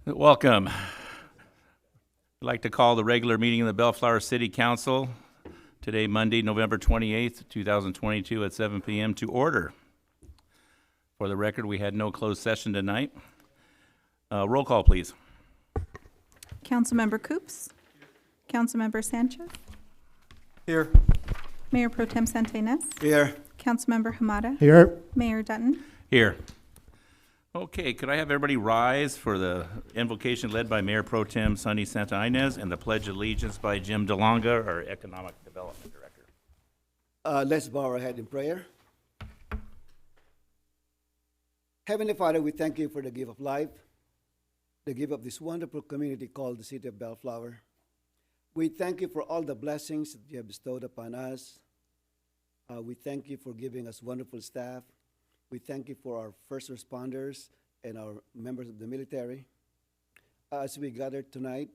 Welcome. I'd like to call the regular meeting of the Bellflower City Council today, Monday, November 28th, 2022 at 7 p.m. to order. For the record, we had no closed session tonight. Roll call, please. Councilmember Coops. Councilmember Sanchez. Here. Mayor Pro Tem Santinas. Here. Councilmember Hamada. Here. Mayor Dutton. Here. Okay, could I have everybody rise for the invocation led by Mayor Pro Tem Sonny Santa Ynez and the Pledge of Allegiance by Jim DeLonga, our Economic Development Director. Let's bow our head in prayer. Heavenly Father, we thank you for the gift of life, the gift of this wonderful community called the City of Bellflower. We thank you for all the blessings that you have bestowed upon us. We thank you for giving us wonderful staff. We thank you for our first responders and our members of the military. As we gather tonight,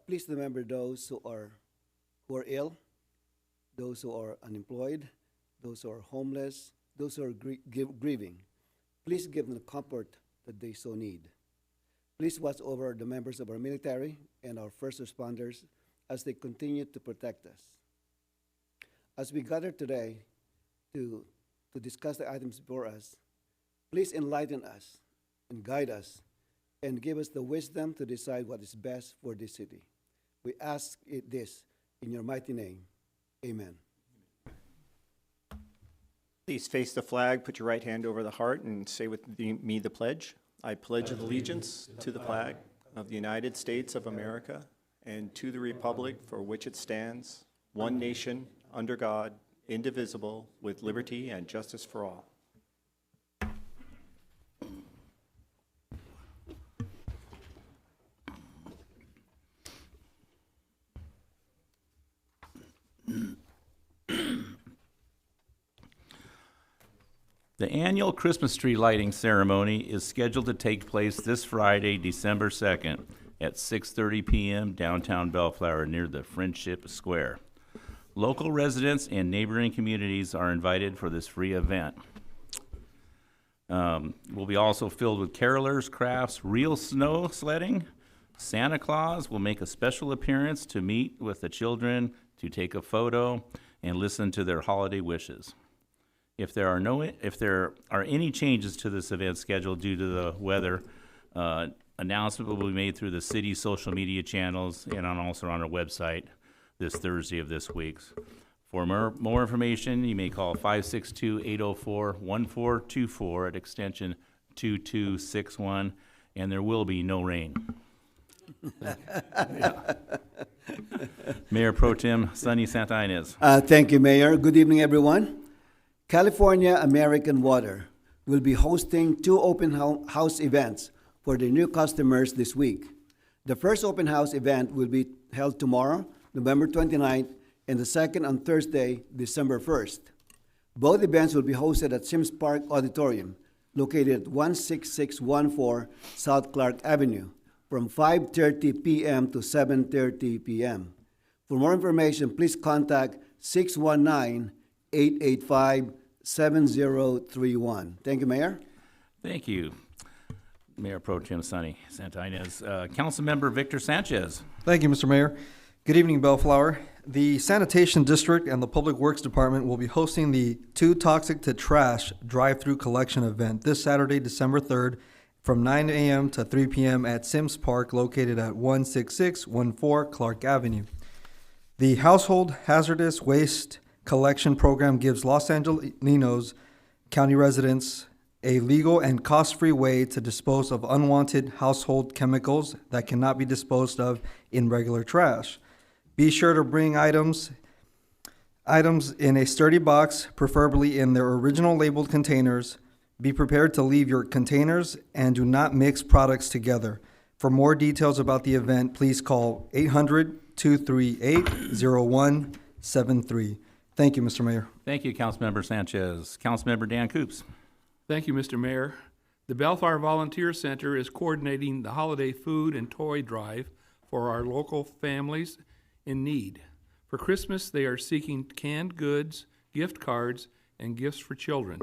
please remember those who are ill, those who are unemployed, those who are homeless, those who are grieving. Please give them the comfort that they so need. Please watch over the members of our military and our first responders as they continue to protect us. As we gather today to discuss the items before us, please enlighten us and guide us and give us the wisdom to decide what is best for this city. We ask this in your mighty name. Amen. Please face the flag, put your right hand over the heart, and say with me the pledge. I pledge allegiance to the flag of the United States of America and to the republic for which it stands, one nation, under God, indivisible, with liberty and justice for all. The annual Christmas tree lighting ceremony is scheduled to take place this Friday, December 2nd at 6:30 p.m. downtown Bellflower near the Friendship Square. Local residents and neighboring communities are invited for this free event. Will be also filled with carolers, crafts, real snow sledding. Santa Claus will make a special appearance to meet with the children, to take a photo, and listen to their holiday wishes. If there are any changes to this event schedule due to the weather, announcement will be made through the city's social media channels and also on our website this Thursday of this week. For more information, you may call 562-804-1424 at extension 2261, and there will be no rain. Mayor Pro Tem Sonny Santa Ynez. Thank you, Mayor. Good evening, everyone. California American Water will be hosting two open house events for their new customers this week. The first open house event will be held tomorrow, November 29th, and the second on Thursday, December 1st. Both events will be hosted at Sims Park Auditorium, located at 16614 South Clark Avenue, from 5:30 p.m. to 7:30 p.m. For more information, please contact 619-885-7031. Thank you, Mayor. Thank you, Mayor Pro Tem Sonny Santa Ynez. Councilmember Victor Sanchez. Thank you, Mr. Mayor. Good evening, Bellflower. The Sanitation District and the Public Works Department will be hosting the Too Toxic to Trash drive-through collection event this Saturday, December 3rd, from 9 a.m. to 3 p.m. at Sims Park, located at 16614 Clark Avenue. The Household Hazardous Waste Collection Program gives Los Angelinos County residents a legal and cost-free way to dispose of unwanted household chemicals that cannot be disposed of in regular trash. Be sure to bring items in a sturdy box, preferably in their original labeled containers. Be prepared to leave your containers and do not mix products together. For more details about the event, please call 800-238-0173. Thank you, Mr. Mayor. Thank you, Councilmember Sanchez. Councilmember Dan Coops. Thank you, Mr. Mayor. The Bellflower Volunteer Center is coordinating the holiday food and toy drive for our local families in need. For Christmas, they are seeking canned goods, gift cards, and gifts for children.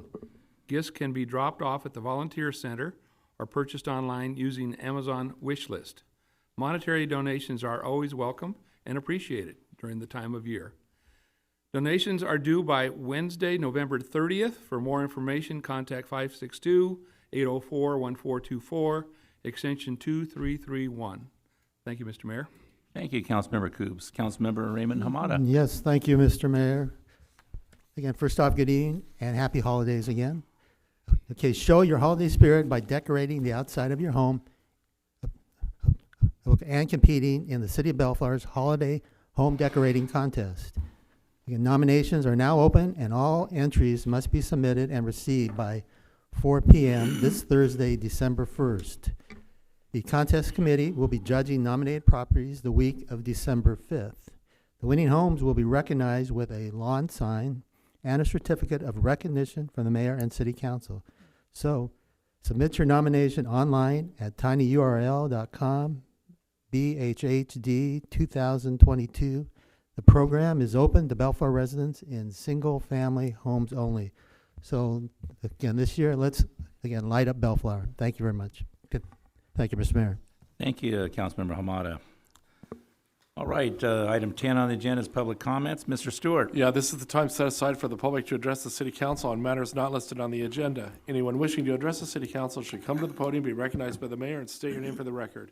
Gifts can be dropped off at the Volunteer Center or purchased online using Amazon wish list. Monetary donations are always welcome and appreciated during the time of year. Donations are due by Wednesday, November 30th. For more information, contact 562-804-1424, extension 2331. Thank you, Mr. Mayor. Thank you, Councilmember Coops. Councilmember Raymond Hamada. Yes, thank you, Mr. Mayor. Again, first off, good evening and happy holidays again. Okay, show your holiday spirit by decorating the outside of your home and competing in the City of Bellflower's Holiday Home Decorating Contest. Again, nominations are now open and all entries must be submitted and received by 4 p.m. this Thursday, December 1st. The contest committee will be judging nominated properties the week of December 5th. The winning homes will be recognized with a lawn sign and a certificate of recognition from the mayor and city council. So submit your nomination online at tinyurl.com, BHHD 2022. The program is open to Bellflower residents in single-family homes only. So again, this year, let's again light up Bellflower. Thank you very much. Good. Thank you, Mr. Mayor. Thank you, Councilmember Hamada. All right, item 10 on the agenda is public comments. Mr. Stewart. Yeah, this is the time set aside for the public to address the city council on matters not listed on the agenda. Anyone wishing to address the city council should come to the podium, be recognized by the mayor, and state your name for the record.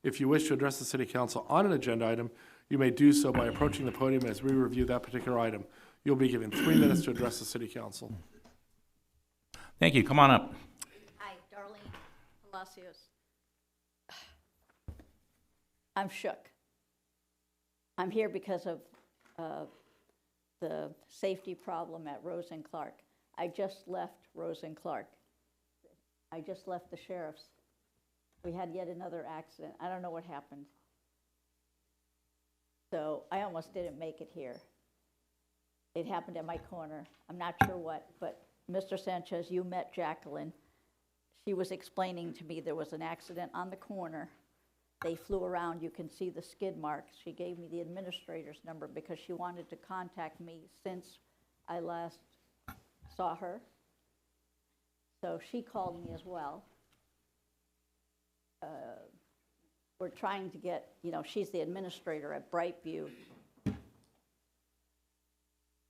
If you wish to address the city council on an agenda item, you may do so by approaching the podium as we review that particular item. You'll be given 3 minutes to address the city council. Thank you. Come on up. Hi, Darlene Palacios. I'm shook. I'm here because of the safety problem at Rose and Clark. I just left Rose and Clark. I just left the sheriff's. We had yet another accident. I don't know what happened. So I almost didn't make it here. It happened at my corner. I'm not sure what, but Mr. Sanchez, you met Jacqueline. She was explaining to me there was an accident on the corner. They flew around. You can see the skid marks. She gave me the administrator's number because she wanted to contact me since I last saw her. So she called me as well. We're trying to get, she's the administrator at Brightview.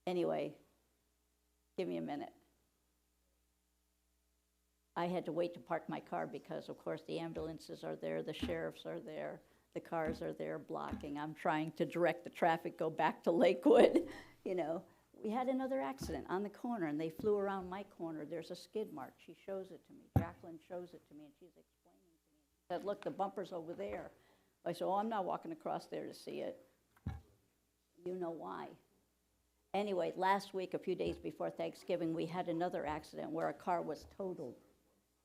Anyway, give me a minute. I had to wait to park my car because, of course, the ambulances are there, the sheriffs are there, the cars are there blocking. I'm trying to direct the traffic, go back to Lakewood. We had another accident on the corner, and they flew around my corner. There's a skid mark. She shows it to me. Jacqueline shows it to me, and she's explaining to me. She said, look, the bumper's over there. I said, oh, I'm not walking across there to see it. You know why. Anyway, last week, a few days before Thanksgiving, we had another accident where a car was totaled.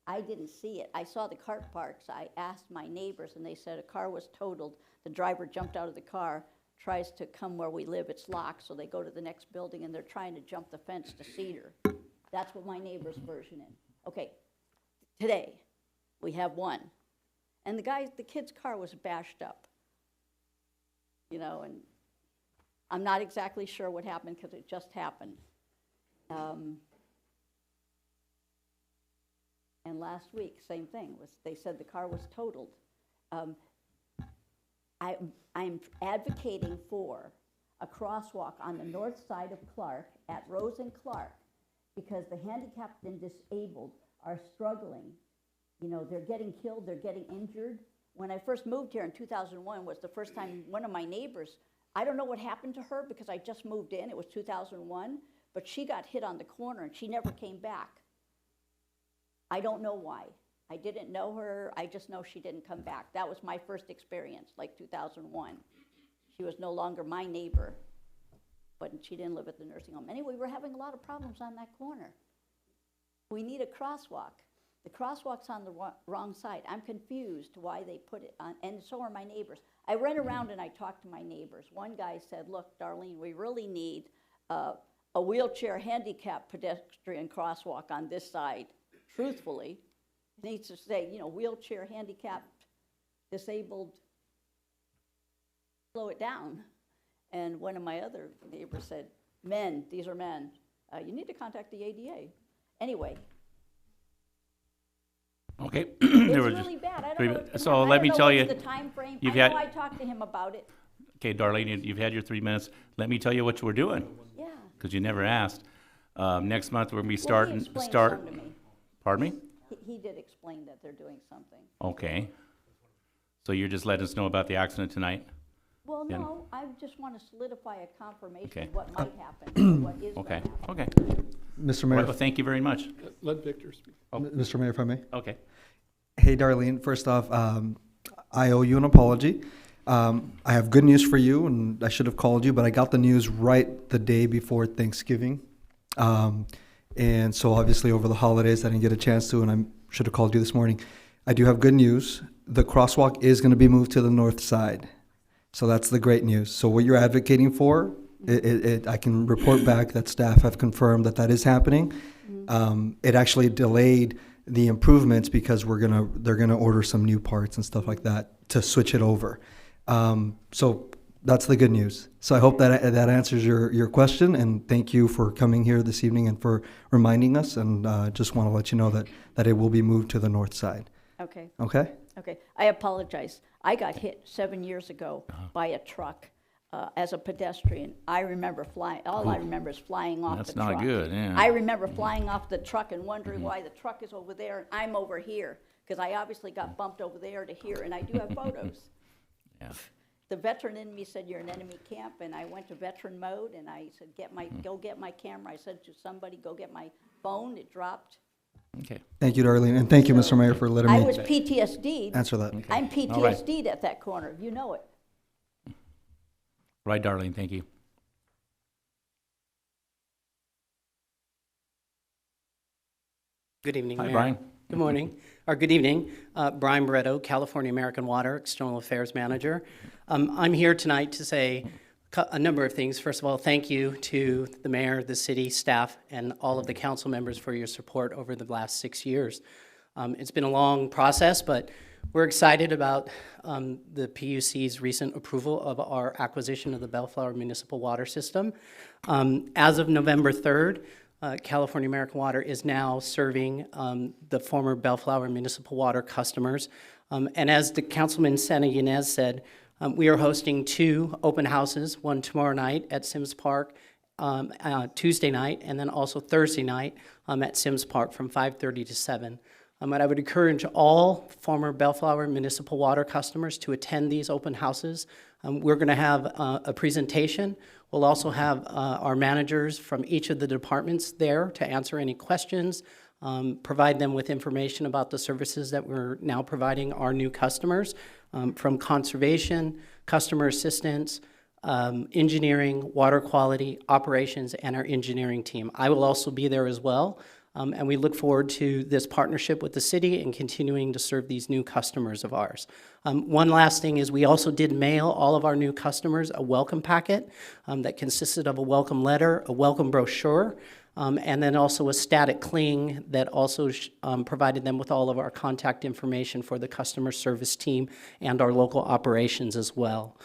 I didn't see it. I saw the cart parks. I asked my neighbors, and they said a car was totaled. The driver jumped out of the car, tries to come where we live. It's locked, so they go to the next building, and they're trying to jump the fence to Cedar. That's what my neighbor's version is. Okay, today, we have one. And the kid's car was bashed up. And I'm not exactly sure what happened because it just happened. And last week, same thing. They said the car was totaled. I'm advocating for a crosswalk on the north side of Clark at Rose and Clark because the handicapped and disabled are struggling. They're getting killed, they're getting injured. When I first moved here in 2001 was the first time one of my neighbors, I don't know what happened to her because I just moved in, it was 2001, but she got hit on the corner and she never came back. I don't know why. I didn't know her, I just know she didn't come back. That was my first experience, like 2001. She was no longer my neighbor, but she didn't live at the nursing home. Anyway, we're having a lot of problems on that corner. We need a crosswalk. The crosswalk's on the wrong side. I'm confused why they put it on, and so are my neighbors. I ran around and I talked to my neighbors. One guy said, look, Darlene, we really need a wheelchair handicap pedestrian crosswalk on this side. Truthfully, it needs to say, wheelchair handicapped, disabled, slow it down. And one of my other neighbors said, these are men. You need to contact the ADA. Anyway, Okay. It's There were just really bad. I don't three know minutes. what's So gonna happen. let me tell you, I don't know what's the time frame. you've I had- know I talked to him about it. Okay, Darlene, you've had your 3 minutes. Let me tell you what we're doing, Yeah. because you never asked. Next month, we're gonna be Well, he starting, explained start, some to me. pardon me? He did explain that they're doing something. Okay. So you're just letting us know about the accident tonight? Well, Yeah. no, I just want to solidify a confirmation Okay. of what might happen, what is going Okay, to happen. okay. Mr. Well, Mayor, thank you very much. Let Victor speak. Mr. Mayor, if I may. Okay. Hey, Darlene, first off, I owe you an apology. I have good news for you, and I should have called you, but I got the news right the day before Thanksgiving. And so obviously over the holidays, I didn't get a chance to, and I should have called you this morning. I do have good news. The crosswalk is going to be moved to the north side. So that's the great news. So what you're advocating for, I can report back that staff have confirmed that that is happening. It actually delayed the improvements because they're gonna order some new parts and stuff like that to switch it over. So that's the good news. So I hope that answers your question, and thank you for coming here this evening and for reminding us. And just want to let you know that it will be moved to the north side. Okay, Okay? okay. I apologize. I got hit 7 years ago Uh-huh. by a truck as a pedestrian. I remember flying, all I remember is flying off the That's truck. not good, yeah. I remember flying off the truck and wondering why the truck is over there and I'm over here, because I obviously got bumped over there to here, and I do have photos. Yeah. The veteran in me said, "You're in enemy camp," and I went to veteran mode, and I said, go get my camera. I said to somebody, go get my phone. It dropped. Okay. Thank you, Darlene, and thank you, Mr. Mayor, for letting I me was PTSD'd. answer that. I'm All right. PTSD'd at that corner. You know it. Right, Darlene, thank you. Good evening, Hi, Mayor. Brian. Good morning, or good evening. Brian Barretto, California American Water, External Affairs Manager. I'm here tonight to say a number of things. First of all, thank you to the mayor, the city staff, and all of the council members for your support over the last 6 years. It's been a long process, but we're excited about the PUC's recent approval of our acquisition of the Bellflower Municipal Water System. As of November 3rd, California American Water is now serving the former Bellflower Municipal Water customers. And as the Councilman Santa Ynez said, we are hosting 2 open houses, one tomorrow night at Sims Park, Tuesday night, and then also Thursday night at Sims Park from 5:30 to 7. And I would encourage all former Bellflower Municipal Water customers to attend these open houses. We're going to have a presentation. We'll also have our managers from each of the departments there to answer any questions, provide them with information about the services that we're now providing our new customers, from conservation, customer assistance, engineering, water quality, operations, and our engineering team. I will also be there as well. And we look forward to this partnership with the city and continuing to serve these new customers of ours. One last thing is we also did mail all of our new customers a welcome packet that consisted of a welcome letter, a welcome brochure, and then also a static cling that also provided them with all of our contact information for the customer service team and our local operations as well.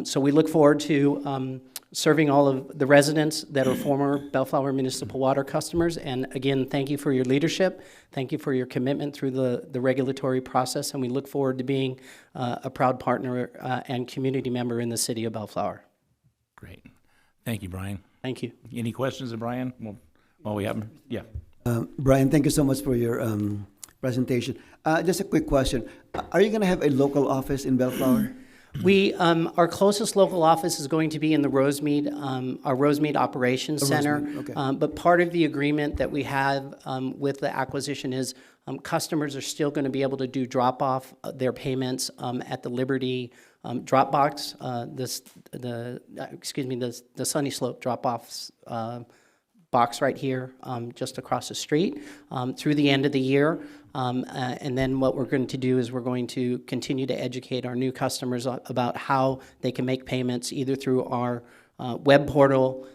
So we look forward to serving all of the residents that are former Bellflower Municipal Water customers. And again, thank you for your leadership. Thank you for your commitment through the regulatory process. And we look forward to being a proud partner and community member in the city of Bellflower. Great. Thank you, Brian. Thank you. Any questions of Brian? Well, we have them. Yeah. Brian, thank you so much for your presentation. Just a quick question. Are you going to have a local office in Bellflower? We, our closest local office is going to be in the Rosemead, our Rosemead Operations Center. Rosemead, okay. But part of the agreement that we have with the acquisition is customers are still going to be able to do drop-off their payments at the Liberty drop-box, the Sunny Slope drop-off box right here, just across the street, through the end of the year. And then what we're going to do is we're going to continue to educate our new customers about how they can make payments either through our web portal,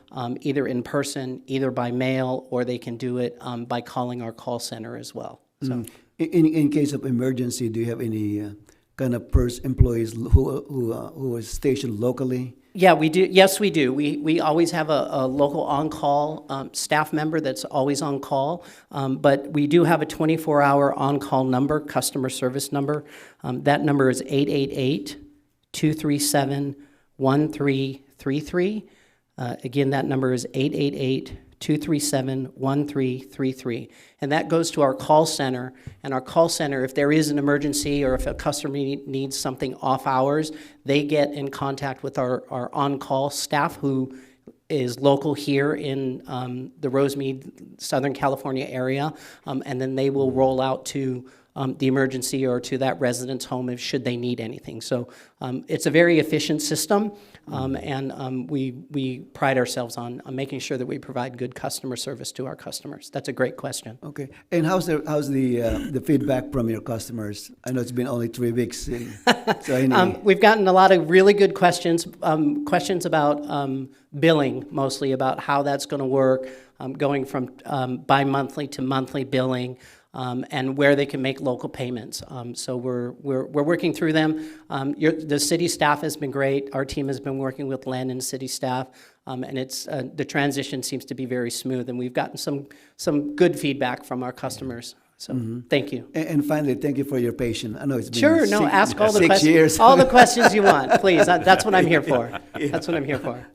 either in person, either by mail, or they can do it by calling our call center as well. So, In case of emergency, do you have any kind of employees who are stationed locally? Yeah, we do. Yes, we do. We always have a local on-call staff member that's always on call, but we do have a 24-hour on-call number, customer service number. That number is 888-237-1333. Again, that number is 888-237-1333. And that goes to our call center. And our call center, if there is an emergency or if a customer needs something off hours, they get in contact with our on-call staff who is local here in the Rosemead, Southern California area. And then they will roll out to the emergency or to that resident's home should they need anything. So it's a very efficient system, and we pride ourselves on making sure that we provide good customer service to our customers. That's a great question. Okay. And how's the feedback from your customers? I know it's been only 3 weeks. We've gotten a lot of really good questions, questions about billing, mostly about how that's going to work, going from bi-monthly to monthly billing. And where they can make local payments. So we're working through them. The city staff has been great. Our team has been working with Len and city staff, and it's the transition seems to be very smooth. And we've gotten some good feedback from our customers. So thank you. And finally, thank you for your patience. I know it's been Sure. No, ask all the 6 questions. years. All the questions you want, please. That's what I'm here for. Yeah. That's what I'm here for.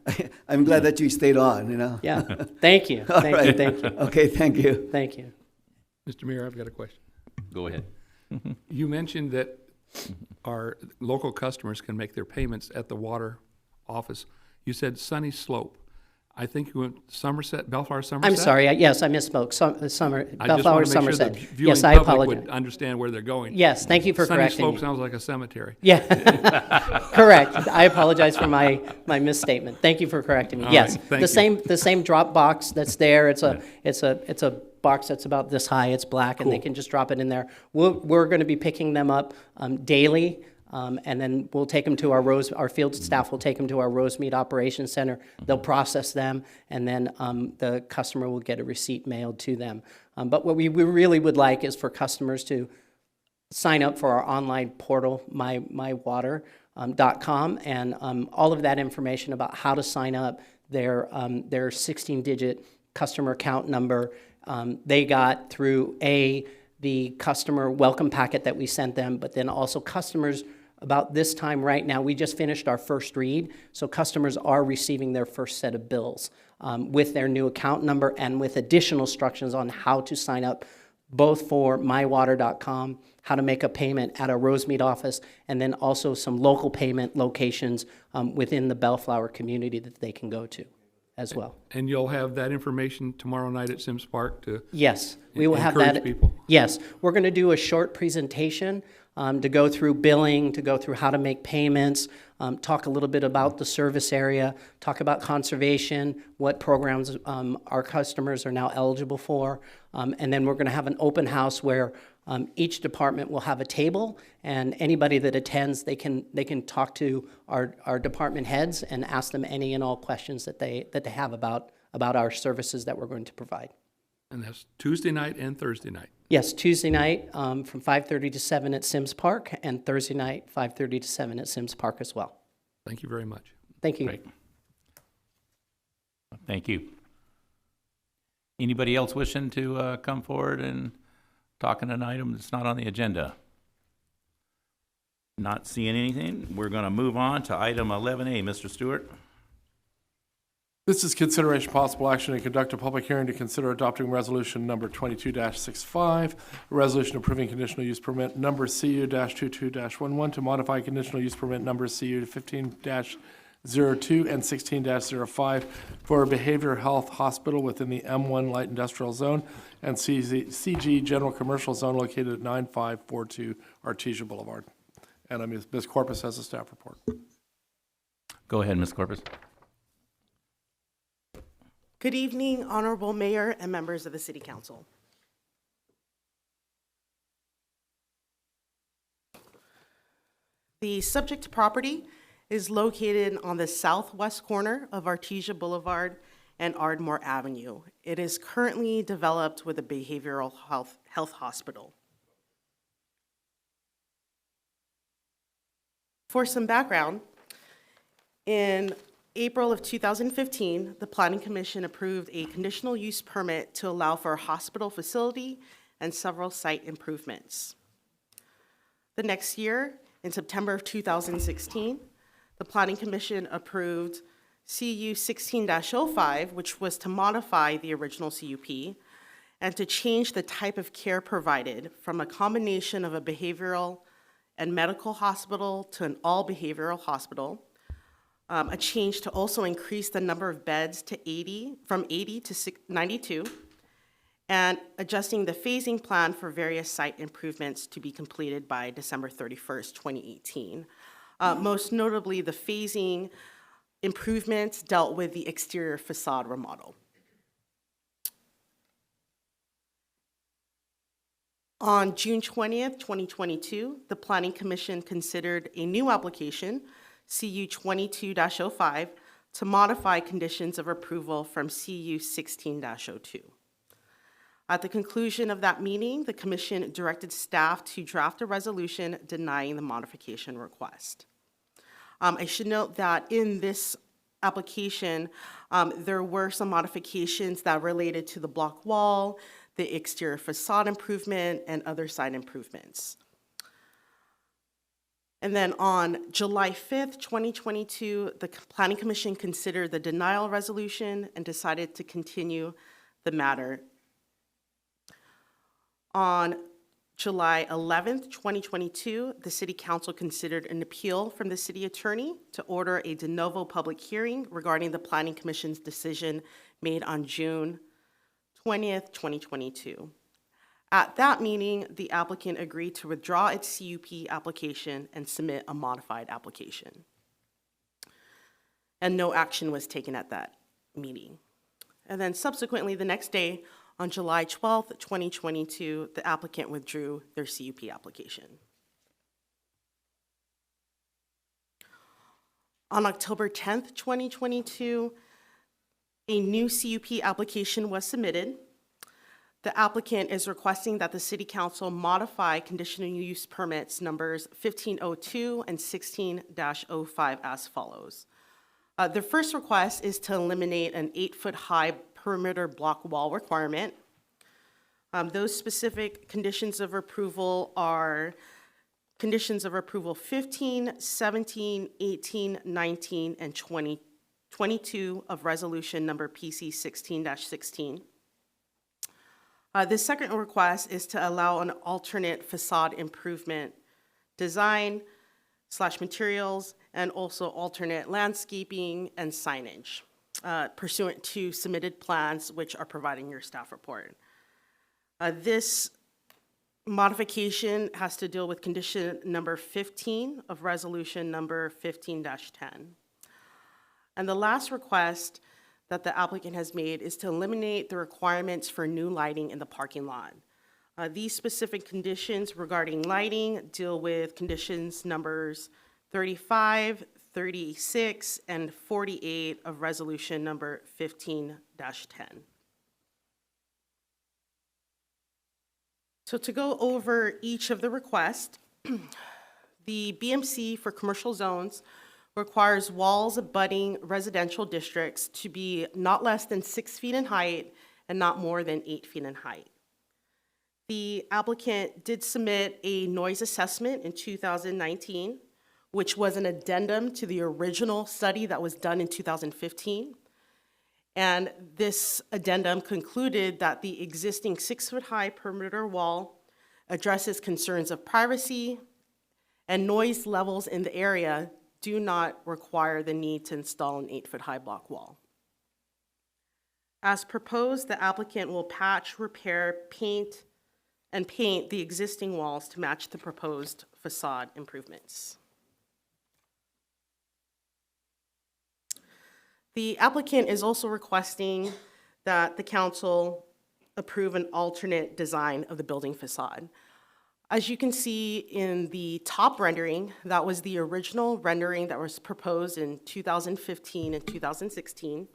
I'm glad that you stayed on. You know. Yeah. Thank you. Thank you. Thank you. Okay. Thank you. Thank you. Mr. Mayor, I've got a question. Go ahead. You mentioned that our local customers can make their payments at the water office. You said Sunny Slope. I think you went Somerset, Bellflower, Somerset? I'm sorry. Yes, I misspoke. Bellflower, Somerset. Sure the viewing Yes, I public apologize. would understand where they're going. Yes, thank you for correcting Sunny Slope me. sounds like a cemetery. Yeah, correct. I apologize for my misstatement. Thank you for correcting me. All Yes, right, thank you. the same drop box that's there. It's a box that's about this high. It's black, and they can just drop it in there. We're going to be picking them up daily. And then we'll take them to our field staff will take them to our Rosemead Operations Center. They'll process them, and then the customer will get a receipt mailed to them. But what we really would like is for customers to sign up for our online portal, mywater.com, and all of that information about how to sign up, their 16-digit customer account number they got through the customer welcome packet that we sent them, but then also customers about this time right now, we just finished our first read, so customers are receiving their first set of bills with their new account number and with additional instructions on how to sign up, both for mywater.com, how to make a payment at a Rosemead office, and then also some local payment locations within the Bellflower community that they can go to as well. And you'll have that information tomorrow night at Sims Park to Yes, we will have encourage that. people? Yes, we're going to do a short presentation to go through billing, to go through how to make payments, talk a little bit about the service area, talk about conservation, what programs our customers are now eligible for, and then we're going to have an open house where each department will have a table, and anybody that attends, they can talk to our department heads and ask them any and all questions that they have about our services that we're going to provide. And that's Tuesday night and Thursday night. Yes, Tuesday night from 5:30 to 7 at Sims Park, and Thursday night 5:30 to 7 at Sims Park as well. Thank you very much. Thank you. Great. Thank you. Anybody else wishing to come forward and talk on an item that's not on the agenda? Not seeing anything. We're going to move on to item 11A. Mr. Stewart? This is consideration possible action to conduct a public hearing to consider adopting resolution number 22-65, a resolution approving conditional use permit number CU-22-11 to modify conditional use permit number CU-15-02 and 16-05 for a behavioral health hospital within the M1 Light Industrial Zone and CG General Commercial Zone located at 9542 Artesia Boulevard. And Ms. Corpus has a staff report. Go ahead, Ms. Corpus. Good evening, Honorable Mayor and members of the City Council. The subject property is located on the southwest corner of Artesia Boulevard and Ardmore Avenue. It is currently developed with a behavioral health hospital. For some background, in April of 2015, the Planning Commission approved a conditional use permit to allow for a hospital facility and several site improvements. The next year, in September of 2016, the Planning Commission approved CU 16-05, which was to modify the original CUP and to change the type of care provided from a combination of a behavioral and medical hospital to an all-behavioral hospital, a change to also increase the number of beds to 80, from 80 to 92, and adjusting the phasing plan for various site improvements to be completed by December 31st, 2018. Most notably, the phasing improvements dealt with the exterior facade remodel. On June 20th, 2022, the Planning Commission considered a new application, CU 22-05, to modify conditions of approval from CU 16-02. At the conclusion of that meeting, the Commission directed staff to draft a resolution denying the modification request. I should note that in this application, there were some modifications that related to the block wall, the exterior facade improvement, and other site improvements. And then on July 5th, 2022, the Planning Commission considered the denial resolution and decided to continue the matter. On July 11th, 2022, the City Council considered an appeal from the City Attorney to order a de novo public hearing regarding the Planning Commission's decision made on June 20th, 2022. At that meeting, the applicant agreed to withdraw its CUP application and submit a modified application. And no action was taken at that meeting. And then subsequently, the next day, on July 12th, 2022, the applicant withdrew their CUP application. On October 10th, 2022, a new CUP application was submitted. The applicant is requesting that the City Council modify conditional use permits numbers 1502 and 16-05 as follows. The first request is to eliminate an 8-foot-high perimeter block wall requirement. Those specific conditions of approval are conditions of approval 15, 17, 18, 19, and 22 of resolution number PC 16-16. The second request is to allow an alternate facade improvement design / materials and also alternate landscaping and signage pursuant to submitted plans which are providing your staff report. This modification has to deal with condition number 15 of resolution number 15-10. And the last request that the applicant has made is to eliminate the requirements for new lighting in the parking lot. These specific conditions regarding lighting deal with conditions numbers 35, 36, and 48 of resolution number 15-10. So to go over each of the requests, the BMC for commercial zones requires walls abutting residential districts to be not less than 6 feet in height and not more than 8 feet in height. The applicant did submit a noise assessment in 2019, which was an addendum to the original study that was done in 2015. And this addendum concluded that the existing 6-foot-high perimeter wall addresses concerns of privacy and noise levels in the area do not require the need to install an 8-foot-high block wall. As proposed, the applicant will patch, repair, paint the existing walls to match the proposed facade improvements. The applicant is also requesting that the council approve an alternate design of the building facade. As you can see in the top rendering, that was the original rendering that was proposed in 2015 and 2016.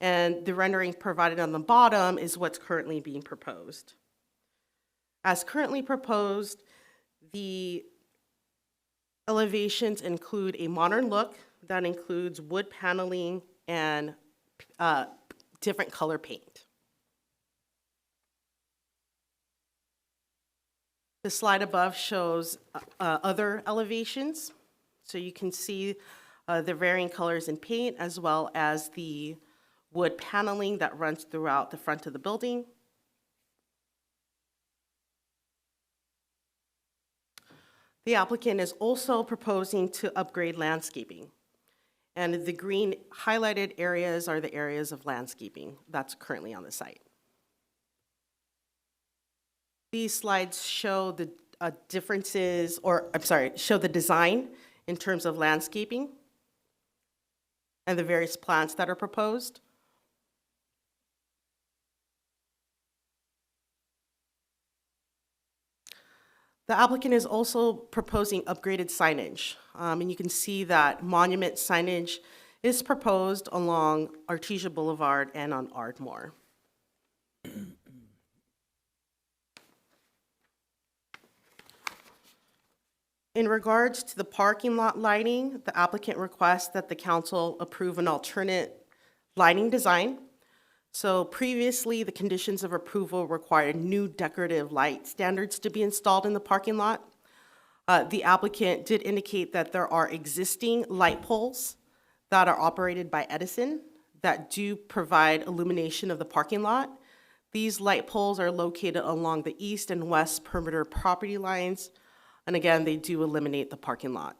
And the rendering provided on the bottom is what's currently being proposed. As currently proposed, the elevations include a modern look that includes wood paneling and different color paint. The slide above shows other elevations. So you can see the varying colors in paint as well as the wood paneling that runs throughout the front of the building. The applicant is also proposing to upgrade landscaping. And the green highlighted areas are the areas of landscaping that's currently on the site. These slides show the differences, show the design in terms of landscaping and the various plants that are proposed. The applicant is also proposing upgraded signage. And you can see that monument signage is proposed along Artesia Boulevard and on Ardmore. In regards to the parking lot lighting, the applicant requests that the council approve an alternate lighting design. So previously, the conditions of approval required new decorative light standards to be installed in the parking lot. The applicant did indicate that there are existing light poles that are operated by Edison that do provide illumination of the parking lot. These light poles are located along the east and west perimeter property lines. And again, they do eliminate the parking lot.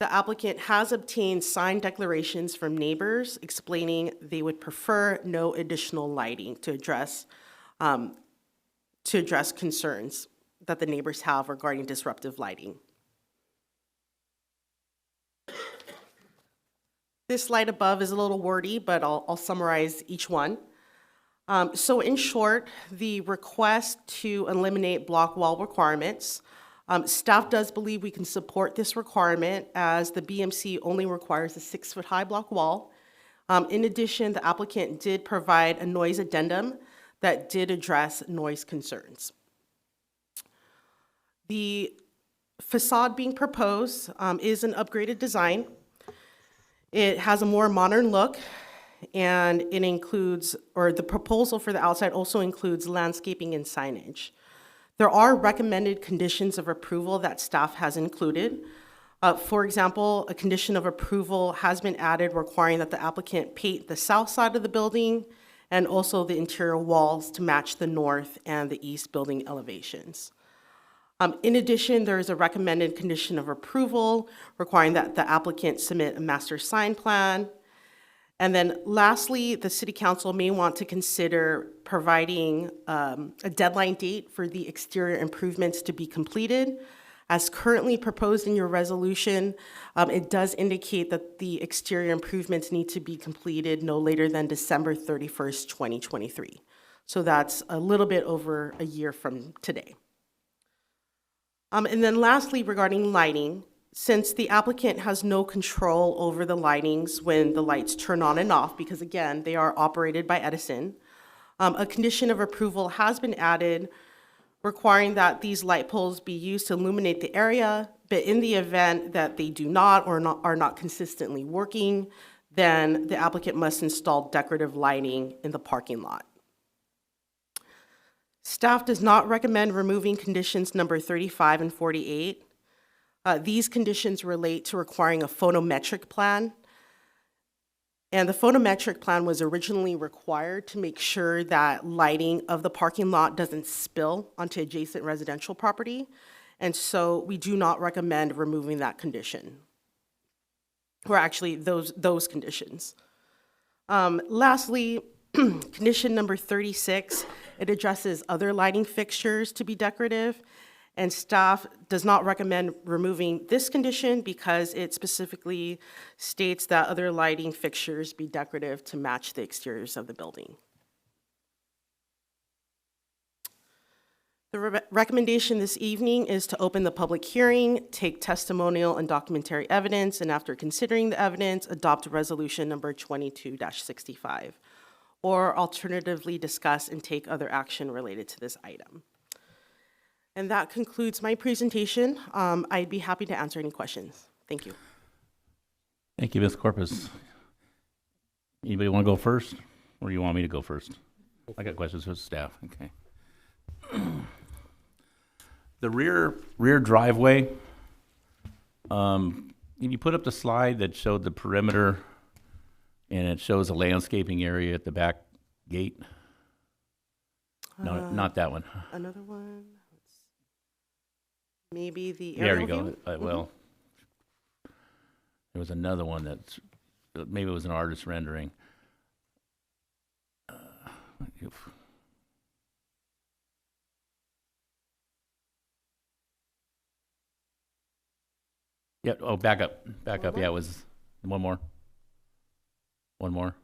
The applicant has obtained signed declarations from neighbors explaining they would prefer no additional lighting to address concerns that the neighbors have regarding disruptive lighting. This slide above is a little wordy, but I'll summarize each one. So in short, the request to eliminate block wall requirements, staff does believe we can support this requirement as the BMC only requires a 6-foot-high block wall. In addition, the applicant did provide a noise addendum that did address noise concerns. The facade being proposed is an upgraded design. It has a more modern look, and it includes, or the proposal for the outside also includes landscaping and signage. There are recommended conditions of approval that staff has included. For example, a condition of approval has been added requiring that the applicant paint the south side of the building and also the interior walls to match the north and the east building elevations. In addition, there is a recommended condition of approval requiring that the applicant submit a master sign plan. And then lastly, the City Council may want to consider providing a deadline date for the exterior improvements to be completed. As currently proposed in your resolution, it does indicate that the exterior improvements need to be completed no later than December 31st, 2023. So that's a little bit over a year from today. And then lastly, regarding lighting, since the applicant has no control over the lightings when the lights turn on and off, because again, they are operated by Edison, a condition of approval has been added requiring that these light poles be used to illuminate the area, but in the event that they do not or are not consistently working, then the applicant must install decorative lighting in the parking lot. Staff does not recommend removing conditions number 35 and 48. These conditions relate to requiring a photometric plan. And the photometric plan was originally required to make sure that lighting of the parking lot doesn't spill onto adjacent residential property. And so we do not recommend removing that condition, or actually those conditions. Lastly, condition number 36, it addresses other lighting fixtures to be decorative. And staff does not recommend removing this condition because it specifically states that other lighting fixtures be decorative to match the exteriors of the building. The recommendation this evening is to open the public hearing, take testimonial and documentary evidence, and after considering the evidence, adopt resolution number 22-65, or alternatively discuss and take other action related to this item. And that concludes my presentation. I'd be happy to answer any questions. Thank you. Thank you, Ms. Corpus. Anybody want to go first, or you want me to go first? I got questions for the staff. Okay. The rear driveway. Can you put up the slide that showed the perimeter, and it shows a landscaping area at the back gate? No, not that one. Another one. Maybe the There aerial you go. view? Well, there was another one that maybe it was an artist rendering. Yeah. Oh, back up. Back up. Yeah, it was one more. One more.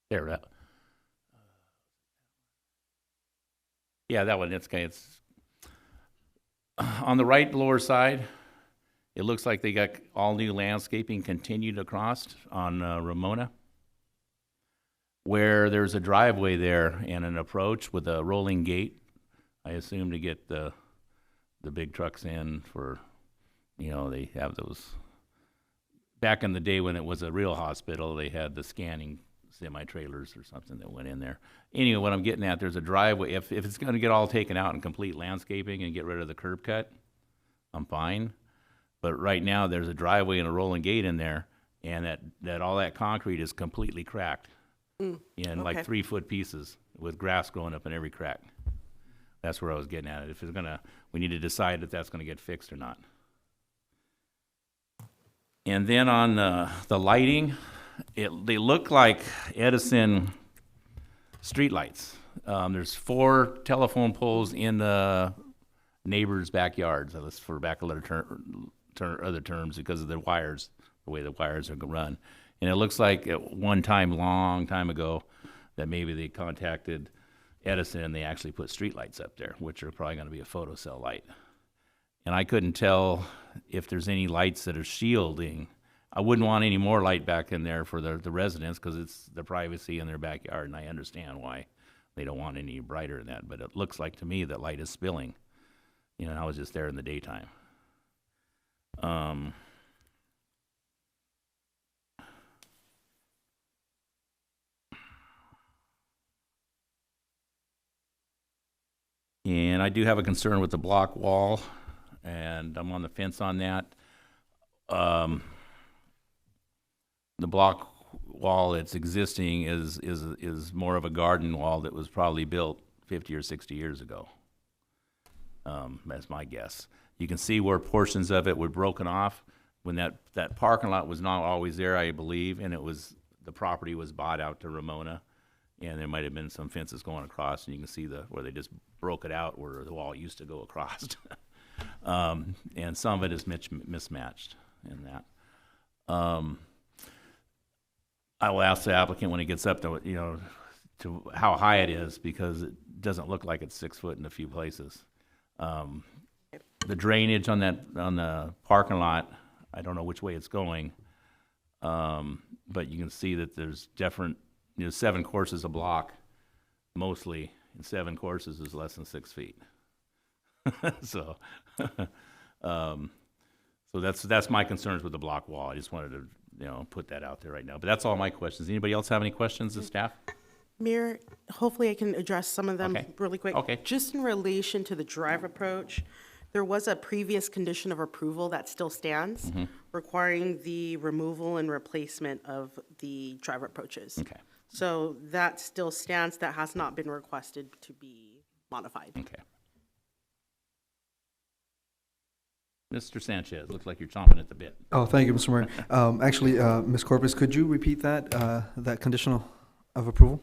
There. That. Yeah, that one. It's on the right lower side. It looks like they got all new landscaping continued across on Ramona, where there's a driveway there and an approach with a rolling gate. I assume to get the big trucks in for, they have those. Back in the day when it was a real hospital, they had the scanning semi-trailers or something that went in there. Anyway, what I'm getting at, there's a driveway. If it's going to get all taken out and complete landscaping and get rid of the curb cut, I'm fine. But right now, there's a driveway and a rolling gate in there, and that all that concrete is completely cracked in like okay. 3-foot pieces with grass growing up in every crack. That's where I was getting at it. If it's we need to decide if that's gonna get fixed or not. And then on the lighting, they look like Edison streetlights. There's 4 telephone poles in the neighbors' backyards. That's for back of other terms because of the wires, the way the wires are run. And it looks like at one time, long time ago, that maybe they contacted Edison and they actually put streetlights up there, which are probably going to be a photocell light. And I couldn't tell if there's any lights that are shielding. I wouldn't want any more light back in there for the residents because it's their privacy in their backyard, and I understand why they don't want any brighter than that. But it looks like to me that light is spilling. I was just there in the daytime. And I do have a concern with the block wall, and I'm on the fence on that. The block wall that's existing is more of a garden wall that was probably built 50 or 60 years ago. That's my guess. You can see where portions of it were broken off when that parking lot was not always there, I believe, and the property was bought out to Ramona, and there might have been some fences going across, and you can see where they just broke it out where the wall used to go across. And some of it is mismatched in that. I will ask the applicant when he gets up to to how high it is, because it doesn't look like it's 6 foot in a few places. The drainage on the parking lot, I don't know which way it's going, but you can see that there's different, 7 courses a block, mostly, and 7 courses is less than 6 feet. So that's my concerns with the block wall. I just wanted to put that out there right now. But that's all my questions. Anybody else have any questions of staff? Mayor, hopefully I can address some of them Okay. really quick. Okay. Just in relation to the drive approach, there was a previous condition of approval that still stands, requiring the removal and replacement of the drive approaches. Okay. So that still stands. That has not been requested to be modified. Okay. Mr. Sanchez, looks like you're chomping at the bit. Oh, thank you, Mr. Mayor. Actually, Ms. Corpus, could you repeat that conditional of approval?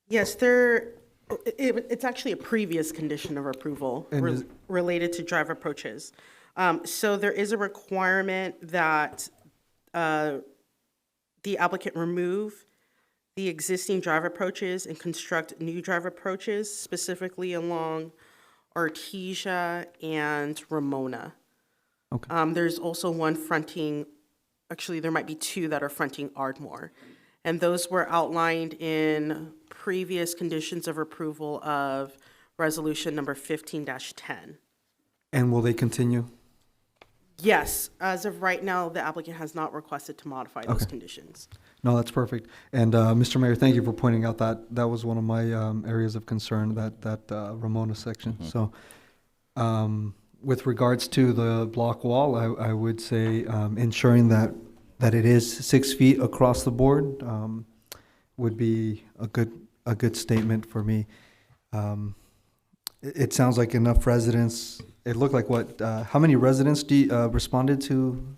Yes, it's actually a previous condition of approval And related to drive approaches. So there is a requirement that the applicant remove the existing drive approaches and construct new drive approaches, specifically along Artesia and Ramona. Okay. There's also one fronting, actually there might be 2 that are fronting Ardmore. And those were outlined in previous conditions of approval of resolution number 15-10. And will they continue? Yes, as of right now, the applicant has not requested to modify those Okay. conditions. No, that's perfect. And Mr. Mayor, thank you for pointing out that that was one of my areas of concern, that Ramona section. So with regards to the block wall, I would say ensuring that it is 6 feet across the board would be a good statement for me. It sounds like enough residents. It looked like what? How many residents responded to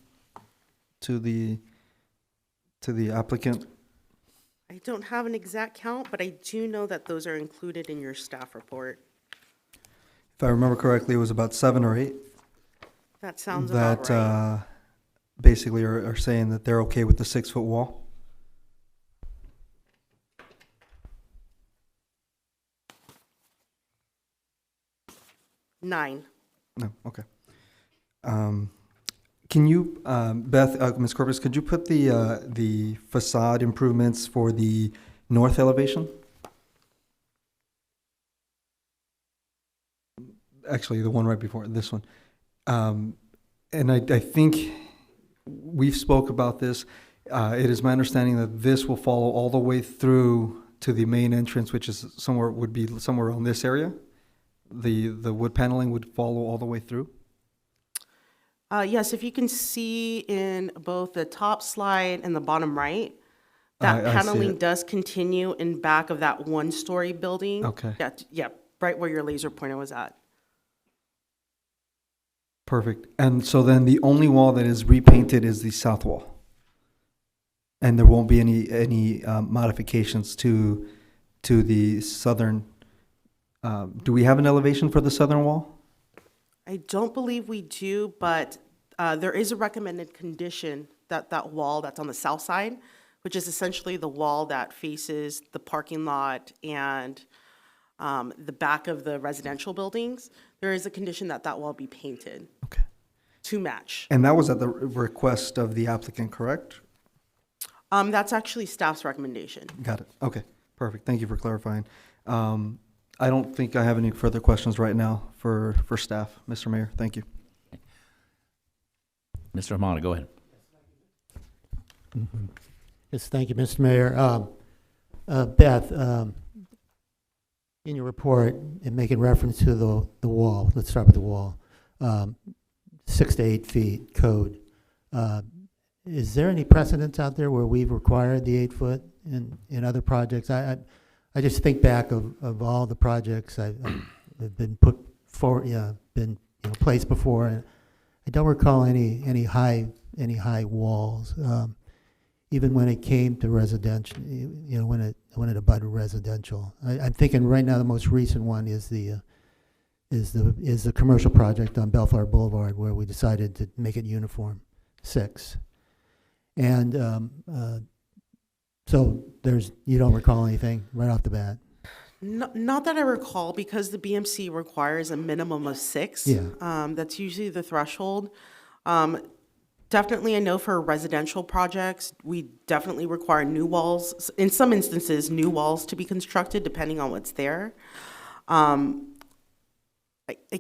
the applicant? I don't have an exact count, but I do know that those are included in your staff report. If I remember correctly, it was about 7 or 8 That sounds about that right. basically are saying that they're okay with the 6-foot wall. Nine. No, okay. Can you, Beth, Ms. Corpus, could you put the facade improvements for the north elevation? Actually, the one right before this one. And I think we've spoke about this. It is my understanding that this will follow all the way through to the main entrance, which is would be somewhere around this area. The wood paneling would follow all the way through. Yes, if you can see in both the top slide and the bottom right, that I see paneling it. does continue in back of that one-story building. Okay. Yeah, right where your laser pointer was at. Perfect. And so then the only wall that is repainted is the south wall, and there won't be any modifications to the southern. Do we have an elevation for the southern wall? I don't believe we do, but there is a recommended condition that wall that's on the south side, which is essentially the wall that faces the parking lot and the back of the residential buildings. There is a condition that wall be painted. Okay. To match. And that was at the request of the applicant, correct? That's actually staff's recommendation. Got it. Okay, perfect. Thank you for clarifying. I don't think I have any further questions right now for staff. Mr. Mayor, thank you. Mr. Hamada, go ahead. Yes, thank you, Mr. Mayor. Beth, in your report, in making reference to the wall, let's start with the wall, 6 to 8 feet code. Is there any precedence out there where we've required the 8 foot in other projects? I just think back of all the projects I've been put for, been placed before, and I don't recall any high walls. Even when it came to residential, when it abutted residential. I'm thinking right now the most recent one is the commercial project on Bellflower Boulevard where we decided to make it uniform, 6. And so you don't recall anything right off the bat? Not that I recall, because the BMC requires a minimum of 6. Yeah. That's usually the threshold. Definitely, I know for residential projects, we definitely require new walls. In some instances, new walls to be constructed, depending on what's there. I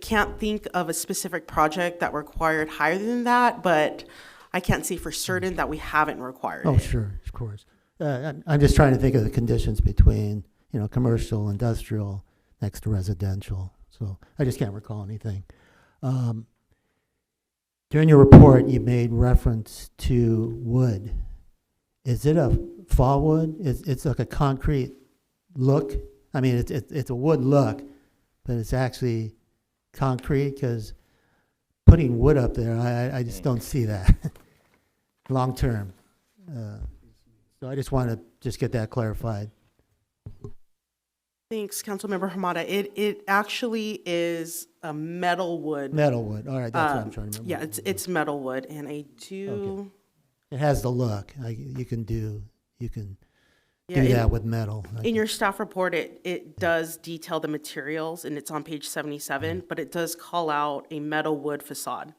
can't think of a specific project that required higher than that, but I can't say for certain that we haven't required Oh, it. sure, of course. I'm just trying to think of the conditions between, commercial, industrial, next to residential. So I just can't recall anything. During your report, you made reference to wood. Is it a fall wood? It's like a concrete look? I mean, it's a wood look, but it's actually concrete, because putting wood up there, I just don't see that long term. So I just want to just get that clarified. Thanks, Councilmember Hamada. It actually is a metal wood. Metal wood, all right, that's what I'm trying to remember. Yeah, it's metal wood, and I do. It has the look. You can do Yeah, that with metal. In your staff report, it does detail the materials, and it's on page 77, but it does call out a metal wood facade.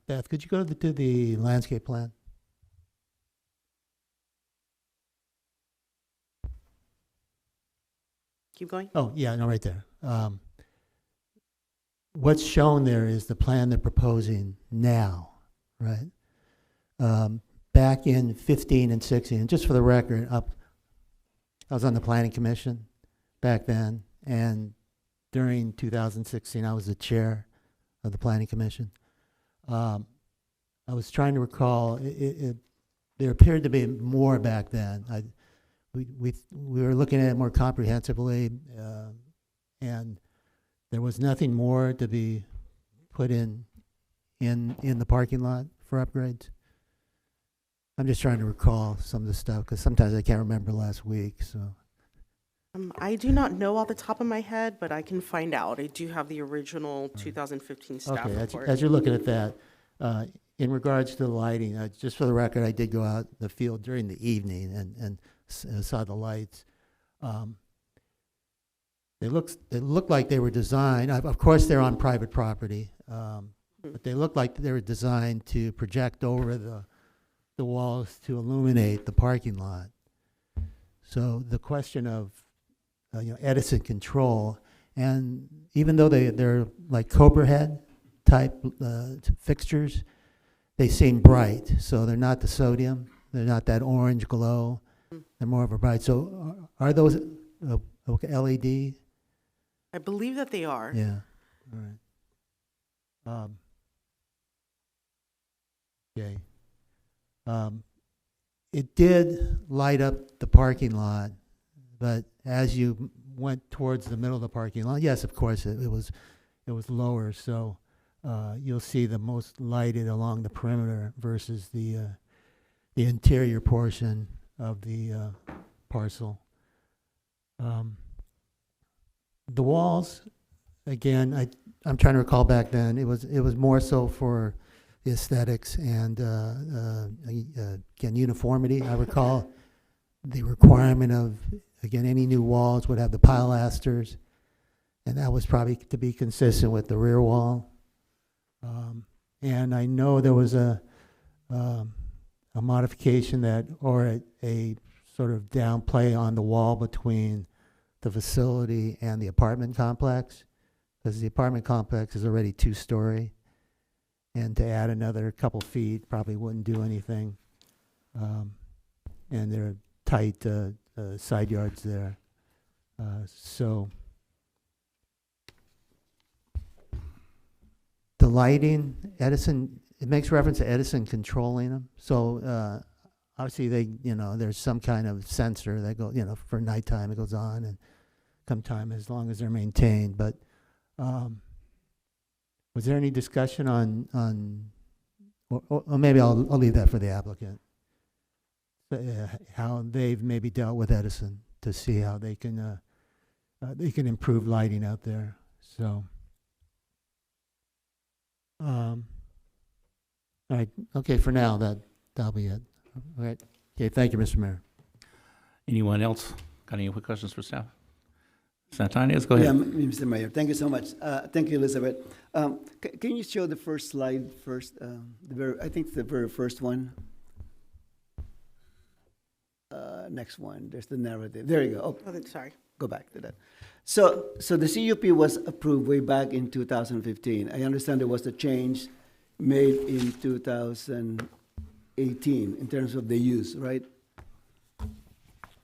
Beth, could you go to the landscape plan? Keep going. Oh, yeah, no, right there. what's shown there is the plan they're proposing now, right? Back in 15 and 16, and just for the record, I was on the planning commission back then, and during 2016, I was the chair of the planning commission. I was trying to recall, there appeared to be more back then. We were looking at it more comprehensively, and there was nothing more to be put in the parking lot for upgrades. I'm just trying to recall some of the stuff, because sometimes I can't remember last week, so. I do not know off the top of my head, but I can find out. I do have the original 2015 staff Okay, report. as you're looking at that, in regards to the lighting, just for the record, I did go out in the field during the evening and saw the lights. They looked like they were designed, of course they're on private property, but they looked like they were designed to project over the walls to illuminate the parking lot. So the question of Edison control, and even though they're like Cobra head type fixtures, they seem bright. So they're not the sodium, they're not that orange glow. They're more of a bright. So are those LED? I believe that they are. Yeah. All right. Okay. It did light up the parking lot, but as you went towards the middle of the parking lot, yes, of course, it was lower. So you'll see the most lighted along the perimeter versus the interior portion of the parcel. The walls, again, I'm trying to recall back then. It was more so for the aesthetics and again, uniformity. I recall the requirement of, again, any new walls would have the pilasters, and that was probably to be consistent with the rear wall. And I know there was a modification that, or a sort of downplay on the wall between the facility and the apartment complex, because the apartment complex is already 2-story. And to add another couple feet probably wouldn't do anything. And there are tight side yards there. So the lighting, Edison, it makes reference to Edison controlling them. So obviously there's some kind of sensor that goes, for nighttime it goes on, and come time as long as they're maintained. But was there any discussion on or maybe I'll leave that for the applicant, how they've maybe dealt with Edison to see how they can improve lighting out there. So, all right, okay, for now that'll be it. All right, okay, thank you, Mr. Mayor. Anyone else got any quick questions for staff? Santanias, go ahead. Yeah, Mr. Mayor, thank you so much. Thank you, Elizabeth. Can you show the first slide first? I think it's the very first one. Next one, there's the narrative. There you go. Oh, sorry. Go back to that. So the CUP was approved way back in 2015. I understand there was a change made in 2018 in terms of the use, right?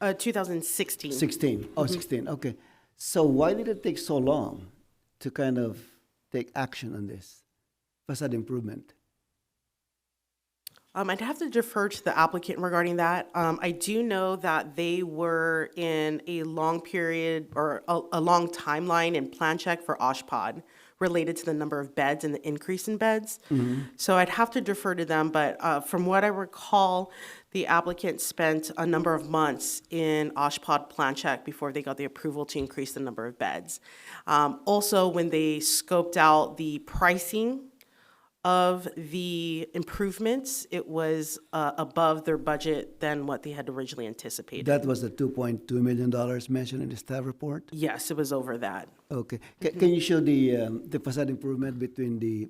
2016. 16. Oh, 16. Okay. So why did it take so long to kind of take action on this facade improvement? I'd have to defer to the applicant regarding that. I do know that they were in a long period or a long timeline and plan check for OSHPD related to the number of beds and the increase in beds. So I'd have to defer to them, but from what I recall, the applicant spent a number of months in OSHPD plan check before they got the approval to increase the number of beds. Also, when they scoped out the pricing of the improvements, it was above their budget than what they had originally anticipated. That was the $2.2 million mentioned in the staff report? Yes, it was over that. Okay. Can you show the facade improvement between the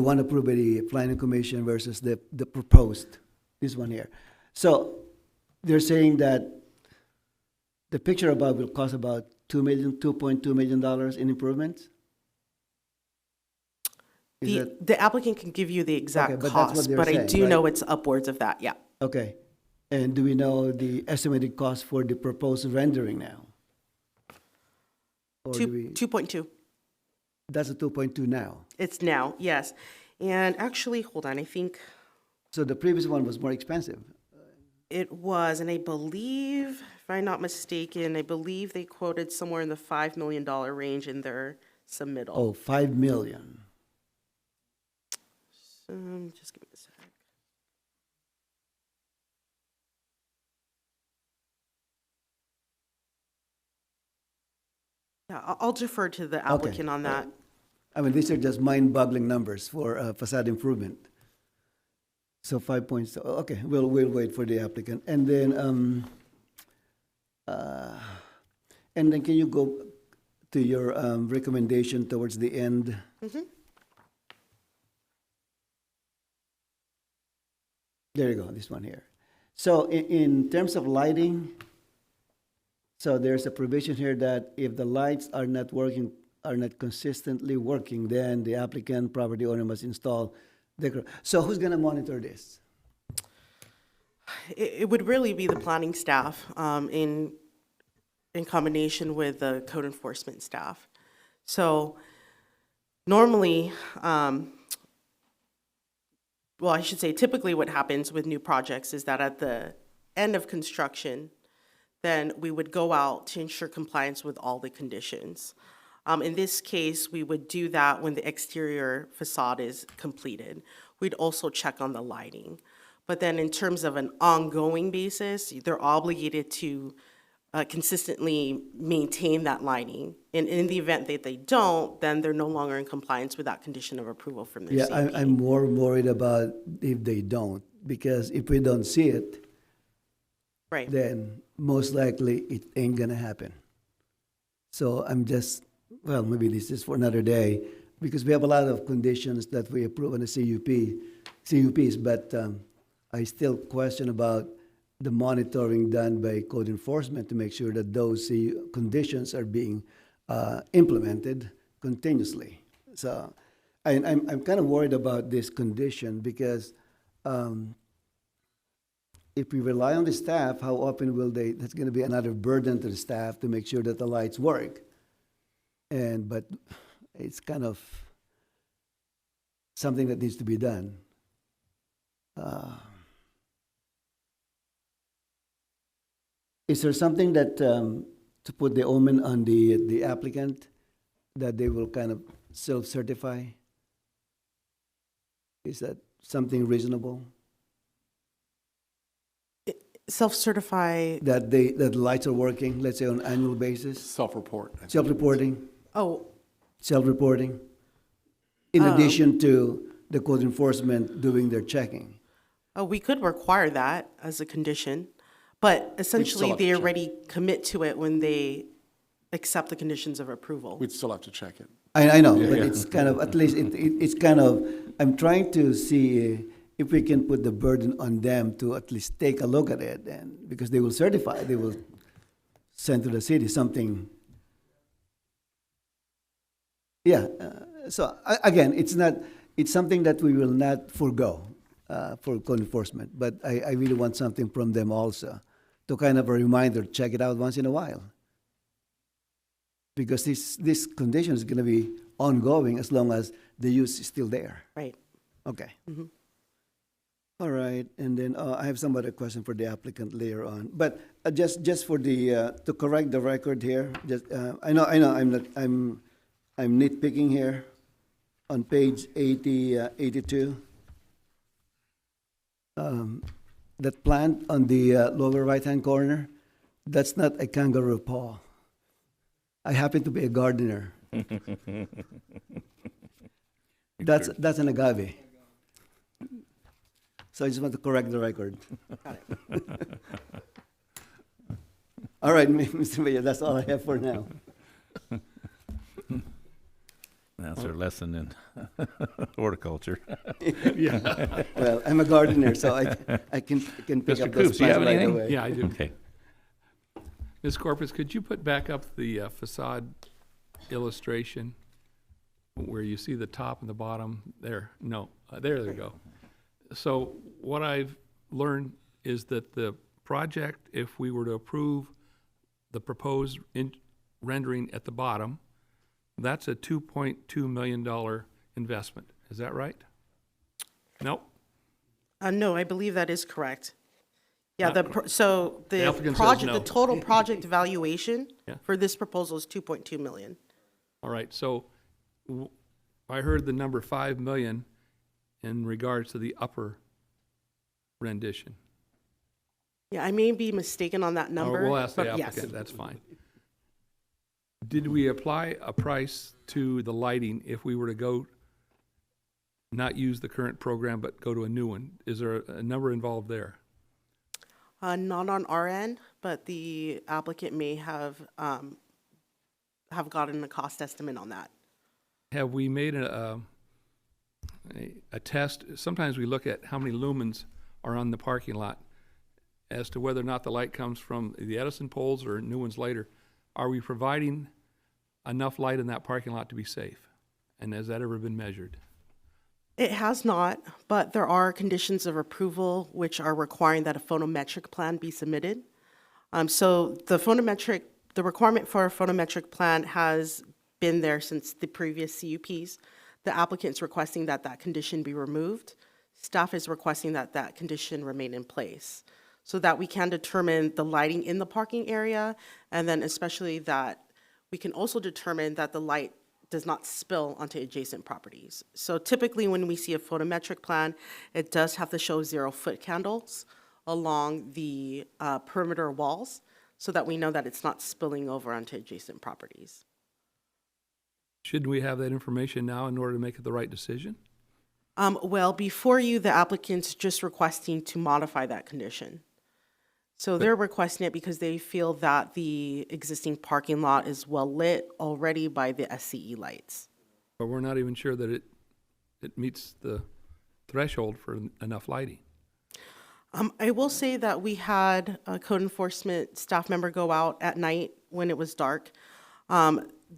one approved by the planning commission versus the proposed, this one here? So they're saying that the picture above will cost about $2.2 million in improvements? The applicant can give you the exact Okay, but that's what cost, they're but I saying, do right? know it's upwards of that, yeah. Okay. And do we know the estimated cost for the proposed rendering now? Or do we, 2.2. that's a 2.2 now. It's now, yes. And actually, hold on, I think So the previous one was more expensive. it was, and I believe, if I'm not mistaken, I believe they quoted somewhere in the $5 million range in their submittal. Oh, 5 million. Just give me a sec. Yeah, I'll defer to the applicant on that. I mean, these are just mind-boggling numbers for facade improvement. So 5 points, okay, we'll wait for the applicant. And then can you go to your recommendation towards the end? There you go, this one here. So in terms of lighting, so there's a provision here that if the lights are not working, are not consistently working, then the applicant, property owner must install so who's gonna monitor this? It would really be the planning staff in combination with the code enforcement staff. So normally, well, I should say typically what happens with new projects is that at the end of construction, then we would go out to ensure compliance with all the conditions. In this case, we would do that when the exterior facade is completed. We'd also check on the lighting. But then in terms of an ongoing basis, they're obligated to consistently maintain that lighting. And in the event that they don't, then they're no longer in compliance with that condition of approval from their Yeah, CP. I'm more worried about if they don't, because if we don't see it, Right. then most likely it ain't gonna happen. So I'm just, well, maybe this is for another day, because we have a lot of conditions that we approve on the CUPs, but I still question about the monitoring done by code enforcement to make sure that those conditions are being implemented continuously. So I'm kind of worried about this condition because if we rely on the staff, how often will they, that's going to be another burden to the staff to make sure that the lights work. But it's kind of something that needs to be done. Is there something that, to put the omen on the applicant, that they will kind of self-certify? Is that something reasonable? Self-certify, That that the lights are working, let's say on an annual basis? Self-report. I think. Self-reporting? oh, Self-reporting? In addition to the code enforcement doing their checking? we could require that as a condition, but essentially have to they check. already commit to it when they accept the conditions of approval. We'd still have to check it. I know, but it's kind of, at least it's kind of, I'm trying to see if we can put the burden on them to at least take a look at it, and because they will certify, they will send to the city something. Yeah, again, it's something that we will not forego for code enforcement, but I really want something from them also to kind of a reminder, check it out once in a while. Because this condition is going to be ongoing as long as the use is still there. Right. Okay. Mhm. All right, and then I have some other question for the applicant later on. But just for the to correct the record here, just I know I'm nitpicking here on page 82. That plant on the lower right-hand corner, that's not a kangaroo paw. I happen to be a gardener. That's an agave. So I just want to correct the record. Got it. All right, Mr. Mayor, that's all I have for now. That's our lesson in horticulture. Well, I'm a gardener, so I can pick Mr. up those Coops, you have plants right anything? away. Yeah, I do. Okay. Ms. Corpus, could you put back up the facade illustration? where you see the top and the bottom there. No, there they go. So what I've learned is that the project, if we were to approve the proposed rendering at the bottom, that's a $2.2 million investment. Is that right? Nope. No, I believe that is correct. Yeah, Not The applicant says no. the total project valuation Yeah. for this proposal is 2.2 million. All right, so I heard the number 5 million in regards to the upper rendition. Yeah, I may be mistaken on that number. We'll ask the but yes. applicant, that's fine. Did we apply a price to the lighting if we were to go, not use the current program, but go to a new one? Is there a number involved there? Not on our end, but the applicant may have gotten a cost estimate on that. Have we made a test? Sometimes we look at how many lumens are on the parking lot as to whether or not the light comes from the Edison poles or new ones later. Are we providing enough light in that parking lot to be safe? And has that ever been measured? It has not, but there are conditions of approval which are requiring that a photometric plan be submitted. So the requirement for a photometric plan has been there since the previous CUPs. The applicant's requesting that that condition be removed. Staff is requesting that that condition remain in place so that we can determine the lighting in the parking area, and then especially that we can also determine that the light does not spill onto adjacent properties. So typically when we see a photometric plan, it does have to show 0-foot candles along the perimeter walls so that we know that it's not spilling over onto adjacent properties. Shouldn't we have that information now in order to make the right decision? Well, before you, the applicant's just requesting to modify that condition. So they're requesting it because they feel that the existing parking lot is well lit already by the SCE lights. But we're not even sure that it meets the threshold for enough lighting. I will say that we had a code enforcement staff member go out at night when it was dark.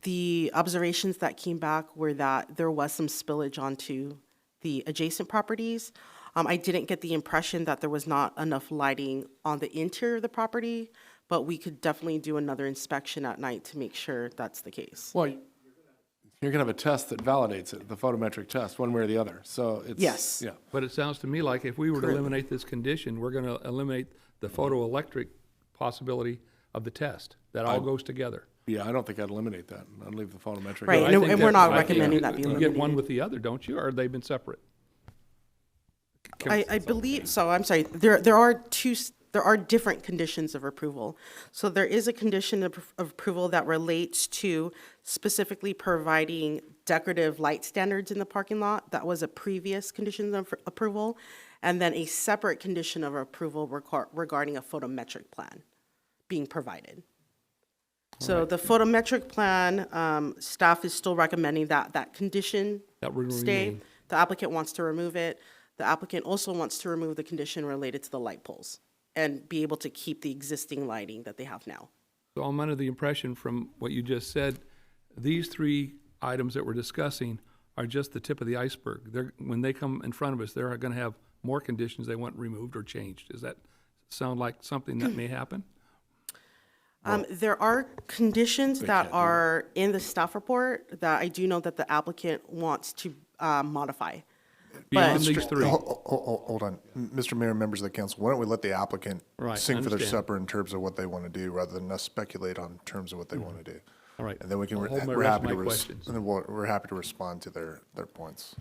The observations that came back were that there was some spillage onto the adjacent properties. I didn't get the impression that there was not enough lighting on the interior of the property, but we could definitely do another inspection at night to make sure that's the case. Well, you're going to have a test that validates it, the photometric test, one way or the other. So it's, Yes. yeah. But it sounds to me like if we were to eliminate this condition, we're going to eliminate the photoelectric possibility of the test. That all goes together. Yeah, I don't think I'd eliminate that. I'd leave the photometric. Right, I think and we're not I think recommending that be You eliminated. get one with the other, don't you? Or have they been separate? I believe so. I'm sorry. There are different conditions of approval. So there is a condition of approval that relates to specifically providing decorative light standards in the parking lot. That was a previous condition of approval. And then a separate condition of approval regarding a photometric plan being provided. So the photometric plan, staff is still recommending that that condition That would stay. remain. The applicant wants to remove it. The applicant also wants to remove the condition related to the light poles and be able to keep the existing lighting that they have now. So I'm under the impression from what you just said, these three items that we're discussing are just the tip of the iceberg. When they come in front of us, they're going to have more conditions they want removed or changed. Does that sound like something that may happen? There are conditions that are in the staff report that I do know that the applicant wants to modify. Beyond these three? Hold on. Mr. Mayor, members of the council, why don't we let the applicant Right, sing for their understand. supper in terms of what they want to do, rather than us speculate on terms of what they want to do. All right. And then we can, I'll hold my we're rest of happy to, my questions. and then we're happy to respond to their points.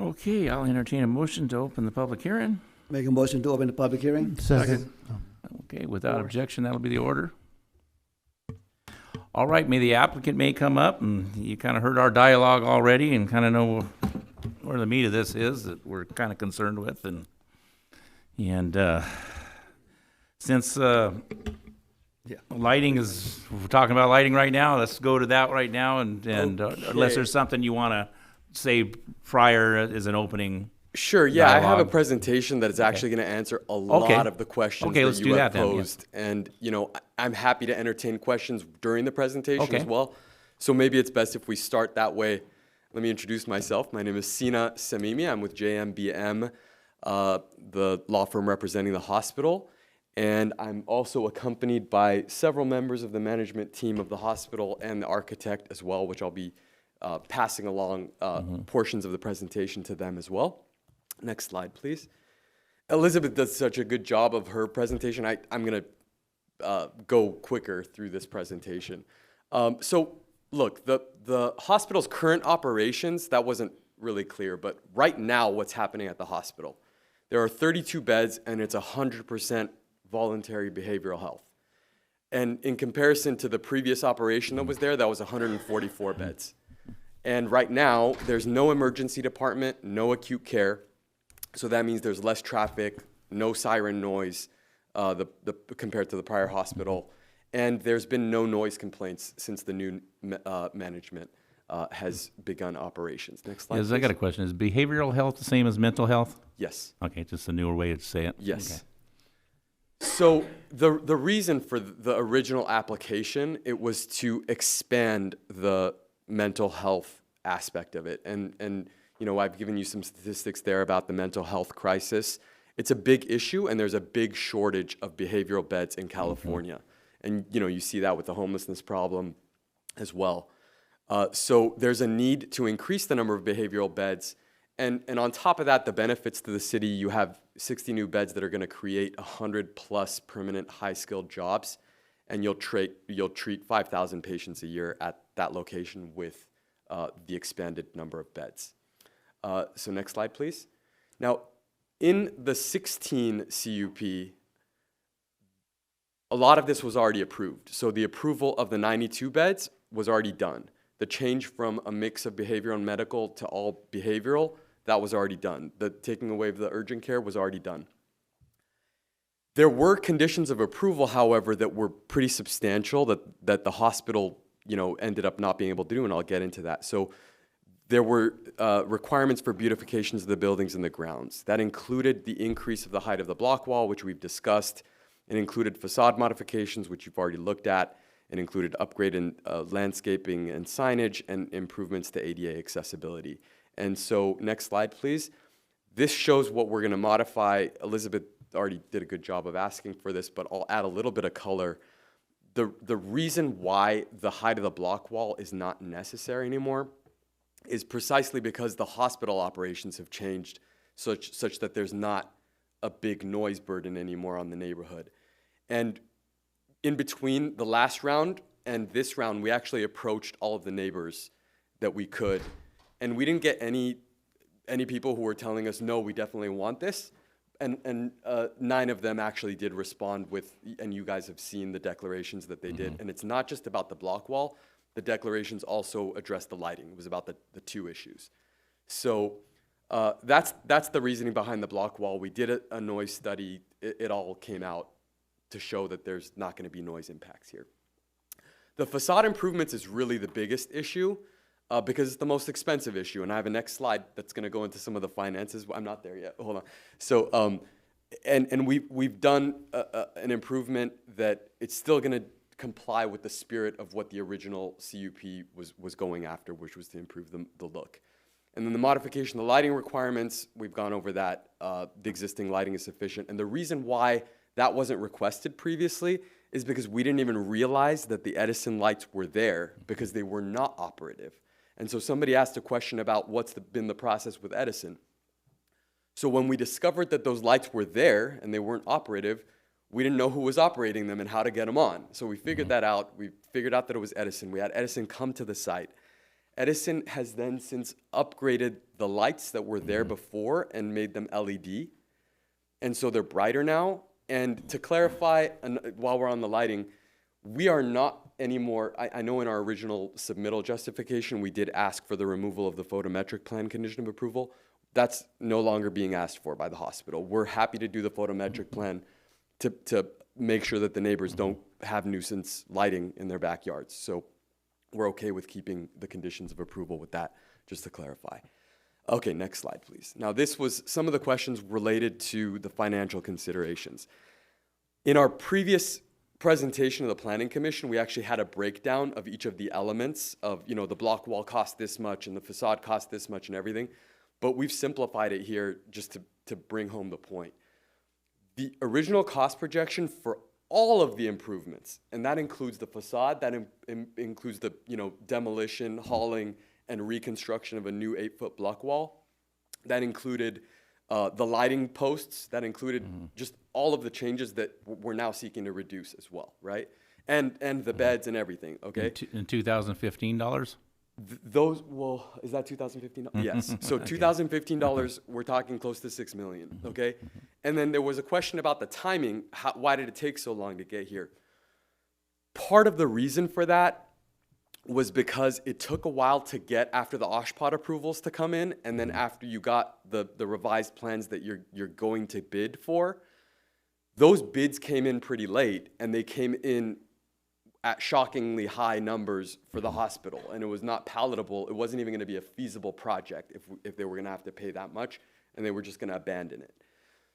Okay, I'll entertain a motion to open the public hearing. Make a motion to open the public hearing. Second. Okay, without objection, that'll be the order. All right, may the applicant may come up, and you kind of heard our dialogue already and kind of know where the meat of this is that we're kind of concerned with. And since lighting is, we're talking about lighting right now, let's go to that right now. And unless there's something you want to say prior as an opening Sure, yeah, I have a dialogue? presentation that is actually going to answer a lot of the questions Okay, let's that do you have that then, yeah. posed. And, I'm happy to entertain questions during the presentation Okay. as well. So maybe it's best if we start that way. Let me introduce myself. My name is Sina Samimi. I'm with JMBM, the law firm representing the hospital. And I'm also accompanied by several members of the management team of the hospital and the architect as well, which I'll be passing along portions of the presentation to them as well. Next slide, please. Elizabeth does such a good job of her presentation. I'm going to go quicker through this presentation. So, look, the hospital's current operations, that wasn't really clear, but right now what's happening at the hospital. There are 32 beds, and it's 100% voluntary behavioral health. And in comparison to the previous operation that was there, that was 144 beds. And right now, there's no emergency department, no acute care. So that means there's less traffic, no siren noise compared to the prior hospital. And there's been no noise complaints since the new management has begun operations. Next slide, Yes, I got a please. question. Is behavioral health the same as mental health? Yes. Okay, just a newer way to say it. Yes. Okay. So the reason for the original application, it was to expand the mental health aspect of it. And I've given you some statistics there about the mental health crisis. It's a big issue, and there's a big shortage of behavioral beds in California. And, you see that with the homelessness problem as well. So there's a need to increase the number of behavioral beds. And on top of that, the benefits to the city, you have 60 new beds that are going to create 100 plus permanent high-skilled jobs. And you'll treat 5,000 patients a year at that location with the expanded number of beds. So next slide, please. Now, in the 16 CUP, a lot of this was already approved. So the approval of the 92 beds was already done. The change from a mix of behavioral and medical to all behavioral, that was already done. The taking away of the urgent care was already done. There were conditions of approval, however, that were pretty substantial that the hospital, ended up not being able to do, and I'll get into that. So there were requirements for beautifications of the buildings and the grounds. That included the increase of the height of the block wall, which we've discussed. It included facade modifications, which you've already looked at. It included upgrade in landscaping and signage and improvements to ADA accessibility. And so next slide, please. This shows what we're going to modify. Elizabeth already did a good job of asking for this, but I'll add a little bit of color. The reason why the height of the block wall is not necessary anymore is precisely because the hospital operations have changed such that there's not a big noise burden anymore on the neighborhood. And in between the last round and this round, we actually approached all of the neighbors that we could, and we didn't get any people who were telling us, no, we definitely want this. And 9 of them actually did respond with, and you guys have seen the declarations that they did. And it's not just about the block wall. The declarations also addressed the lighting. It was about the 2 issues. So that's the reasoning behind the block wall. We did a noise study. It all came out to show that there's not going to be noise impacts here. The facade improvements is really the biggest issue because it's the most expensive issue. And I have a next slide that's going to go into some of the finances. I'm not there yet. Hold on. So, and we've done an improvement that it's still going to comply with the spirit of what the original CUP was going after, which was to improve the look. And then the modification of the lighting requirements, we've gone over that. The existing lighting is sufficient. And the reason why that wasn't requested previously is because we didn't even realize that the Edison lights were there because they were not operative. And so somebody asked a question about what's been the process with Edison. So when we discovered that those lights were there and they weren't operative, we didn't know who was operating them and how to get them on. So we figured that out. We figured out that it was Edison. We had Edison come to the site. Edison has then since upgraded the lights that were there before and made them LED. And so they're brighter now. And to clarify, while we're on the lighting, we are not anymore, I know in our original submittal justification, we did ask for the removal of the photometric plan condition of approval. That's no longer being asked for by the hospital. We're happy to do the photometric plan to make sure that the neighbors don't have nuisance lighting in their backyards. So we're okay with keeping the conditions of approval with that, just to clarify. Okay, next slide, please. Now, this was some of the questions related to the financial considerations. In our previous presentation of the Planning Commission, we actually had a breakdown of each of the elements of, you know, the block wall cost this much and the facade cost this much and everything. But we've simplified it here just to bring home the point. The original cost projection for all of the improvements, and that includes the facade, that includes the, you know, demolition, hauling, and reconstruction of a new 8-foot block wall. That included the lighting posts, that included just all of the changes that we're now seeking to reduce as well, right? And the beds and everything, okay? In $2015? Those, well, is that 2015? Yes. So $2015, we're talking close to $6 million, okay? And then there was a question about the timing. Why did it take so long to get here? Part of the reason for that was because it took a while to get after the OSHPOD approvals to come in, and then after you got the revised plans that you're going to bid for, those bids came in pretty late, and they came in at shockingly high numbers for the hospital, and it was not palatable. It wasn't even going to be a feasible project if they were going to have to pay that much, and they were just going to abandon it.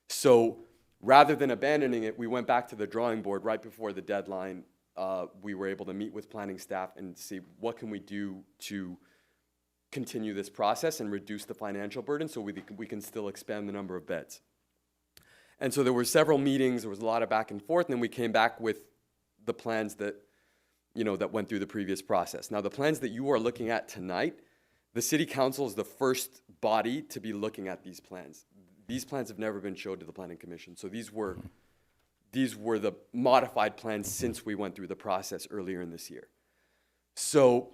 So rather than abandoning it, we went back to the drawing board right before the deadline. We were able to meet with planning staff and see what can we do to continue this process and reduce the financial burden so we can still expand the number of beds. And so there were several meetings, there was a lot of back and forth, and then we came back with the plans that, you know, that went through the previous process. Now, the plans that you are looking at tonight, the City Council is the first body to be looking at these plans. These plans have never been showed to the Planning Commission, so these were the modified plans since we went through the process earlier in this year. So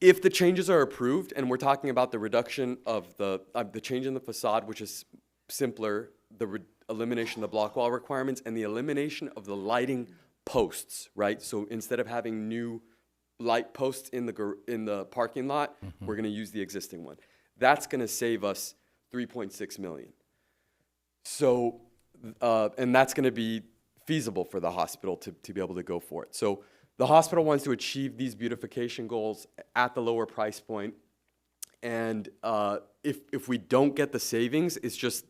if the changes are approved, and we're talking about the reduction of the change in the facade, which is simpler, the elimination of the block wall requirements, and the elimination of the lighting posts, right? So instead of having new light posts in the parking lot, we're going to use the existing one. That's going to save us $3.6 million. So, and that's going to be feasible for the hospital to be able to go for it. So the hospital wants to achieve these beautification goals at the lower price point. And if we don't get the savings, it's just,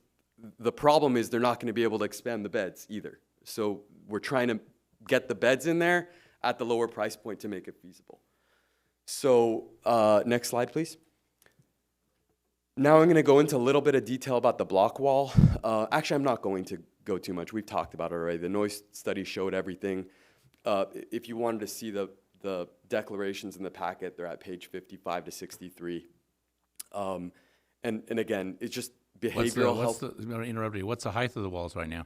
the problem is they're not going to be able to expand the beds either. So we're trying to get the beds in there at the lower price point to make it feasible. So next slide, please. Now I'm going to go into a little bit of detail about the block wall. Actually, I'm not going to go too much. We've talked about it already. The noise study showed everything. If you wanted to see the declarations in the packet, they're at page 55 to 63. And again, it's just behavioral health. I'm going to interrupt you. What's the height of the walls right now?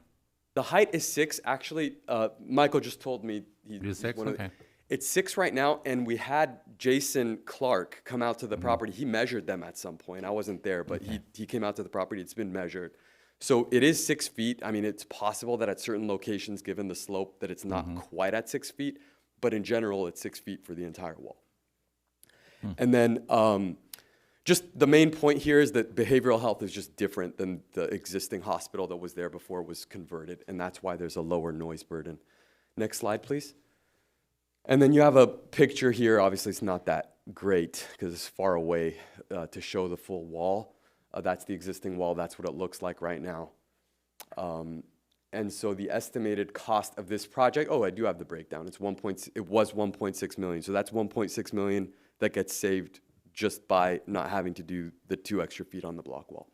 The height is 6. Actually, Michael just told me It's 6? Okay. It's 6 right now, and we had Jason Clark come out to the property. He measured them at some point. I wasn't there, but he came out to the property. It's been measured. So it is 6 feet. I mean, it's possible that at certain locations, given the slope, that it's not quite at 6 feet, but in general, it's 6 feet for the entire wall. And then just the main point here is that behavioral health is just different than the existing hospital that was there before it was converted, and that's why there's a lower noise burden. Next slide, please. And then you have a picture here. Obviously, it's not that great because it's far away to show the full wall. That's the existing wall. That's what it looks like right now. And so the estimated cost of this project, I do have the breakdown. It was 1.6 million. So that's 1.6 million that gets saved just by not having to do the 2 extra feet on the block wall.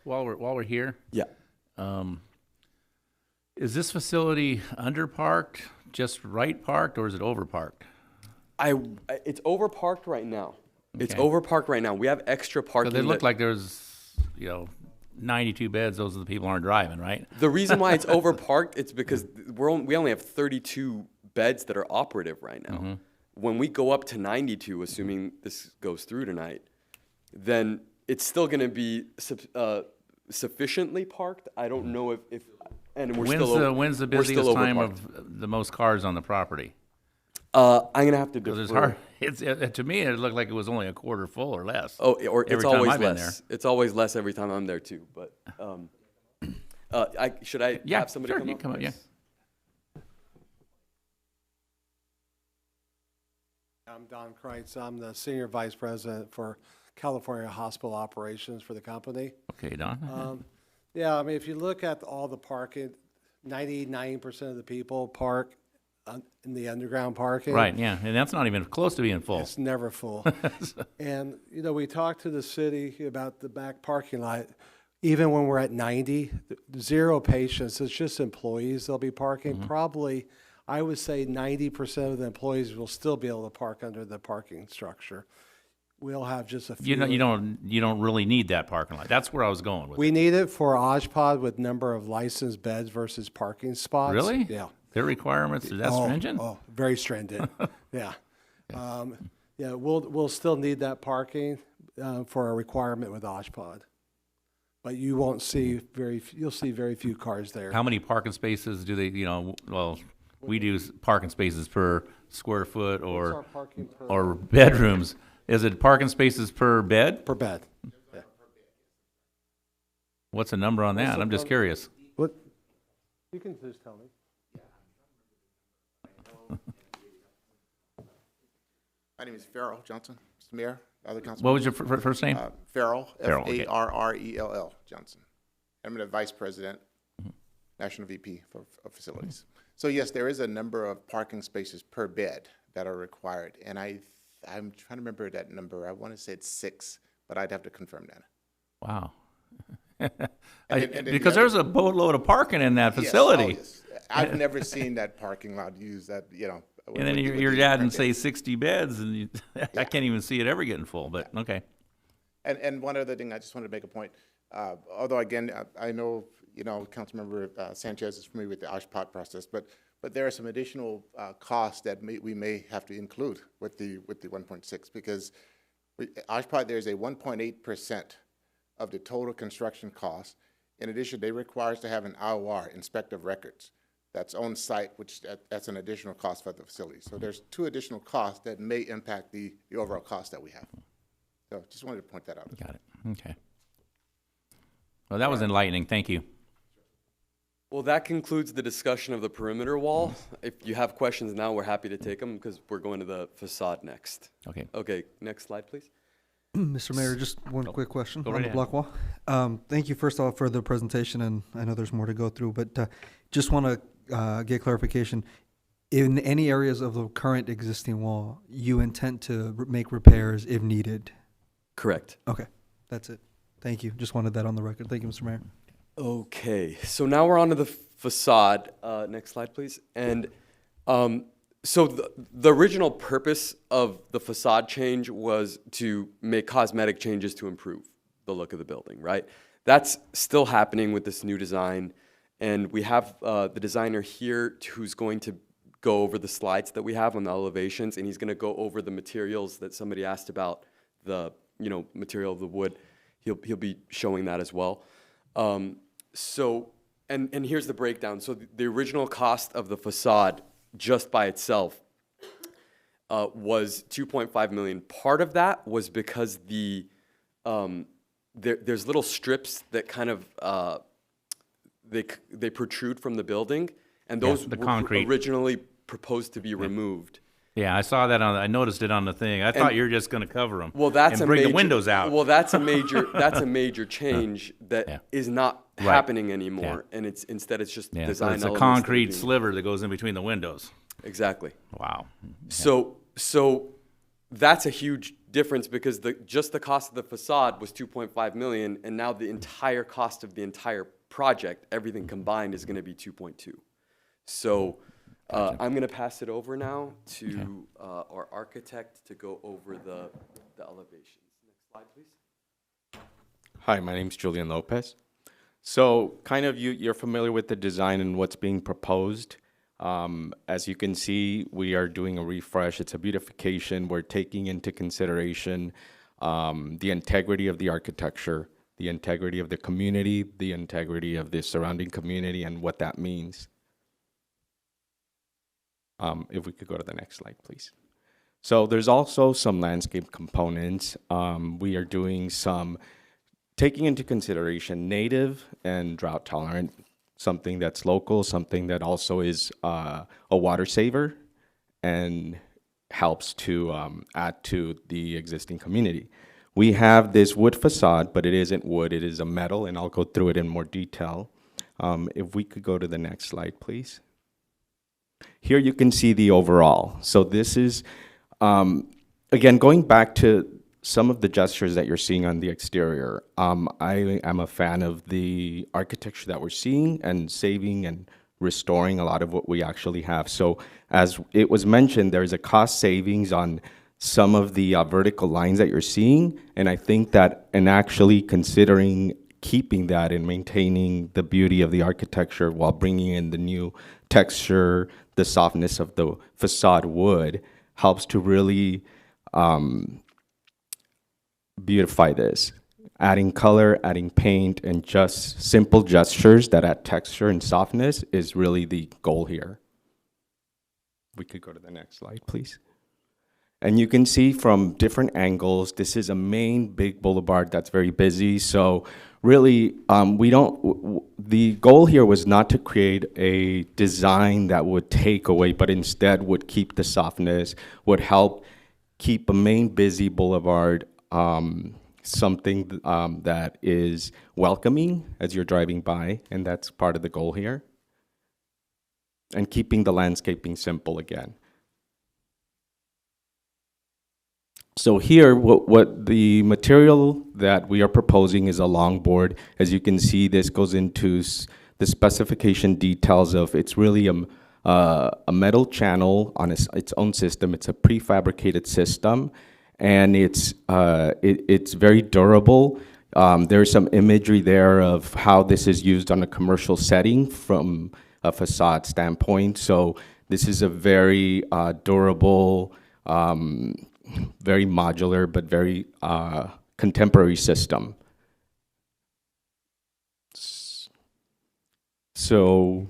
While we're here, Yeah. Is this facility underparked, just right parked, or is it overparked? It's overparked right now. It's Okay. overparked right now. We have extra parking. Because it looked like there's, 92 beds. Those are the people aren't driving, right? The reason why it's overparked, it's because we only have 32 beds that are operative right now. When we go up to 92, assuming this goes through tonight, then it's still going to be sufficiently parked. I don't know if and we're When's the busiest time of the most cars on the property? I'm going to have to Because defer. it's hard. To me, it looked like it was only a quarter full or less. Oh, or it's every time always I've been there. less. It's always less every time I'm there too. But should I Yeah, have somebody sure, come you up? come up, yeah. I'm Don Kreitz. I'm the Senior Vice President for California hospital operations for the company. Okay, Don? Yeah, I mean, if you look at all the parking, 99% of the people park in the underground parking. Right, yeah, and that's not even close to being full. It's never full. And, you know, we talked to the city about the back parking lot. Even when we're at 90, 0 patients, it's just employees they'll be parking. Probably, I would say 90% of the employees will still be able to park under the parking structure. We'll have just a few. You don't really need that parking lot. That's where I was going with it. We need it for Ojpod with number of licensed beds versus parking spots. Really? Yeah. Their requirements are that stringent? Oh, very stringent. Yeah. Yeah, we'll still need that parking for a requirement with Ojpod. But you won't see you'll see very few cars there. How many parking spaces do they, well, we do parking spaces per square foot What's or our parking per- or bedrooms. Is it parking spaces per bed? Per bed. Yeah. What's the number on that? I'm just curious. What? You can just tell me. My name is Farrell Johnson, Mr. Mayor, other council. What was your first name? Farrell, Farrell, okay. Farrell Johnson. I'm the Vice President, National VP of Facilities. So yes, there is a number of parking spaces per bed that are required, and I'm trying to remember that number. I want to say it's 6, but I'd have to confirm that. Wow. And Because there's a boatload of parking in that facility. Yes. I've never seen that parking lot used that, And then your dad and say 60 beds, and I can't even see it ever getting full, but okay. And one other thing, I just wanted to make a point. Although again, I know Councilmember Sanchez is familiar with the Ojpod process, but there are some additional costs that we may have to include with the 1.6 because Ojpod there's a 1.8% of the total construction cost. In addition, they require us to have an IOR, Inspector of Records. That's on site, which that's an additional cost for the facility. So there's 2 additional costs that may impact the overall cost that we have. So just wanted to point that out. Got it. Okay. Well, that was enlightening. Thank you. Well, that concludes the discussion of the perimeter wall. If you have questions now, we're happy to take them because we're going to the facade next. Okay. Okay, next slide, please. Mr. Mayor, just one quick question Go on right the ahead. block wall. Thank you first off for the presentation, and I know there's more to go through, but just want to get clarification. In any areas of the current existing wall, you intend to make repairs if needed? Correct. Okay, that's it. Thank you. Just wanted that on the record. Thank you, Mr. Mayor. Okay, so now we're on to the facade. Next slide, please. And so the original purpose of the facade change was to make cosmetic changes to improve the look of the building, right? That's still happening with this new design. And we have the designer here who's going to go over the slides that we have on the elevations, and he's going to go over the materials that somebody asked about, the material of the wood. He'll be showing that as well. So here's the breakdown. So the original cost of the facade just by itself was $2.5 million. Part of that was because there's little strips that kind of they protrude from the building, and those the were concrete. originally proposed to be removed. Yeah, I saw that I noticed it on the thing. I thought you were just going to cover them. Well, that's and a bring major, the windows out. Well, that's a major change that is not happening anymore, and instead it's just design so it's a elements that are concrete being- sliver that goes in between the windows. Exactly. Wow. So that's a huge difference because just the cost of the facade was $2.5 million, and now the entire cost of the entire project, everything combined, is going to be 2.2. So I'm going to pass it over now to our architect to go over the elevations. Next slide, please. Hi, my name's Julian Lopez. So kind of you're familiar with the design and what's being proposed. As you can see, we are doing a refresh. It's a beautification. We're taking into consideration the integrity of the architecture, the integrity of the community, the integrity of the surrounding community, and what that means. If we could go to the next slide, please. So there's also some landscape components. We are doing some taking into consideration native and drought tolerant, something that's local, something that also is a water saver and helps to add to the existing community. We have this wood facade, but it isn't wood, it is a metal, and I'll go through it in more detail. If we could go to the next slide, please. Here you can see the overall. So this is, again, going back to some of the gestures that you're seeing on the exterior. I am a fan of the architecture that we're seeing and saving and restoring a lot of what we actually have. So as it was mentioned, there's a cost savings on some of the vertical lines that you're seeing. And I think that, and actually considering keeping that and maintaining the beauty of the architecture while bringing in the new texture, the softness of the facade wood, helps to really beautify this. Adding color, adding paint, and just simple gestures that add texture and softness is really the goal here. We could go to the next slide, please. And you can see from different angles, this is a main big boulevard that's very busy. So really, the goal here was not to create a design that would take away, but instead would keep the softness, would help keep a main busy boulevard something that is welcoming as you're driving by, and that's part of the goal here. And keeping the landscaping simple again. So here, what the material that we are proposing is a longboard. As you can see, this goes into the specification details of, it's really a metal channel on its own system. It's a prefabricated system, and it's very durable. There's some imagery there of how this is used on a commercial setting from a facade standpoint. So this is a very durable, very modular, but very contemporary system. So,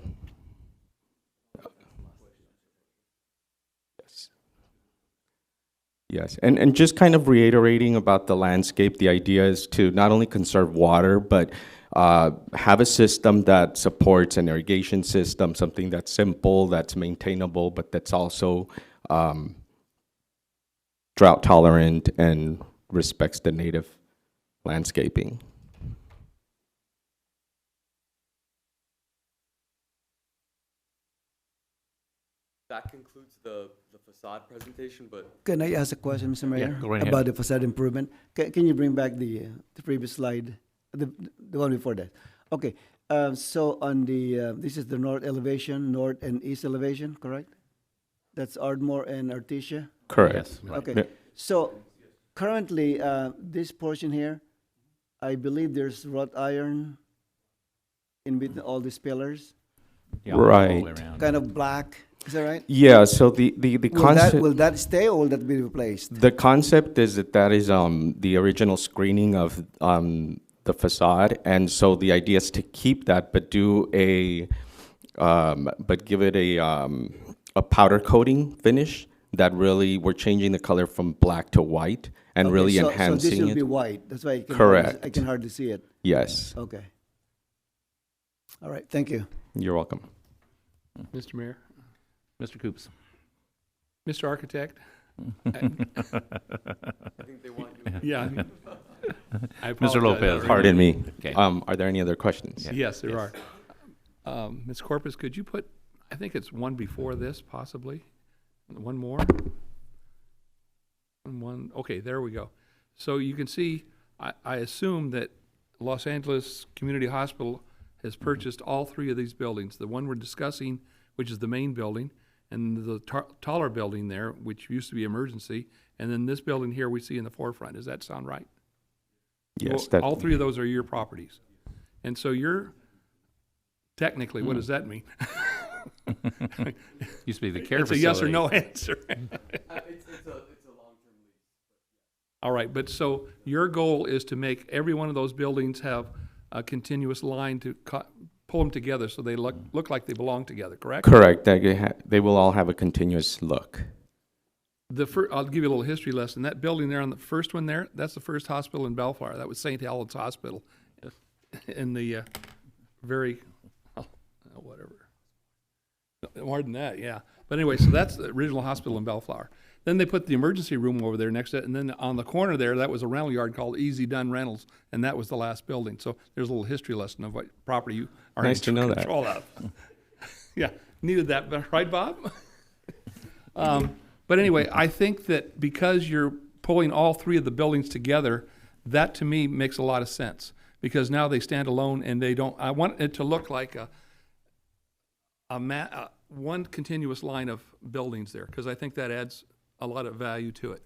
yes, and just kind of reiterating about the landscape, the idea is to not only conserve water, but have a system that supports an irrigation system, something that's simple, that's maintainable, but that's also drought tolerant and respects the native landscaping. That concludes the facade presentation, but Can I ask a question, Mr. Mayor? go right ahead. About the facade improvement? Can you bring back the previous slide, the one before that? Okay, so on the, this is the north elevation, north and east elevation, correct? That's Ardmore and Artesia? Correct. Yes. Okay, Yeah. so currently, this portion here, I believe there's wrought iron in between all these pillars, Yeah, all the way Right. around. kind of black, is that right? Yeah, so the concept... Will that stay or will that be replaced? The concept is that is the original screening of the facade, and so the idea is to keep that, but do but give it a powder coating finish that really, we're changing the color from black to white and Okay, really so enhancing this will it. be white, that's why I can Correct. I can hardly see it. Yes, Okay. All right, thank you. you're welcome. Mr. Mayor, Mr. Coops. Mr. Architect. I think they want you. Yeah. I Mr. apologize. Lopez. Pardon me. Okay. Are there any other questions? Yeah. Yes, there Yes. are. Ms. Corpus, could you put, I think it's one before this, possibly? One more? And one, okay, there we go. So you can see, I assume that Los Angeles Community Hospital has purchased all three of these buildings. The one we're discussing, which is the main building, and the taller building there, which used to be emergency, and then this building here we see in the forefront. Does that sound right? Yes. Well, all three of those are your properties. And so you're, technically, what does that mean? Used to be the care It's a facility. yes or no answer. It's a long-term lease. All right, but so your goal is to make every one of those buildings have a continuous line to pull them together so they look like they belong together, correct? Correct. They will all have a continuous look. I'll give you a little history lesson. That building there on the first one there, that's the first hospital in Bellflower. That was St. Helens Hospital in the whatever. More than that, yeah. But anyway, so that's the original hospital in Bellflower. Then they put the emergency room over there next to it, and then on the corner there, that was a rental yard called Easy Done Rentals, and that was the last building. So there's a little history lesson of what property you are Nice to in know that. control of. Yeah, needed that, right, Bob? But anyway, I think that because you're pulling all three of the buildings together, that to me makes a lot of sense, because now they stand alone and they don't, I want it to look like one continuous line of buildings there, because I think that adds a lot of value to it.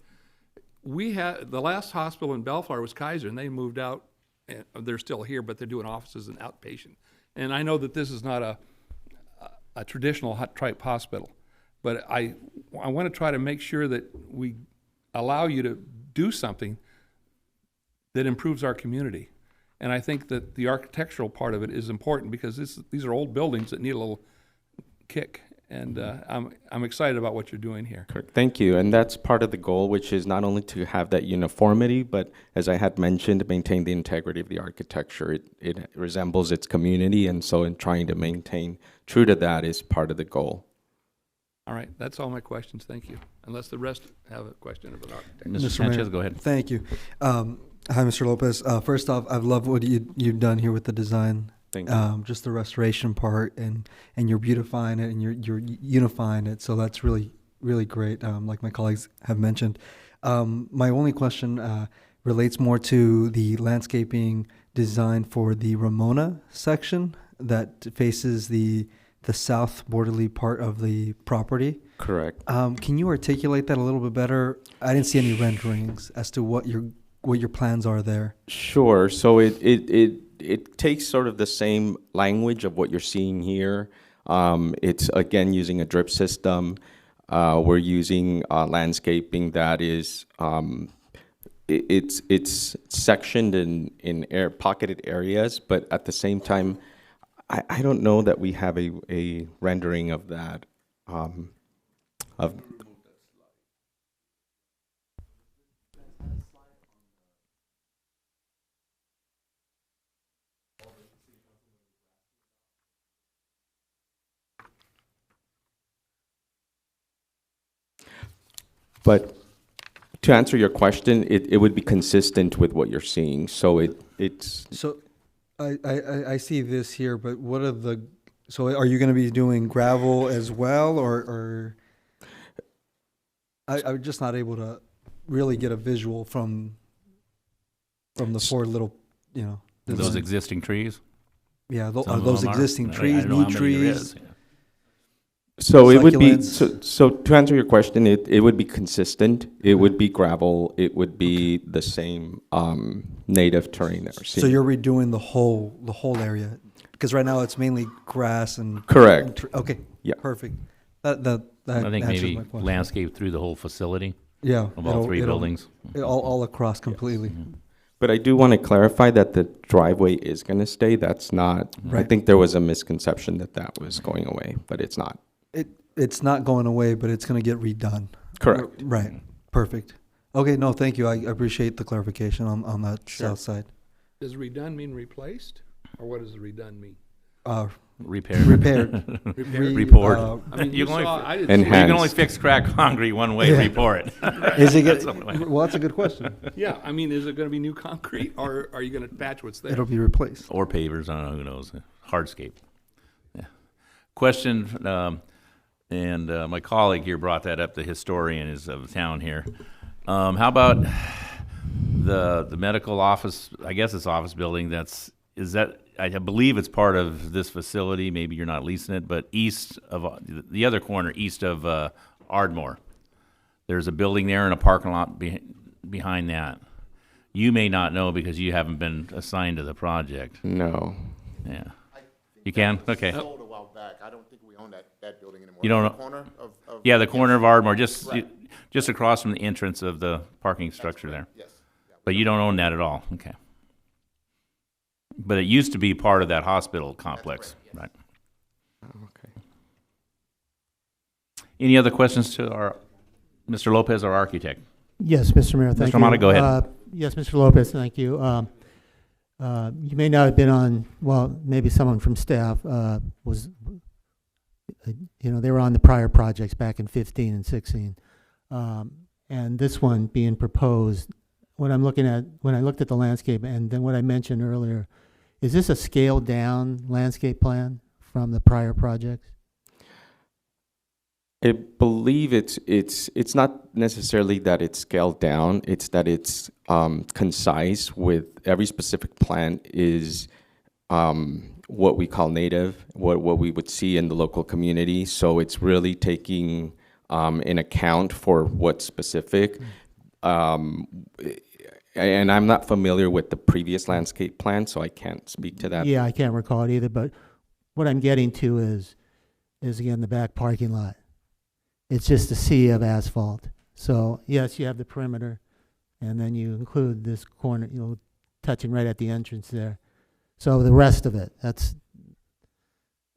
We had, the last hospital in Bellflower was Kaiser, and they moved out, and they're still here, but they're doing offices and outpatient. And I know that this is not a traditional type hospital, but I want to try to make sure that we allow you to do something that improves our community. And I think that the architectural part of it is important, because these are old buildings that need a little kick. And I'm excited about what you're doing here. Correct. Thank you. And that's part of the goal, which is not only to have that uniformity, but as I had mentioned, maintain the integrity of the architecture. It resembles its community, and so in trying to maintain true to that is part of the goal. All right, that's all my questions. Thank you. Unless the rest have a question of an architect. Mr. Sanchez, go ahead. Thank you. Hi, Mr. Lopez. First off, I've loved what you've done here with the design. Thank you. Just the restoration part, and you're beautifying it, and you're unifying it. So that's really, really great. Like my colleagues have mentioned. My only question relates more to the landscaping design for the Ramona section that faces the south borderly part of the property. Correct. Can you articulate that a little bit better? I didn't see any renderings as to what your plans are there. Sure. So it takes sort of the same language of what you're seeing here. It's again using a drip system. We're using landscaping that is it's sectioned in pocketed areas, but at the same time, I don't know that we have a rendering of that. But to answer your question, it would be consistent with what you're seeing. So it's. So I see this here, but what are so are you going to be doing gravel as well, or I'm just not able to really get a visual from the four little, Those design. existing trees? Yeah, Some of those them are. existing I trees, don't know new how many there trees. is, yeah. So it would be, Succulents. so to answer your question, it would be consistent. It would be gravel. It would be the same native terrain that we're seeing. So you're redoing the whole area, because right now it's mainly grass and. Correct. Okay. Yeah. Perfect. That I think answers maybe my question. landscape through the whole facility Yeah. of all three buildings. All across completely. But I do want to clarify that the driveway is going to stay. That's not, I Right. think there was a misconception that was going away, but it's not. It's not going away, but it's going to get redone. Correct. Right. Perfect. Okay. No, thank you. I appreciate the clarification on that south side. Does redone mean replaced, or what does the redone mean? Repaired. Repaired. Report. I mean, You can only I didn't Enhanced. see- You can only fix cracked concrete one way, Yeah. report it. Is it That's get, the only way. well, that's a good question. Yeah, I mean, is it going to be new concrete, or are you going to patch what's there? It'll be replaced. Or pavers, I don't know, who knows, hardscape. Yeah. Question, and my colleague here brought that up, the historian is of the town here. How about the medical office, I guess it's office building, I believe it's part of this facility, maybe you're not leasing it, but east of, the other corner, east of Ardmore. There's a building there and a parking lot behind that. You may not know because you haven't been assigned to the project. No. Yeah. You can? Okay. Sold a while back. I don't think we own that building anymore. You don't The know? corner of Yeah, the corner of Ardmore, just Right. just across from the entrance of the parking structure there. Yes. Yeah, But you don't own that at all, okay. But it used to be part of that hospital complex, right? Okay. Any other questions to our, Mr. Lopez, our architect? Yes, Mr. Mayor, thank Mr. you. Amata, go ahead. Yes, Mr. Lopez, thank you. You may not have been on, well, maybe someone from staff they were on the prior projects back in 15 and 16. And this one being proposed, what I'm looking at, when I looked at the landscape and then what I mentioned earlier, is this a scaled down landscape plan from the prior projects? I believe it's not necessarily that it's scaled down, it's that it's concise with every specific plant is what we call native, what we would see in the local community. So it's really taking in account for what's specific. And I'm not familiar with the previous landscape plan, so I can't speak to that. Yeah, I can't recall it either, but what I'm getting to is again, the back parking lot. It's just a sea of asphalt. So yes, you have the perimeter, and then you include this corner, touching right at the entrance there. So the rest of it, it's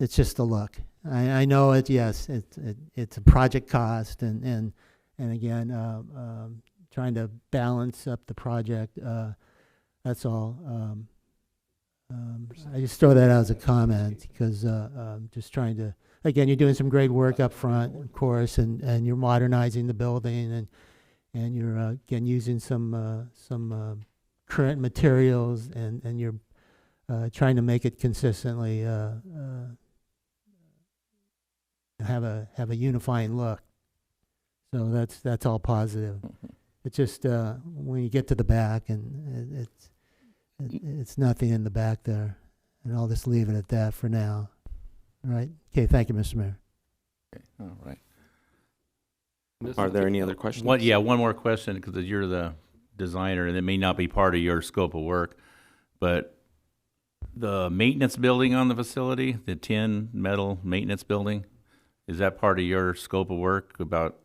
just a look. I know it. Yes, it's a project cost, and again, trying to balance up the project. That's all. I just throw that out as a comment because just trying to. Again, you're doing some great work up front, of course, and you're modernizing the building, and you're again using some current materials, and you're trying to make it consistently have a unifying look. So that's all positive. It's just when you get to the back, and it's nothing in the back there, and I'll just leave it at that for now. All right. Okay. Thank you, Mr. Mayor. Okay, all right. Are there any other questions? One more question, because you're the designer, and it may not be part of your scope of work, but the maintenance building on the facility, the tin metal maintenance building, is that part of your scope of work about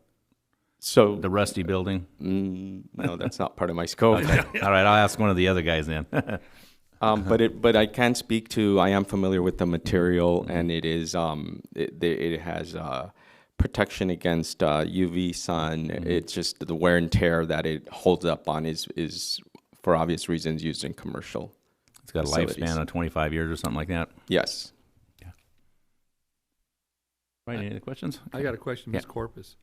the rusty building? No, that's not part of my scope. Okay. All right, I'll ask one of the other guys then. But I can speak to. I am familiar with the material, and it is it has protection against UV sun. It's just the wear and tear that it holds up on is for obvious reasons used in commercial. It's got a lifespan of 25 years or something like that. Yes. Yeah. Right. Any other questions? I got a question, Ms. Corpus.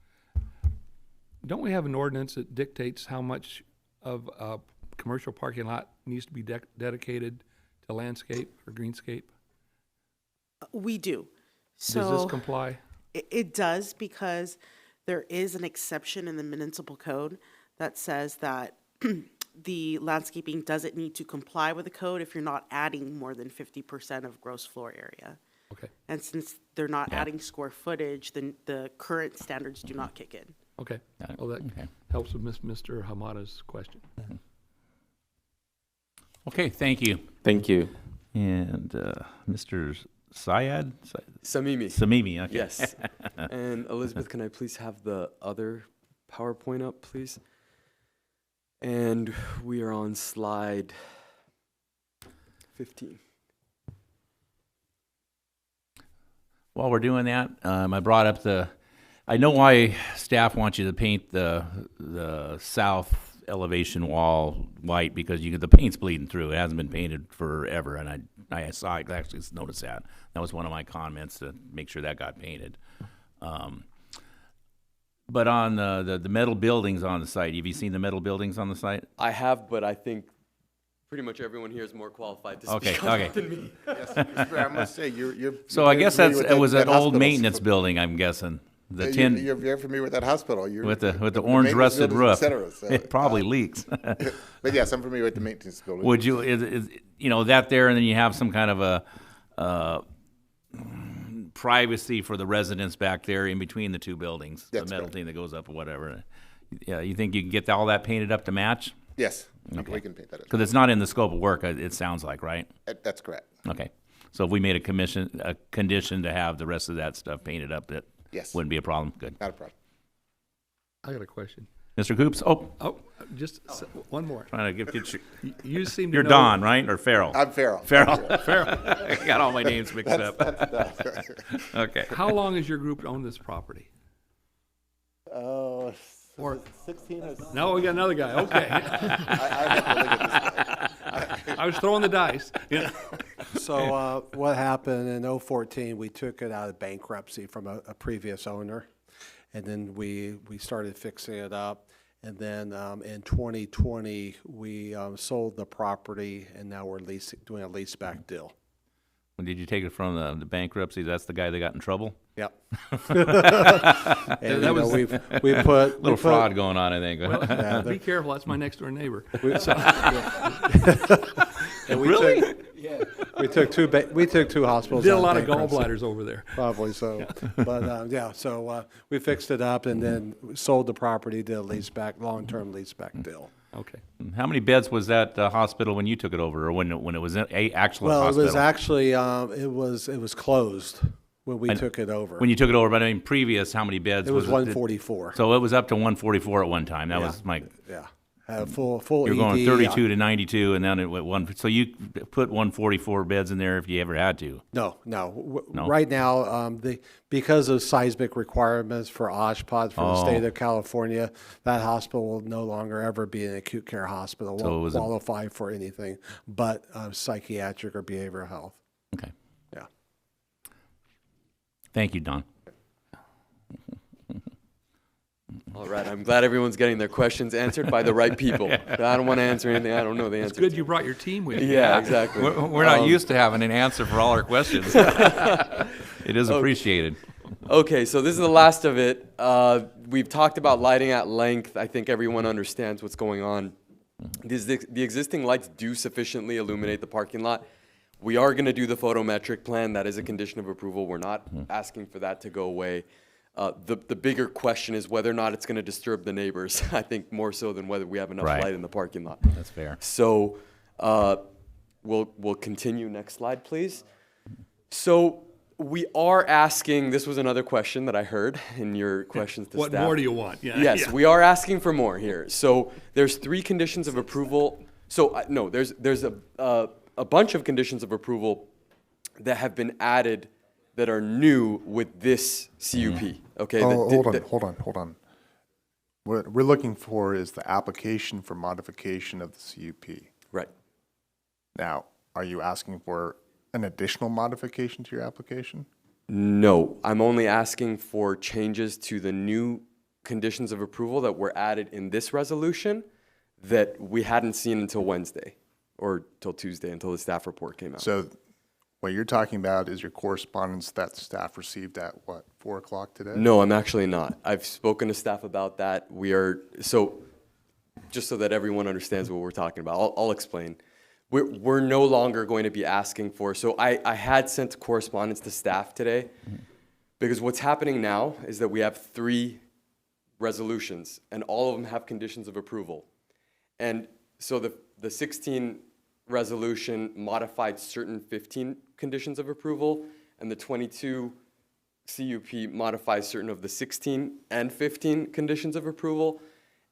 Don't we have an ordinance that dictates how much of a commercial parking lot needs to be dedicated to landscape or greenscape? We do. So does this comply? It does, because there is an exception in the municipal code that says that the landscaping doesn't need to comply with the code if you're not adding more than 50% of gross floor area. Okay. And since they're not adding square footage, then the current standards do not kick in. Okay. Well, that helps with Mr. Hamada's question. Okay, thank you. Thank you. And Mr. Syed? Samimi. Samimi, okay. Yes. And Elizabeth, can I please have the other PowerPoint up, please? And we are on slide 15. While we're doing that, I brought up I know why staff wants you to paint the south elevation wall white, because the paint's bleeding through. It hasn't been painted forever, and I saw it, actually noticed that. That was one of my comments, to make sure that got painted. But on the metal buildings on the site, have you seen the metal buildings on the site? I have, but I think pretty much everyone here is more qualified to speak on that than me. Yes, Mr. Mayor, I must say, you're So I guess it was an old hospital. maintenance building, I'm guessing. The tin You're very familiar with that hospital. with the orange rusted roof. Et cetera, so, It probably leaks. But yes, I'm familiar with the maintenance building. Would you, is that there, and then you have some kind of a privacy for the residents back there in between the two buildings, the metal thing that goes up or whatever. Yeah, you think you can get all that painted up to match? Yes, Okay. we can paint that up. Because it's not in the scope of work, it sounds like, right? That's correct. Okay. So if we made a condition to have the rest of that stuff painted up, that Yes. wouldn't be a problem. Good. Not a problem. I got a question. Mr. Coops? Oh, just one more. trying to get You seem to You're know. Don, right? Or Farrell? I'm Farrell. Farrell. I got all my names mixed up. That's Okay. How long has your group owned this property? or 16 or No, we got another guy. Okay. I was throwing the dice. So what happened in 2014, we took it out of bankruptcy from a previous owner. And then we started fixing it up. And then in 2020, we sold the property, and now we're doing a lease-back deal. When did you take it from the bankruptcy? That's the guy that got in trouble? Yep. That was we put little fraud going on, I think. Well, be careful, that's my next door neighbor. And Really? We took two hospitals. Did a out lot of bankruptcy. gallbladders over there. Probably so. But so we fixed it up and then sold the property, did a long-term lease-back deal. Okay. How many beds was that hospital when you took it over, or when it was a actual Well, hospital? it was actually it was closed when we took it over. When you took it over, but I mean, previous, how many beds? It was it? 144. So it was up to 144 at one time. That was my. Yeah. Full You're ED. going 32 to 92, and then it went one. So you put 144 beds in there if you ever had to. No. No? Right now, because of seismic requirements for OSHPD for the state of California, that hospital will no longer ever be an acute care hospital. So it Won't was qualify for anything but psychiatric or behavioral health. Okay. Yeah. Thank you, Don. All right, I'm glad everyone's getting their questions answered by the right people. I don't want to answer anything I don't know the answer. It's good you brought your team with you. Yeah, exactly. We're not used to having an answer for all our questions. It is appreciated. Okay, so this is the last of it. We've talked about lighting at length. I think everyone understands what's going on. The existing lights do sufficiently illuminate the parking lot. We are going to do the photometric plan. That is a condition of approval. We're not asking for that to go away. The bigger question is whether or not it's going to disturb the neighbors, I think more so than whether we have enough light in the parking lot. That's fair. So we'll continue. Next slide, please. So we are asking, this was another question that I heard in your questions to What staff. more do you want? Yeah. Yes, Yeah. we are asking for more here. So there's 3 conditions of approval. So no, there's a bunch of conditions of approval that have been added that are new with this CUP. Okay. Hold on. What we're looking for is the application for modification of the CUP. Right. Now, are you asking for an additional modification to your application? No, I'm only asking for changes to the new conditions of approval that were added in this resolution that we hadn't seen until Wednesday or till Tuesday, until the staff report came out. So what you're talking about is your correspondence that staff received at what, 4 o'clock today? No, I'm actually not. I've spoken to staff about that. So just so that everyone understands what we're talking about, I'll explain. We're no longer going to be asking for, so I had sent correspondence to staff today because what's happening now is that we have 3 resolutions and all of them have conditions of approval. And so the 16 resolution modified certain 15 conditions of approval, and the 22 CUP modifies certain of the 16 and 15 conditions of approval.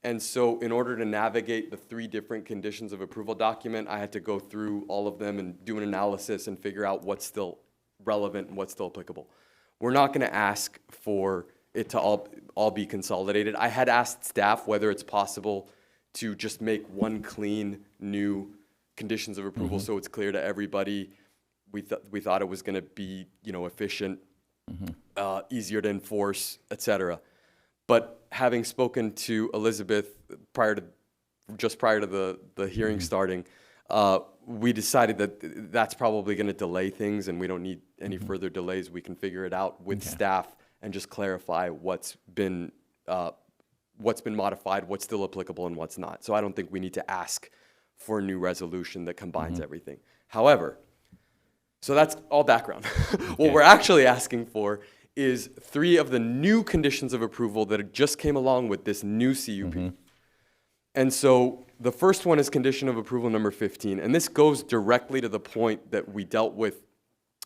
And so in order to navigate the 3 different conditions of approval document, I had to go through all of them and do an analysis and figure out what's still relevant and what's still applicable. We're not going to ask for it to all be consolidated. I had asked staff whether it's possible to just make one clean new conditions of approval so it's clear to everybody. We thought it was going to be, efficient, easier to enforce, etc. But having spoken to Elizabeth just prior to the hearing starting, we decided that that's probably going to delay things, and we don't need any further delays. We can figure it out with staff and just clarify what's been modified, what's still applicable, and what's not. So I don't think we need to ask for a new resolution that combines everything. However, so that's all background. What we're actually asking for is 3 of the new conditions of approval that just came along with this new CUP. And so the first one is condition of approval number 15, and this goes directly to the point that we dealt with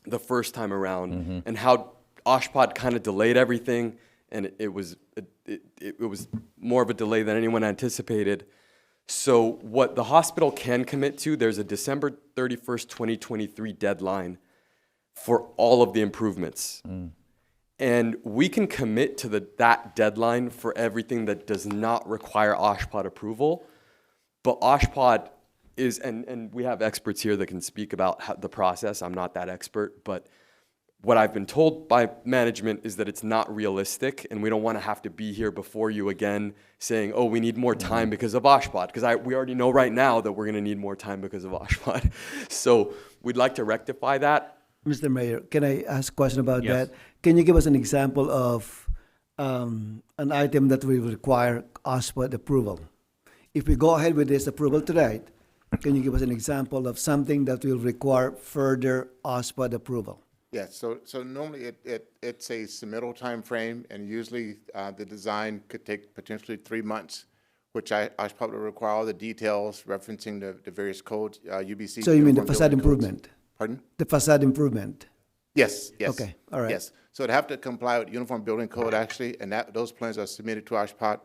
the first time around and how OSHPD kind of delayed everything, and it was more of a delay than anyone anticipated. So what the hospital can commit to, there's a December 31st, 2023 deadline for all of the improvements. And we can commit to that deadline for everything that does not require OSHPD approval. But OSHPD is, and we have experts here that can speak about the process. I'm not that expert, but what I've been told by management is that it's not realistic, and we don't want to have to be here before you again saying, oh, we need more time because of Oshpot, because we already know right now that we're going to need more time because of Oshpot. So we'd like to rectify that. Mr. Mayor, can I ask a question about Yes. that? Can you give us an example of an item that will require OSPOD approval? If we go ahead with this approval tonight, can you give us an example of something that will require further OSPOD approval? Yes, so normally it's a submittal time frame, and usually the design could take potentially 3 months, which I should probably require all the details referencing the various codes, UBC. So you mean the uniform facade building codes. improvement? Pardon? The facade improvement? Yes, yes. Okay, all right. Yes, so it'd have to comply with Uniform Building Code, actually, and those plans are submitted to OSHPOT.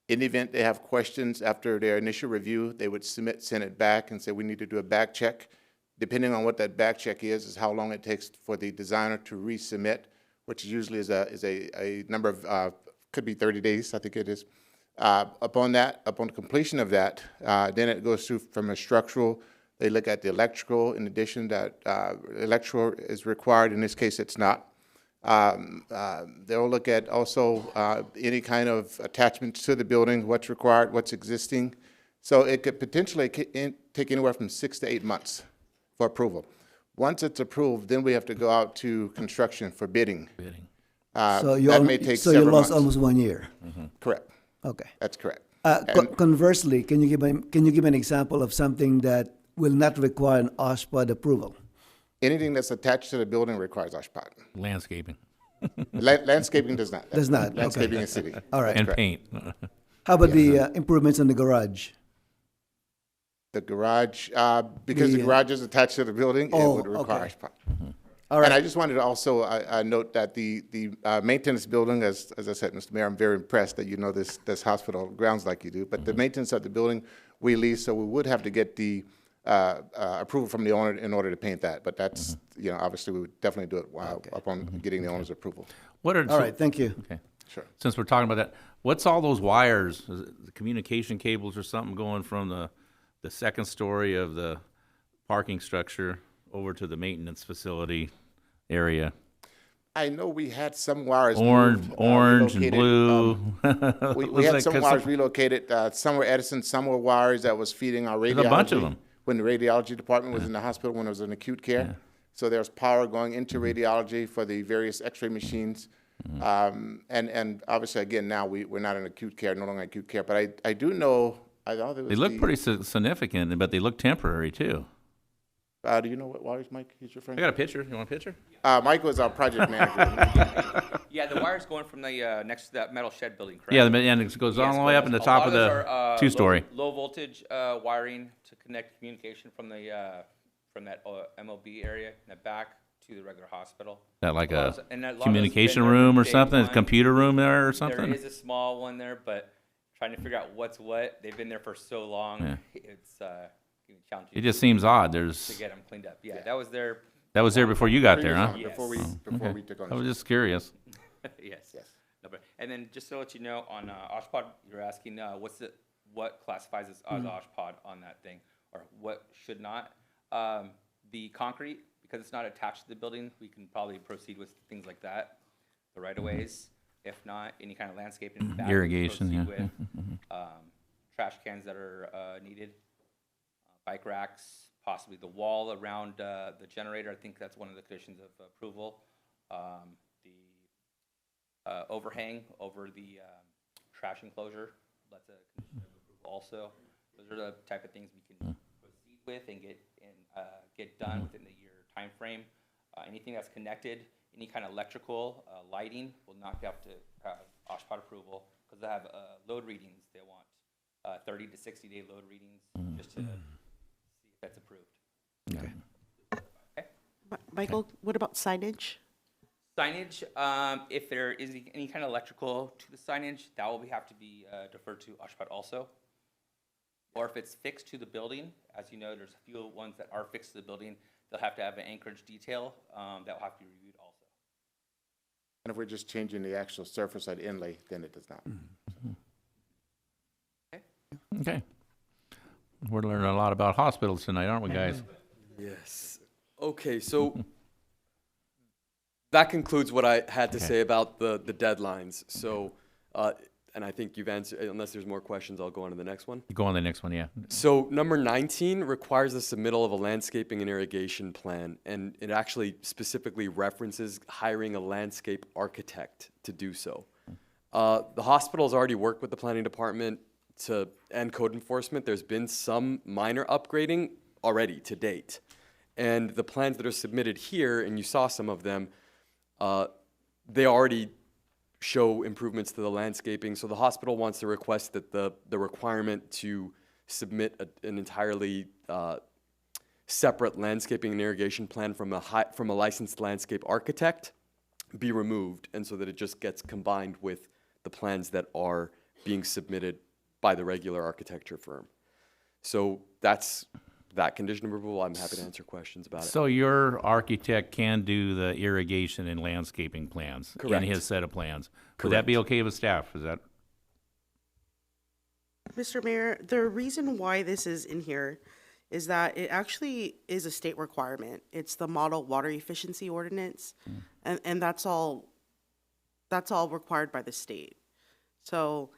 In the event they have questions after their initial review, they would send it back and say, we need to do a back check. Depending on what that back check is how long it takes for the designer to resubmit, which usually is a number of, could be 30 days, I think it is. Upon completion of that, then it goes through from a structural. They look at the electrical, in addition that electrical is required. In this case, it's not. They'll look at also any kind of attachments to the building, what's required, what's existing. So it could potentially take anywhere from 6 to 8 months for approval. Once it's approved, then we have to go out to construction for bidding. So that may take so several you lost months. almost 1 year? Correct. Okay. That's correct. Conversely, can you give an example of something that will not require an OSPOD approval? Anything that's attached to the building requires OSHPOD. Landscaping. Landscaping does not. Does not, okay. Landscaping is city. All right. And Correct. paint. How about the improvements in the garage? The garage, because the garage is attached to the building, it Oh, would require okay. OSHPOD. All right. And I just wanted to also note that the maintenance building, as I said, Mr. Mayor, I'm very impressed that you know this hospital grounds like you do, but the maintenance of the building we lease, so we would have to get the approval from the owner in order to paint that. But that's, obviously we would definitely do it upon getting the owner's approval. What are All right, thank you. Okay. Sure. Since we're talking about that, what's all those wires, is it the communication cables or something going from the second story of the parking structure over to the maintenance facility area? I know we had some wires Orange moved, and relocated. blue. We Looks had like some some- wires relocated. Some were Edison, some were wires that was feeding our radiology. There's a bunch of them. When the radiology department was in the hospital, when it was in acute care. So there's power going into radiology for the various x-ray machines. And obviously, again, now we're not in acute care, no longer in acute care. But I do know, I know there was They look pretty significant, but they look temporary too. do you know what wires Mike is referring I got a picture. You want a picture? to? Mike was our project manager. Yeah, the wire's going from the next to that metal shed building, correct? Yeah, and it goes all the way up in the top of the two-story. Low voltage wiring to connect communication from the from that MOB area in the back to the regular hospital. That like lot a of those- and that lot of those communication been there room from or day something? A one. computer room there or something? There is a small one there, but trying to figure out what's what. They've been there for so long. Yeah. It's challenging. It just seems odd. to There's get them cleaned up. Yeah, that was there. that was there before you got there, huh? Yes. Before we Okay. took on I was the just curious. Yes. No, but, and then just to let you know, on OSHPOD, you're asking what classifies as OSHPOD on that thing, or what should not. The concrete, because it's not attached to the building, we can probably proceed with things like that. The right-of-ways, if not, any kind of landscaping in the back. we can Irrigation, proceed yeah. with. Trash cans that are needed, bike racks, possibly the wall around the generator. I think that's one of the conditions of approval. The overhang over the trash enclosure, that's a condition of approval also. Those are the type of things we can proceed with and get done within the year time frame. Anything that's connected, any kind of electrical, lighting will not have to have OSHPOD approval because they have load readings. They want 30 to 60 day load readings just to see if that's approved. Okay. Michael, what about signage? Signage, if there is any kind of electrical to the signage, that will have to be deferred to OSHPOD also. Or if it's fixed to the building, as you know, there's a few ones that are fixed to the building, they'll have to have an anchorage detail that will have to be reviewed also. And if we're just changing the actual surface of the inlay, then it does not. Okay. We're learning a lot about hospitals tonight, aren't we, guys? Yes. Okay, so That concludes what I had to Okay. say about the deadlines. So, and I think you've answered, unless there's more questions, I'll go on to the next one. Go on to the next one, yeah. So number 19 requires the submittal of a landscaping and irrigation plan, and it actually specifically references hiring a landscape architect to do so. The hospital's already worked with the planning department and code enforcement. There's been some minor upgrading already to date. And the plans that are submitted here, and you saw some of them, they already show improvements to the landscaping. So the hospital wants to request that the requirement to submit an entirely separate landscaping and irrigation plan from a licensed landscape architect be removed, and so that it just gets combined with the plans that are being submitted by the regular architecture firm. So that's that condition of approval. I'm happy to answer questions about it. So your architect can do the irrigation and landscaping plans in Correct. his set of plans. Would that be okay with staff? Is that? Mr. Mayor, the reason why this is in here is that it actually is a state requirement. It's the Model Water Efficiency Ordinance, and that's all required by the state. So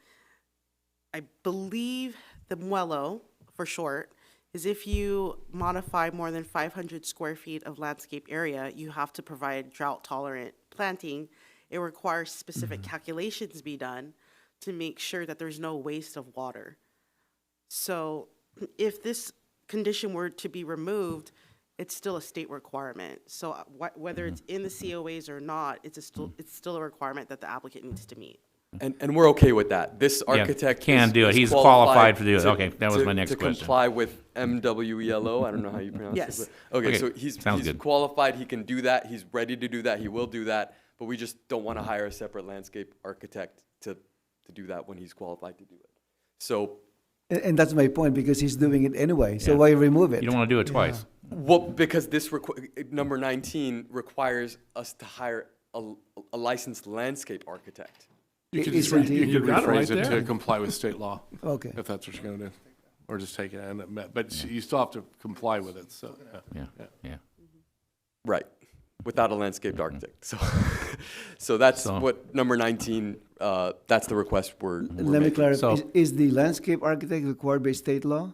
I believe the MUELO, for short, is if you modify more than 500 square feet of landscape area, you have to provide drought-tolerant planting. It requires specific calculations be done to make sure that there's no waste of water. So if this condition were to be removed, it's still a state requirement. So whether it's in the COAs or not, it's still a requirement that the applicant needs to meet. And we're okay with that. This architect can do it. He's qualified to do it. Okay, that was my next to question. comply with MWELO. I don't know how you pronounce Yes. it. But, okay, Okay, so he's sounds good. qualified. He can do that. He's ready to do that. He will do that. But we just don't want to hire a separate landscape architect to do that when he's qualified to do it. So, And that's my point, because he's doing it anyway, so Yeah. why remove it? You don't want to do it twice. well, because this number 19 requires us to hire a licensed landscape architect. You could, Isn't he- you could got it right rephrase it to there. comply with state law, Okay. if that's what you're gonna do. Or just take it, but you still have to comply with it, so. Yeah. Right, without a landscaped architect. So, so that's So- what number 19. That's the request we're Let me making. clarify, So- is the landscape architect required by state law?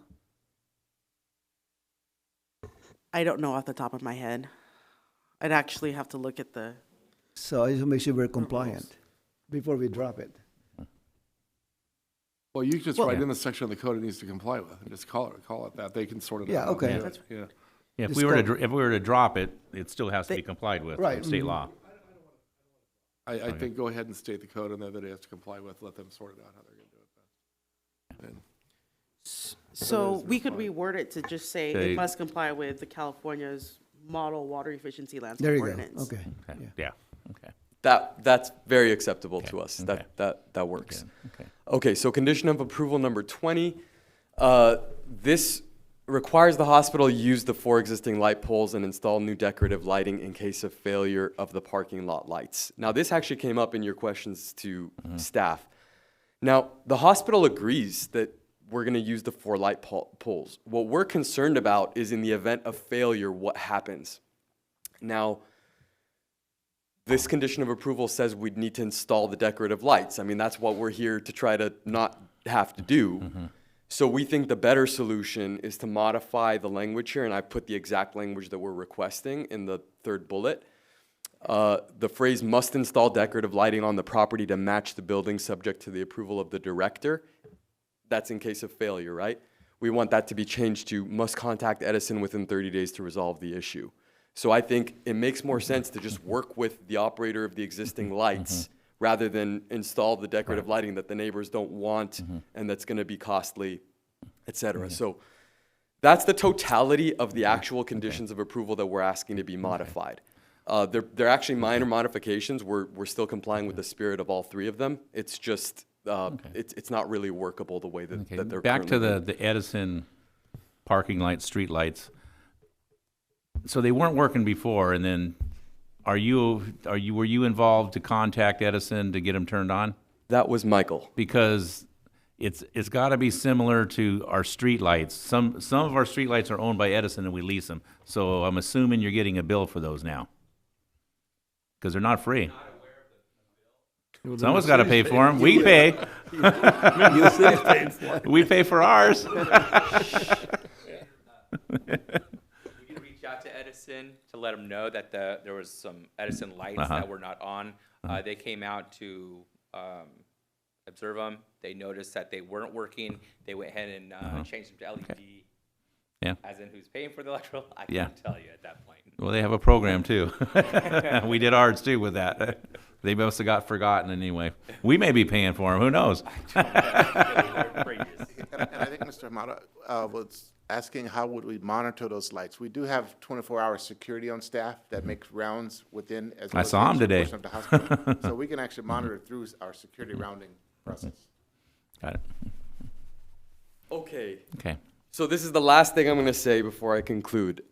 I don't know off the top of my head. I'd actually have to look at the, So I just make sure we're compliant before we drop it. Well, you just Well- write in the section of the code it needs to comply with, and just call it that. They can sort it out. Yeah, okay. Yeah. If Just we were to, go- if we were to drop it, it still has to be complied with, Right, state mhm. law. I think go ahead and state the code in there that it has to comply with, let them sort it out how they're gonna do it then. And so we could reword it to just say Say- it must comply with the California's Model Water Efficiency There Landscape you go, Ordinance. okay. Okay, Yeah. yeah, okay. That's very acceptable to us. okay. That works. Okay. Okay, so condition of approval number 20. This requires the hospital use the 4 existing light poles and install new decorative lighting in case of failure of the parking lot lights. Now, this actually came up in your questions to staff. Now, the hospital agrees that we're going to use the 4 light poles. What we're concerned about is in the event of failure, what happens? Now, this condition of approval says we'd need to install the decorative lights. I mean, that's what we're here to try to not have to do. So we think the better solution is to modify the language here, and I put the exact language that we're requesting in the 3rd bullet. The phrase "must install decorative lighting on the property to match the building subject to the approval of the director." That's in case of failure, right? We want that to be changed to "must contact Edison within 30 days to resolve the issue." So I think it makes more sense to just work with the operator of the existing lights rather than install the decorative lighting that the neighbors don't want and that's going to be costly, et cetera. So that's the totality of the actual conditions of approval that we're asking to be modified. They're actually minor modifications. We're still complying with the spirit of all 3 of them. It's just, it's not really workable the way that, Okay, that they're back to currently the Edison parking lights, street lights. So they weren't working before, and then were you involved to contact Edison to get them turned on? That was Michael. Because it's got to be similar to our street lights. Some of our street lights are owned by Edison and we lease them. So I'm assuming you're getting a bill for those now. because they're not free. Well, then Someone's the got to city's pay for them. We pay. The city's paying for it. We pay for ours. We can reach out to Edison to let them know that there was some Edison lights that were not on. They came out to observe them. They noticed that they weren't working. They went ahead and changed them to LED. Yeah. As in who's paying for the electrical? I Yeah. can't tell you at that point. Well, they have a program too. We did ours too with that. They must have got forgotten anyway. We may be paying for them. Who knows? And I think Mr. Hamada was asking how would we monitor those lights? We do have 24-hour security on staff that makes rounds within as well I as saw 'em the today. portion of the hospital. So we can actually monitor through our security rounding process. Got it. Okay. Okay. So this is the last thing I'm going to say before I conclude.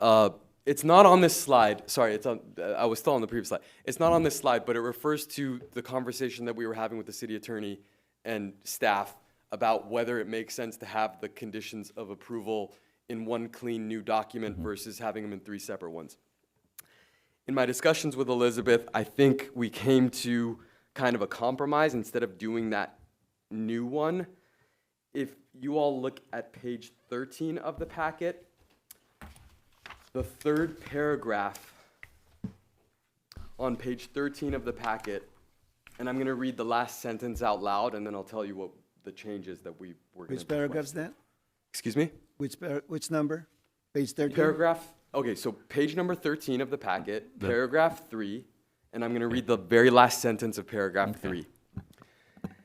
It's not on this slide. Sorry, it's on. I was still on the previous slide. It's not on this slide, but it refers to the conversation that we were having with the city attorney and staff about whether it makes sense to have the conditions of approval in one clean new document versus having them in 3 separate ones. In my discussions with Elizabeth, I think we came to kind of a compromise instead of doing that new one. If you all look at page 13 of the packet, the 3rd paragraph on page 13 of the packet, and I'm going to read the last sentence out loud, and then I'll tell you what the changes that we were going to. Which paragraph's that? Excuse me? Which number? Page 13? Paragraph, okay, so page number 13 of the packet, paragraph 3, and I'm going to read the very last sentence of paragraph 3.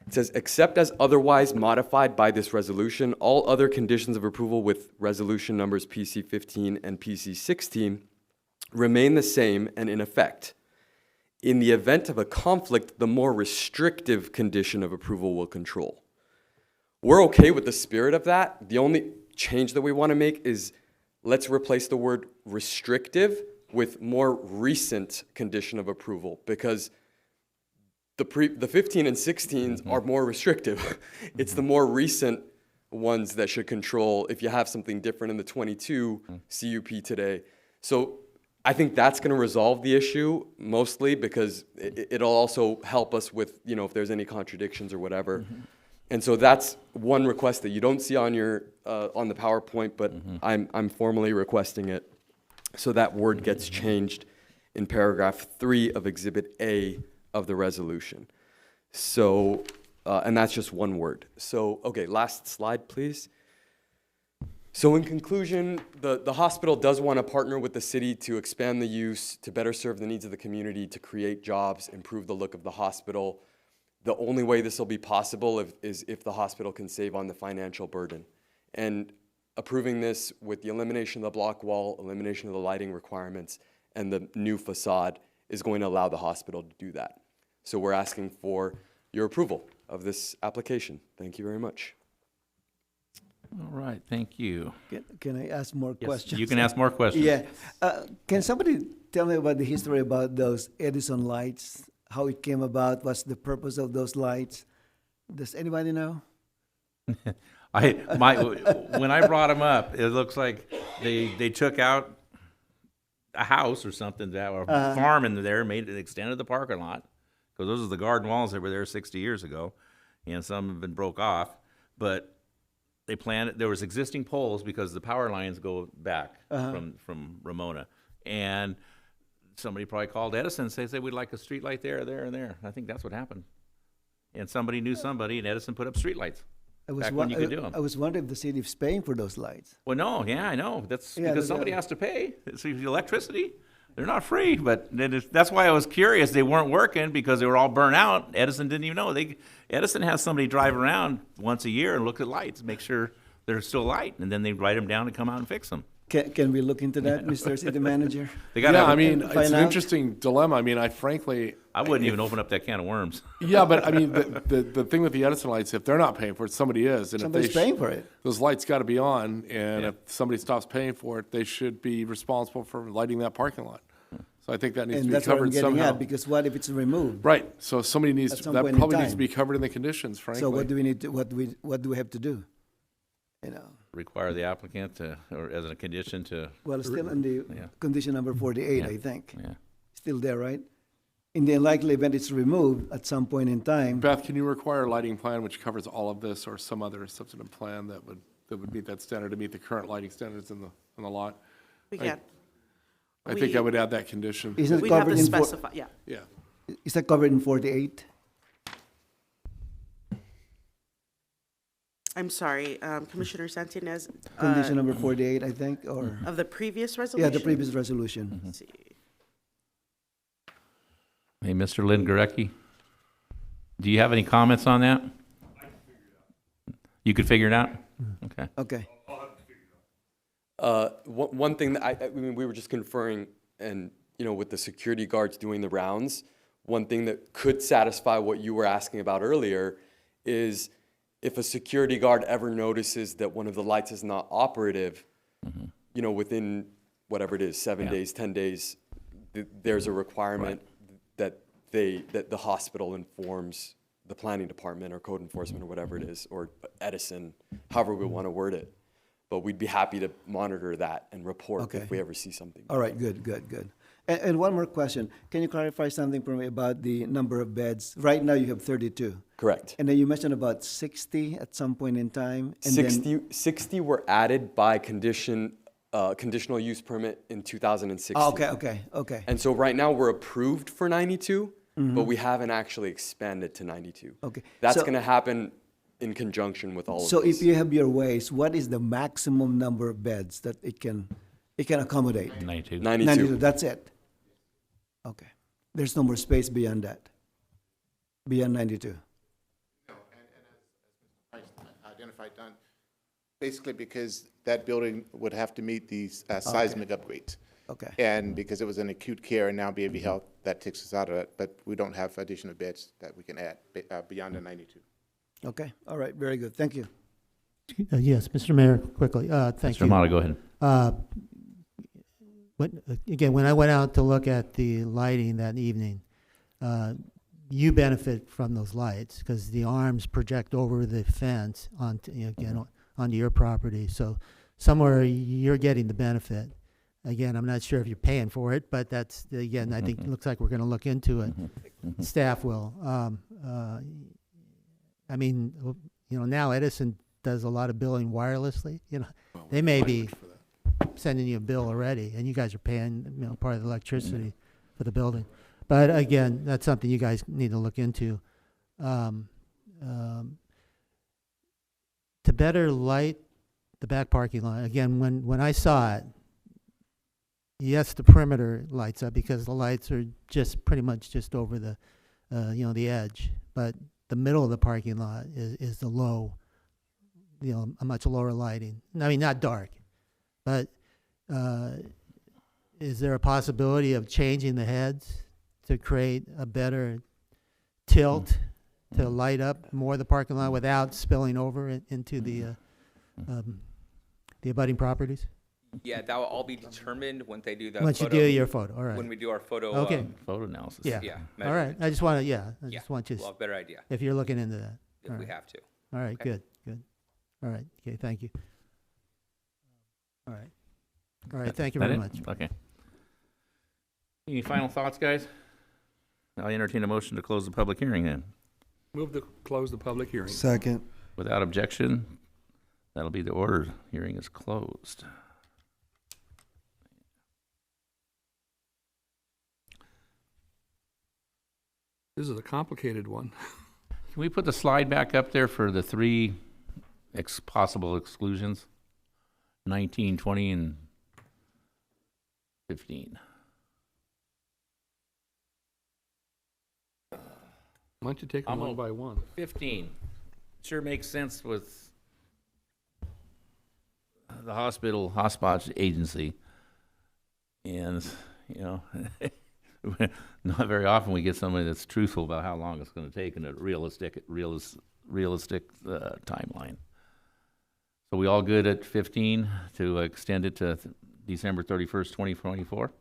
It says, except as otherwise modified by this resolution, all other conditions of approval with resolution numbers PC 15 and PC 16 remain the same and in effect. In the event of a conflict, the more restrictive condition of approval will control. We're okay with the spirit of that. The only change that we want to make is let's replace the word restrictive with more recent condition of approval, because the 15 and 16s are more restrictive. It's the more recent ones that should control if you have something different in the 22 CUP today. So I think that's going to resolve the issue mostly, because it'll also help us with, if there's any contradictions or whatever. And so that's one request that you don't see on your on the PowerPoint, but I'm formally requesting it. So that word gets changed in paragraph 3 of Exhibit A of the resolution. So, and that's just one word. So, okay, last slide, please. So in conclusion, the hospital does want to partner with the city to expand the use, to better serve the needs of the community, to create jobs, improve the look of the hospital. The only way this will be possible is if the hospital can save on the financial burden. And approving this with the elimination of the block wall, elimination of the lighting requirements, and the new facade is going to allow the hospital to do that. So we're asking for your approval of this application. Thank you very much. All right, thank you. Can I ask more questions? You can ask more questions. Yeah. Can somebody tell me about the history about those Edison lights, how it came about, what's the purpose of those lights? Does anybody know? When I brought them up, it looks like they took out a house or something, or a farm in there, extended the parking lot, because those are the garden walls that were there 60 years ago, and some have been broke off. But they planted, there was existing poles because the power lines go back from Ramona, and somebody probably called Edison and said we'd like a street light there, there, and there. I think that's what happened. And somebody knew somebody, and Edison put up street lights. Back when you could do them. I was wondering if the city is paying for those lights. Well, no, I know. That's because somebody has to pay. It's the electricity. They're not free, but that's why I was curious. They weren't working because they were all burnt out. Edison didn't even know. Edison has somebody drive around once a year and look at lights, make sure they're still light, and then they write them down and come out and fix them. Can we look into that, Mr. City Manager? It's an interesting dilemma. I mean, I wouldn't even open up that can of worms. Yeah, but I mean, the thing with the Edison lights, if they're not paying for it, somebody is. And somebody's paying for it. Those lights got to be on, and if somebody stops paying for it, they should be responsible for lighting that parking lot. So I think that needs to be that's what I'm covered getting somehow. at, because what if it's removed? Right. So somebody needs At to, some that point in probably needs to time. be covered in the conditions, frankly. So what do we need to, what do we have to do? Require the applicant to, or as a condition to. Well, it's still in the condition number 48, I think. Yeah. Still there, right? in the unlikely event it's removed at some point in time, Beth, can you require a lighting plan which covers all of this, or some other substantive plan that would meet that standard, to meet the current lighting standards in the lot? We I- can. I think I would add that condition. isn't it We have covered to in specify, yeah. Yeah. is that covered in 48? I'm sorry, Commissioner Santinez. Condition number 48, I think, or? Of the previous Yeah, resolution? the previous resolution. Let's see. Hey, Mr. Lynn Gurecki, do you have any comments on that? You could figure it out? Okay. Okay. One thing that I mean, we were just conferring, and with the security guards doing the rounds, one thing that could satisfy what you were asking about earlier is if a security guard ever notices that one of the lights is not operative, within whatever it is, 7 days, 10 days, there's a requirement that the hospital informs the planning department or code enforcement or whatever it is, or Edison, however we want to word it. But we'd be happy to monitor that and report if we ever see something. All right, good. And one more question. Can you clarify something for me about the number of beds? Right now you have 32. Correct. And then you mentioned about 60 at some point in time. And 60 were added by conditional use permit in 2016. Oh, okay. And so right now we're approved for 92, but we haven't actually expanded to 92. Okay. That's So- going to happen in conjunction with all of So this. if you have your ways, what is the maximum number of beds that it can accommodate? 92. 92. That's it. Okay. There's no more space beyond that. Beyond 92. Identified done, basically because that building would have to meet these seismic upgrades. Okay. And because it was an acute care and now behavioral health, that takes us out of it, but we don't have additional beds that we can add beyond the 92. Okay. All right. Very good. Thank you. Yes, Mr. Mayor, quickly, thank Mr. you. Amato, go ahead. When I went out to look at the lighting that evening, you benefit from those lights because the arms project over the fence onto your property. So somewhere you're getting the benefit. Again, I'm not sure if you're paying for it, but that's, again, I think it looks like we're going to look into it. Staff will. I mean, now Edison does a lot of billing wirelessly. They may be sending you a bill already, and you guys are paying part of the electricity for the building. But again, that's something you guys need to look into. To better light the back parking lot, again, when I saw it, yes, the perimeter lights up because the lights are just pretty much just over the, the edge. But the middle of the parking lot is the low, a much lower lighting. I mean, not dark, but is there a possibility of changing the heads to create a better tilt to light up more of the parking lot without spilling over into the abutting properties? Yeah, that will all be determined when they do the Once you photo. do your photo, all right. When we do our photo. Okay. Photo analysis. Yeah. Yeah, All right. I just want to, I Yeah, just want you, we'll have a better idea if you're looking into that. if All we right. have to. All right, Okay. good. All right, okay, thank you. All right, thank you That very it? much. Okay. Any final thoughts, guys? I'll entertain a motion to close the public hearing then. Move to close the public hearing. Second. Without objection, that'll be the order. Hearing is closed. This is a complicated one. Can we put the slide back up there for the three possible exclusions? 19, 20, and 15. Why don't you take them one by one? 15. Sure makes sense with the hospital hotspot agency. And, not very often we get somebody that's truthful about how long it's going to take in a realistic timeline. So we all good at 15 to extend it to December 31st, 2024?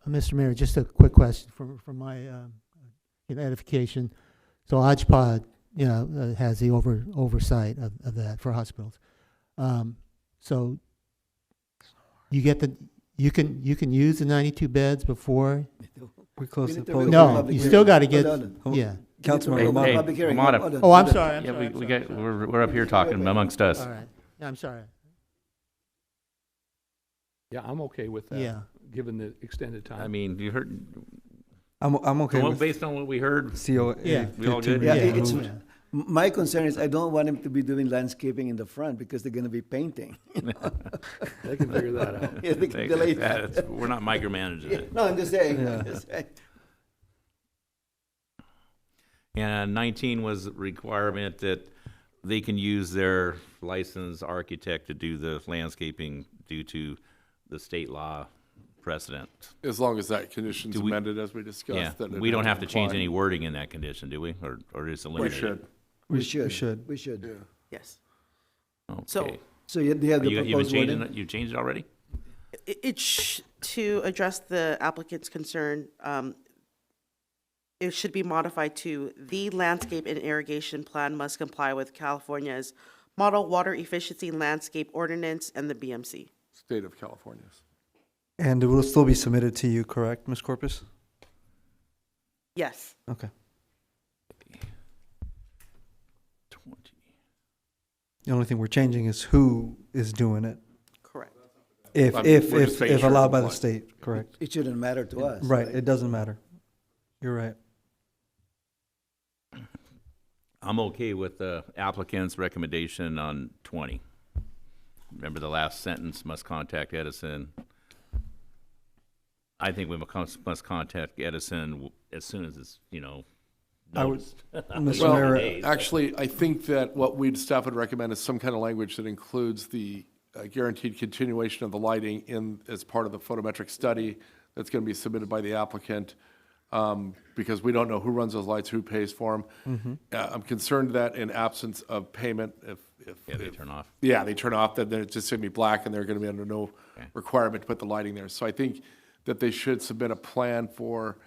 Mr. Mayor, just a quick question for my edification. So Hodgepod, has the oversight of that for hospitals. So you get you can use the 92 beds before We closed the We public. need to- No, public you hearing. still gotta get, Hold on. yeah. Councilmember Hey, Hamada. public hearing. Hamada. Hold on. Oh, I'm Hold on. sorry, I'm Yeah, sorry. we got, we're up here talking amongst us. All right. Yeah, I'm sorry. Yeah, I'm okay with that. Yeah. Given the extended time. I mean, you heard, I'm okay well, with based on what we heard, COA. Yeah. we all good? Yeah, Yeah. it's, Yeah. my concern is I don't want him to be doing landscaping in the front because they're gonna be painting. They can figure that out. Yeah, they can delay that. We're not micromanaging it. No, I'm just saying. Yeah. I'm just saying. And 19 was a requirement that they can use their licensed architect to do the landscaping due to the state law precedent. As long as that condition's Do we- amended, as we discussed. Yeah, that it we don't have to change apply. any wording in that condition, do we? Or is it We eliminated? should. We should. We should. We should. Yeah. Yes. So- Okay. So you have Are the you even proposed changing wording? it? You changed it already? To address the applicant's concern, it should be modified to, the landscape and irrigation plan must comply with California's Model Water Efficiency Landscape Ordinance and the BMC. State of California's. And it will still be submitted to you, correct, Ms. Corpus? Yes. Okay. 20. The only thing we're changing is who is doing it, Correct. if We're just making if sure allowed it by the complies. state, correct? It shouldn't matter to us. Right, it doesn't matter. You're right. I'm okay with the applicant's recommendation on 20. Remember the last sentence, must contact Edison. I think we must contact Edison as soon as it's, I would- noticed. Mr. Well, Mayor, Days. actually, I think that what staff would recommend is some kind of language that includes the guaranteed continuation of the lighting as part of the photometric study that's going to be submitted by the applicant, because we don't know who runs those lights, who pays for them. I'm concerned that in absence of payment, if Yeah, they turn off. Yeah, they turn off, then it's just going to be black, and they're going to be under no requirement to put the lighting there. So I think that they should submit a plan for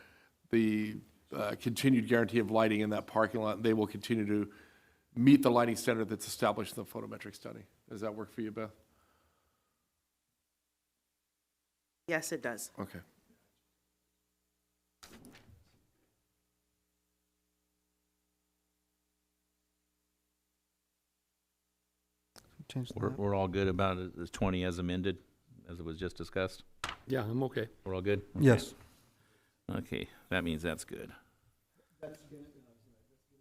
the continued guarantee of lighting in that parking lot. They will continue to meet the lighting standard that's established in the photometric study. Does that work for you, Beth? Yes, it does. Okay. Change We're, that. we're all good about it, as 20 as amended, as it was just discussed? Yeah, I'm okay. We're all good? Okay. Yes. Okay, that means that's good.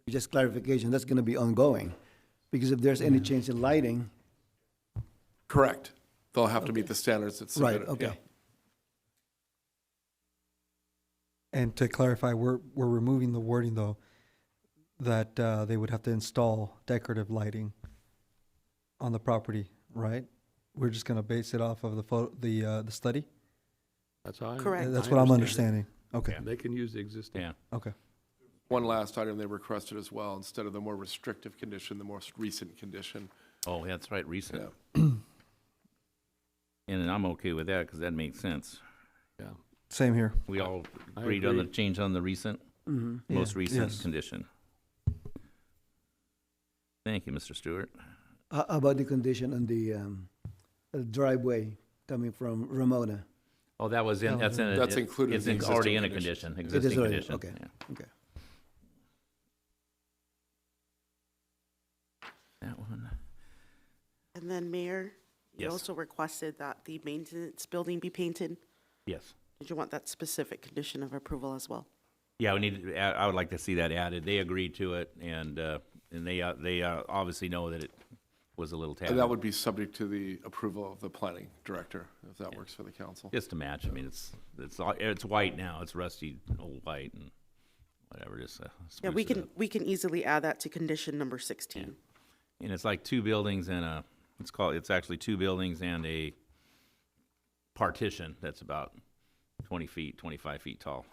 Just clarification, that's gonna be ongoing, because if there's any change in lighting, Correct. They'll have to meet the standards that's right, submitted. okay. yeah. And to clarify, we're removing the wording though, that they would have to install decorative lighting on the property, right? We're just gonna base it off of the study? That's how I. Correct. That's I what I'm understand understanding. Okay, Yeah. it. They can use the existing. Yeah. okay. One last item they requested as well, instead of the more restrictive condition, the most recent condition. Oh, that's right, recent. Yeah. And I'm okay with that, because that makes sense. Yeah. Same here. We all I agreed on the agree. change on the recent, most Yeah. recent Yes. condition. Thank you, Mr. Stewart. How about the condition on the driveway coming from Ramona? Oh, that was in, that's in. a- That's it- included It's in the already existing in a condition. condition, It is existing already, condition. okay, yeah. okay. That one. And then, Mayor, you Yes. also requested that the maintenance building be painted. Yes. Did you want that specific condition of approval as well? Yeah, we need, I would like to see that added. They agreed to it, and they obviously know that it was a little tad. And that would be subject to the approval of the planning director, if that works for the council. Just to match, I mean, it's white now, it's rusty, old white, and whatever, just Yeah, spruce we it can, up. we can easily add that to condition number 16. And it's like two buildings and it's actually two buildings and a partition that's about 20 feet, 25 feet tall.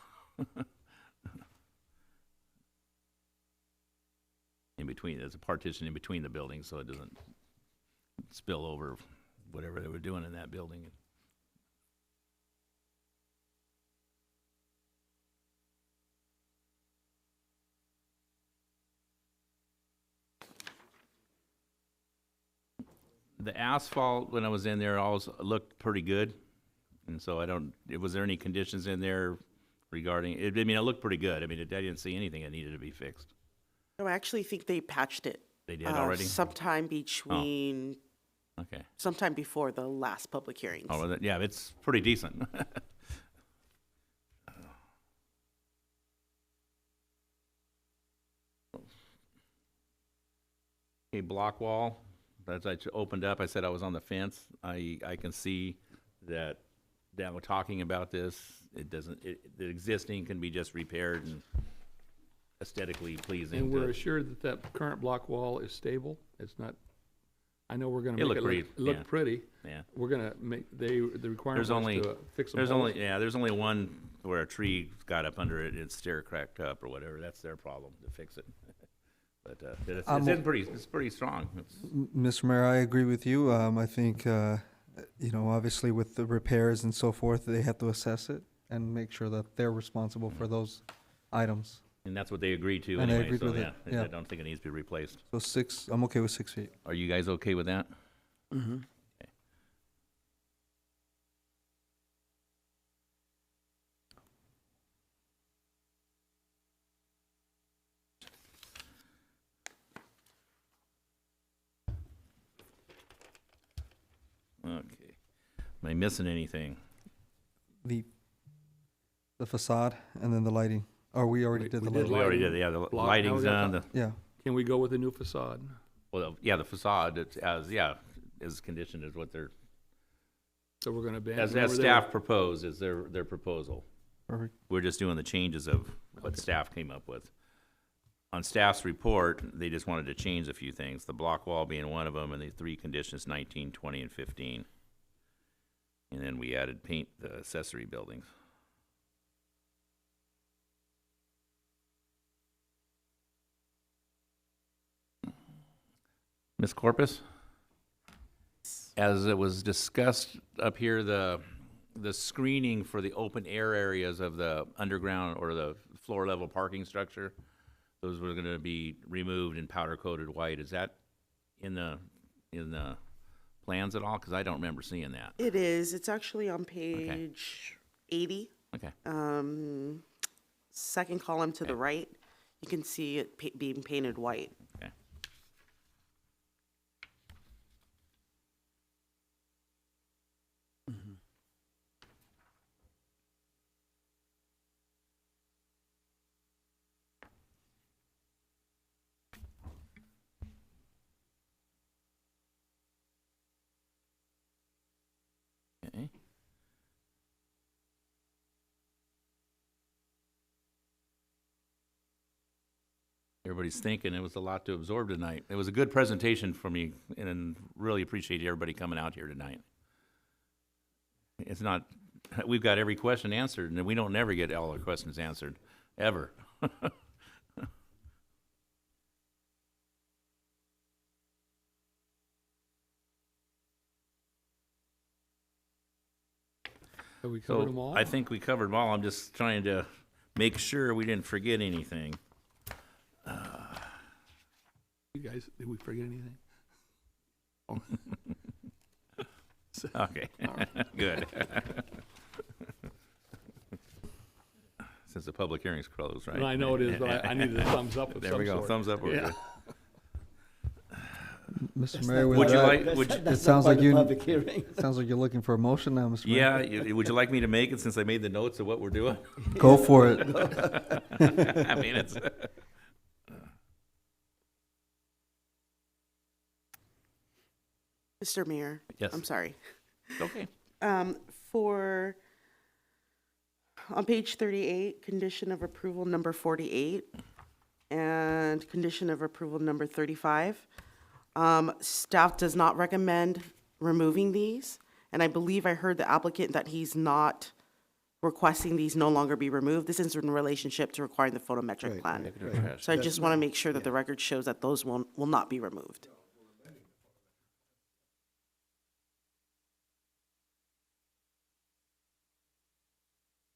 In between, there's a partition in between the buildings, so it doesn't spill over whatever they were doing in that building. The asphalt, when I was in there, always looked pretty good. And so was there any conditions in there regarding, it, I mean, it looked pretty good. I mean, I didn't see anything that needed to be fixed. No, I actually think they patched it. They did already? Sometime between, Okay. sometime before the last public hearings. Oh, well, yeah, it's pretty decent. A block wall, as I opened up, I said I was on the fence. I can see that we're talking about this. It doesn't, the existing can be just repaired and aesthetically pleasing. And we're assured that that current block wall is stable? It's not, I know we're gonna It make it looked look yeah. pretty. Yeah. We're gonna make, the requirement There's was only, to fix some there's holes. only, yeah, there's only one where a tree got up under it, its stair cracked up or whatever. That's their problem to fix it. But it's pretty strong. Mr. Mayor, I agree with you. I think, you know, obviously with the repairs and so forth, they have to assess it and make sure that they're responsible for those items. And that's what they agreed to And they anyway, agreed so with it, yeah, yeah. I don't think it needs to be replaced. So I'm okay with 6 feet. Are you guys okay with that? Mm-hmm. Okay. Am I missing anything? The facade and then the lighting. Or we already did the we did lighting. We already did, yeah, the Block- now lighting's we got done, the- Yeah. Can we go with a new facade? well, yeah, the facade, it's as conditioned as what they're, So we're gonna ban. as remember they staff proposed, is their proposal. Perfect. We're just doing the changes of what staff came up with. On staff's report, they just wanted to change a few things, the block wall being one of them, and the three conditions, 19, 20, and 15. And then we added paint the accessory buildings. Ms. Corpus? As it was discussed up here, the screening for the open air areas of the underground or the floor level parking structure, those were gonna be removed and powder coated white. Is that in the plans at all? Cause I don't remember seeing that. It is. It's actually on page 80. Okay. Second column to the right. You can see it being painted white. Okay. Okay. Everybody's thinking. It was a lot to absorb tonight. It was a good presentation for me, and really appreciate everybody coming out here tonight. It's not, we've got every question answered, and we don't never get all our questions answered, ever. Have we covered them all? I think we covered them all. I'm just trying to make sure we didn't forget anything. You guys, did we forget anything? Okay, good. Since the public hearing's closed, right? Well, I know it is, but I needed a thumbs up of There some we go, sort. thumbs up. We're Yeah. good. Mr. Mayor, with Would you that, like- That's would not- you- that's it sounds not like part of you, public hearing. sounds like you're looking for a motion now, Mr. Mayor. Yeah, would you like me to make it since I made the notes of what we're doing? Go for it. I mean, it's. Mr. Mayor? Yes. I'm sorry. Okay. For, on page 38, condition of approval number 48, and condition of approval number 35, staff does not recommend removing these, and I believe I heard the applicant that he's not requesting these no longer be removed. This is in relationship to requiring the photometric Right, plan. right. So I just want to make sure that the record shows that those will not be removed.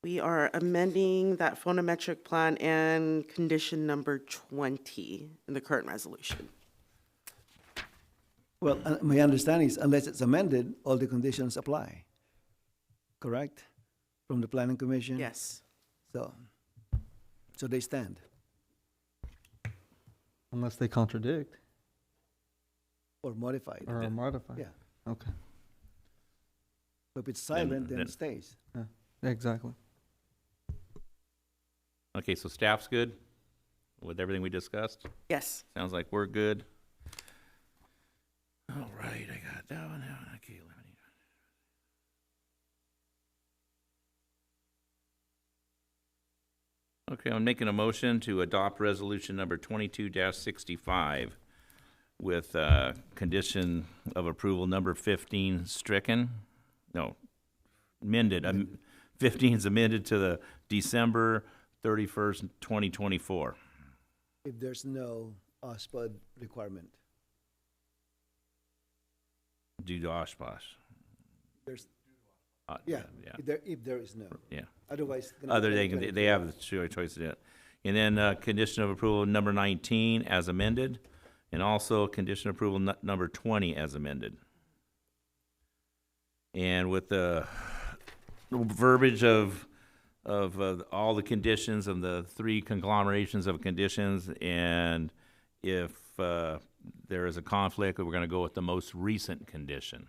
We are amending that phonometric plan and condition number 20 in the current resolution. Well, my understanding is unless it's amended, all the conditions apply. Correct? From the planning commission? Yes. So they stand. Unless they contradict Or modified. or are modified. Yeah. Okay. So if it's silent, then then- it stays. Yeah, exactly. Okay, so staff's good with everything we discussed? Yes. Sounds like we're good. All right, I got that one. Okay, let me. Okay, I'm making a motion to adopt resolution number 22-65 with condition of approval number 15 stricken. No, amended. 15 is amended to the December 31st, 2024. If there's no OSPUD requirement. Due to OSPOS. There's, Yeah. if there is no. Yeah. Otherwise. it's gonna Other be they 2024. they have the choice to do it. And then condition of approval number 19 as amended, and also condition of approval number 20 as amended. And with the verbiage of all the conditions of the three conglomerations of conditions, and if there is a conflict, we're going to go with the most recent condition.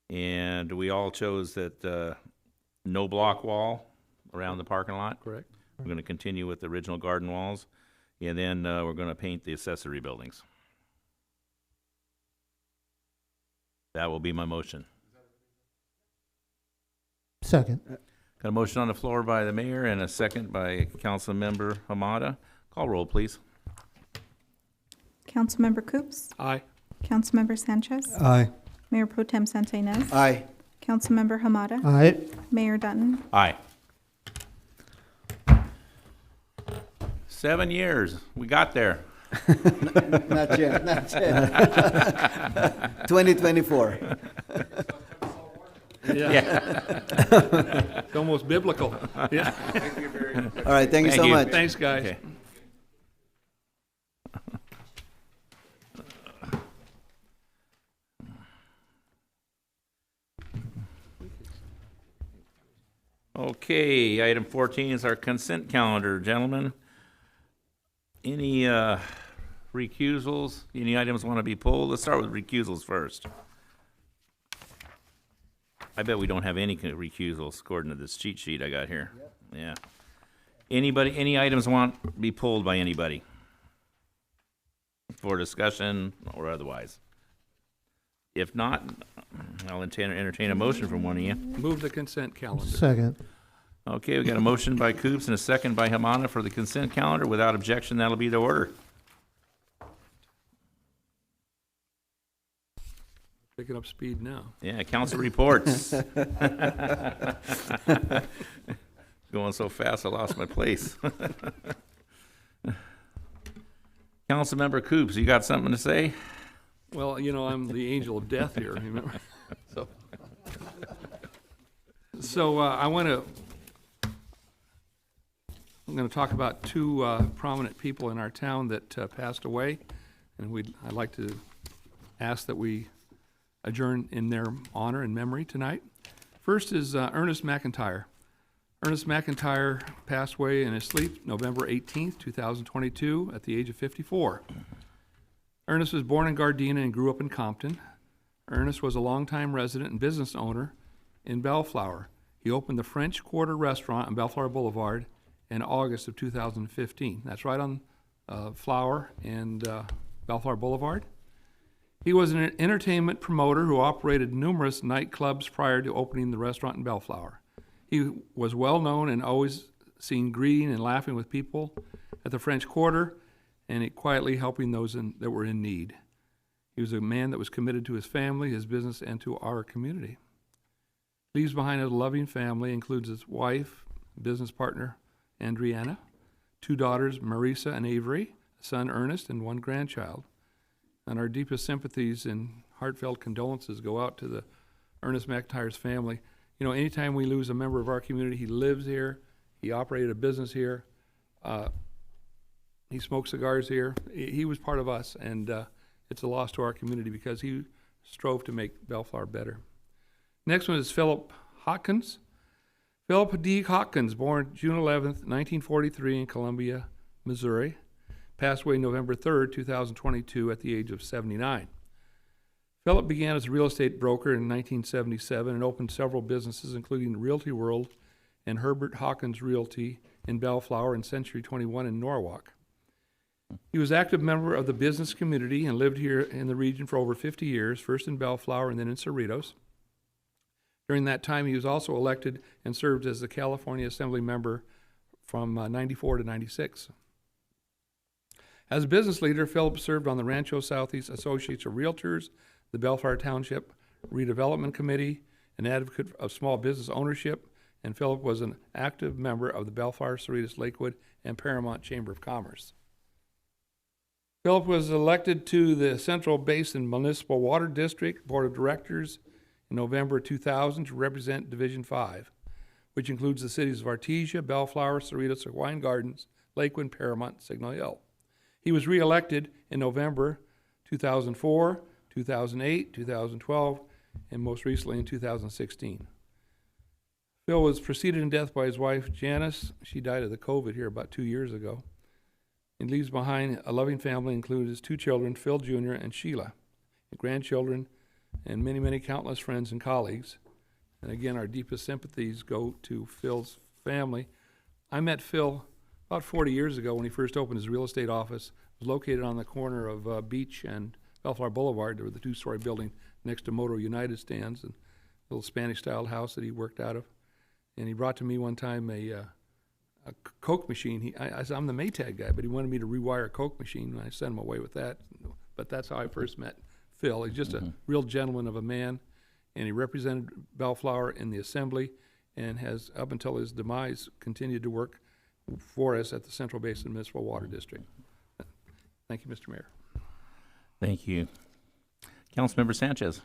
And we all chose that no block wall around the parking lot. Correct. We're going to continue with the original garden walls, and then we're going to paint the accessory buildings. That will be my motion. Second. Got a motion on the floor by the mayor and a second by Councilmember Hamada. Call roll, please. Councilmember Coops? Aye. Councilmember Sanchez? Aye. Mayor Pro Tem Santa Ynez? Aye. Councilmember Hamada? Aye. Mayor Dutton? Aye. 7 years. We got there. Not yet, not yet. 2024. Yeah. It's almost biblical. Yeah. All right, thank you so much. Thanks, guys. Okay. Okay, item 14 is our consent calendar, gentlemen. Any recusals? Any items want to be pulled? Let's start with recusals first. I bet we don't have any recusals according to this cheat sheet I got here. Yeah. Anybody, any items want to be pulled by anybody? For discussion or otherwise? If not, I'll entertain a motion from one of you. Move the consent calendar. Second. Okay, we got a motion by Coops and a second by Hamana for the consent calendar. Without objection, that'll be the order. Picking up speed now. Yeah, council reports. Going so fast, I lost my place. Councilmember Coops, you got something to say? Well, you know, I'm the angel of death here, remember? So I'm going to talk about two prominent people in our town that passed away, and I'd like to ask that we adjourn in their honor and memory tonight. First is Ernest McIntyre. Ernest McIntyre passed away in his sleep November 18th, 2022, at the age of 54. Ernest was born in Gardena and grew up in Compton. Ernest was a longtime resident and business owner in Bellflower. He opened the French Quarter restaurant on Bellflower Boulevard in August of 2015. That's right on Flower and Bellflower Boulevard. He was an entertainment promoter who operated numerous nightclubs prior to opening the restaurant in Bellflower. He was well known and always seen greeting and laughing with people at the French Quarter, and quietly helping those that were in need. He was a man that was committed to his family, his business, and to our community. Leaves behind a loving family, includes his wife, business partner, Andriana, 2 daughters, Marisa and Avery, a son, Ernest, and 1 grandchild. And our deepest sympathies and heartfelt condolences go out to the Ernest McIntyre's family. You know, anytime we lose a member of our community, he lives here, he operated a business here, he smoked cigars here. He was part of us, and it's a loss to our community because he strove to make Bellflower better. Next one is Philip Hawkins. Philip D. Hawkins, born June 11th, 1943 in Columbia, Missouri, passed away November 3rd, 2022 at the age of 79. Philip began as a real estate broker in 1977 and opened several businesses, including Realty World and Herbert Hawkins Realty in Bellflower and Century 21 in Norwalk. He was an active member of the business community and lived here in the region for over 50 years, first in Bellflower and then in Cerritos. During that time, he was also elected and served as the California Assembly member from 94 to 96. As a business leader, Philip served on the Rancho Southeast Associates of Realtors, the Bellflower Township Redevelopment Committee, an advocate of small business ownership, and Philip was an active member of the Bellflower, Cerritos, Lakewood, and Paramount Chamber of Commerce. Philip was elected to the Central Basin Municipal Water District Board of Directors in November 2000 to represent Division 5, which includes the cities of Artesia, Bellflower, Cerritos, Hawaiian Gardens, Lakewood, Paramount, and Signal Hill. He was reelected in November 2004, 2008, 2012, and most recently in 2016. Phil was preceded in death by his wife, Janice. She died of the COVID here about 2 years ago. And leaves behind a loving family, including his 2 children, Phil Jr. and Sheila, and grandchildren, and many, many countless friends and colleagues. And again, our deepest sympathies go to Phil's family. I met Phil about 40 years ago when he first opened his real estate office. It was located on the corner of Beach and Bellflower Boulevard. There was the 2-story building next to Moto United stands and a little Spanish-style house that he worked out of. And he brought to me one time a Coke machine. I said, I'm the Maytag guy, but he wanted me to rewire a Coke machine, and I sent him away with that. But that's how I first met Phil. He's just a real gentleman of a man, and he represented Bellflower in the Assembly and has, up until his demise, continued to work for us at the Central Basin Municipal Water District. Thank you, Mr. Mayor. Thank you. Councilmember Sanchez.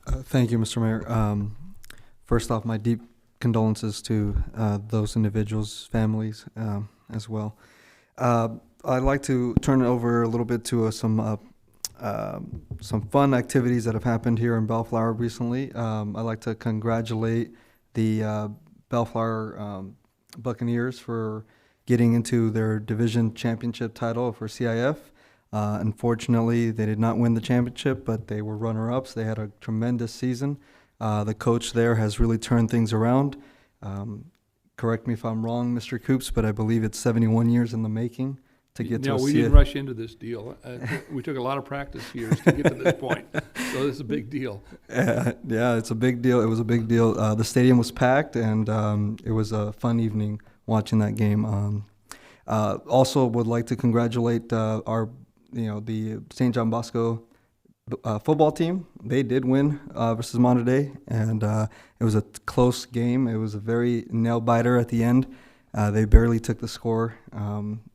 Thank you, Mr. Mayor. First off, my deep condolences to those individuals' families as well. I'd like to turn it over a little bit to some fun activities that have happened here in Bellflower recently. I'd like to congratulate the Bellflower Buccaneers for getting into their division championship title for CIF. Unfortunately, they did not win the championship, but they were runner-ups. They had a tremendous season. The coach there has really turned things around. Correct me if I'm wrong, Mr. Coops, but I believe it's 71 years in the making to get to a we didn't rush into this deal. We took a lot of practice years to get to this point, so this is a big deal. Yeah, it's a big deal. It was a big deal. The stadium was packed, and it was a fun evening watching that game. Also, would like to congratulate the St. John Bosco football team. They did win versus Monterey, and it was a close game. It was a very nail biter at the end. They barely took the score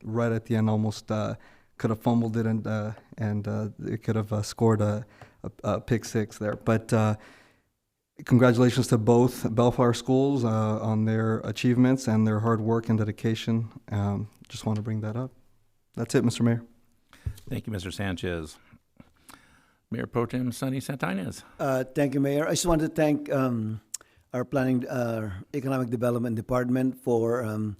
right at the end. Almost could have fumbled it, and they could have scored a pick six there. But congratulations to both Bellflower schools on their achievements and their hard work and dedication. Just want to bring that up. That's it, Mr. Mayor. Thank you, Mr. Sanchez. Mayor Pro Tem Sonny Santinez. Thank you, Mayor. I just want to thank our planning, economic development department for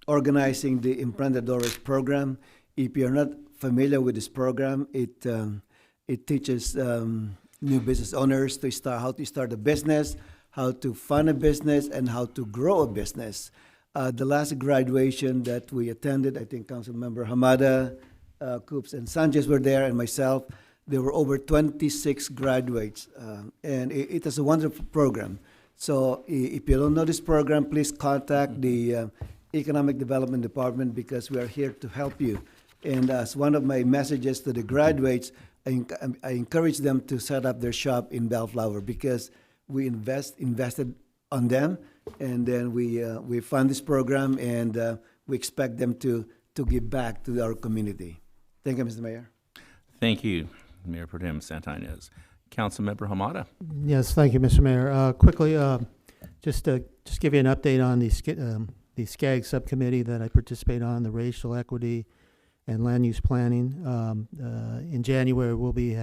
organizing the Emprendedores program. If you're not familiar with this program, it teaches new business owners to start how to start a business, how to fund a business, and how to grow a business. The last graduation that we attended, I think Councilmember Hamada, Coops, and Sanchez were there, and myself. There were over 26 graduates, and it is a wonderful program. So if you don't know this program, please contact the Economic Development Department because we are here to help you. And as one of my messages to the graduates, I encourage them to set up their shop in Bellflower because we invested on them, and then we fund this program, and we expect them to give back to our community. Thank you, Mr. Mayor. Thank you, Mayor Pro Tem Santinez. Councilmember Hamada. Yes, thank you, Mr. Mayor. Quickly, just give you an update on the SCAG subcommittee that I participate on, the racial equity and land use planning. In January, we'll be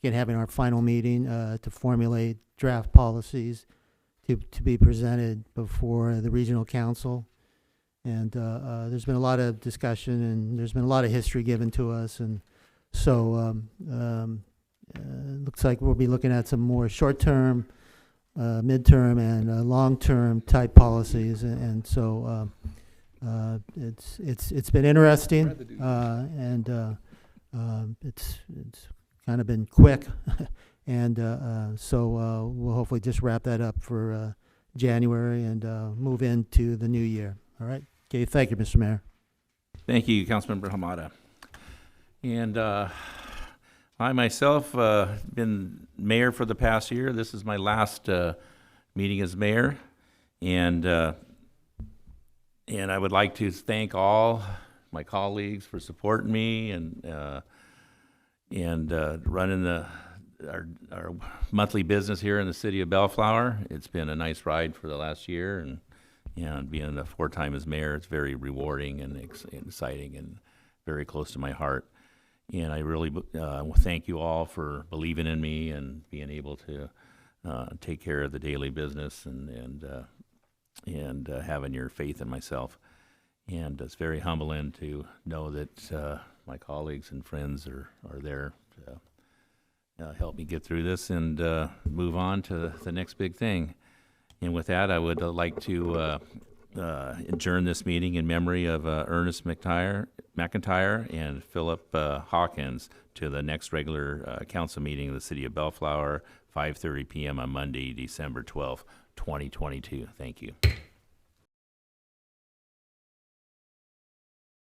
again, having our final meeting to formulate draft policies to be presented before the regional council. And there's been a lot of discussion, and there's been a lot of history given to us, and so looks like we'll be looking at some more short-term, midterm, and long-term type policies, and so it's been interesting, and it's kind of been quick, and so we'll hopefully just wrap that up for January and move into the new year. All right. Okay. Thank you, Mr. Mayor. Thank you, Councilmember Hamada. And I myself been mayor for the past year. This is my last meeting as mayor, and I would like to thank all my colleagues for supporting me and running our monthly business here in the city of Bellflower. It's been a nice ride for the last year, and being a 4-time as mayor, it's very rewarding and exciting and very close to my heart. And I really thank you all for believing in me and being able to take care of the daily business and having your faith in myself. And it's very humbling to know that my colleagues and friends are there to help me get through this and move on to the next big thing. And with that, I would like to adjourn this meeting in memory of Ernest McIntyre and Philip Hawkins to the next regular council meeting of the city of Bellflower, 5:30 p.m. on Monday, December 12th, 2022. Thank you.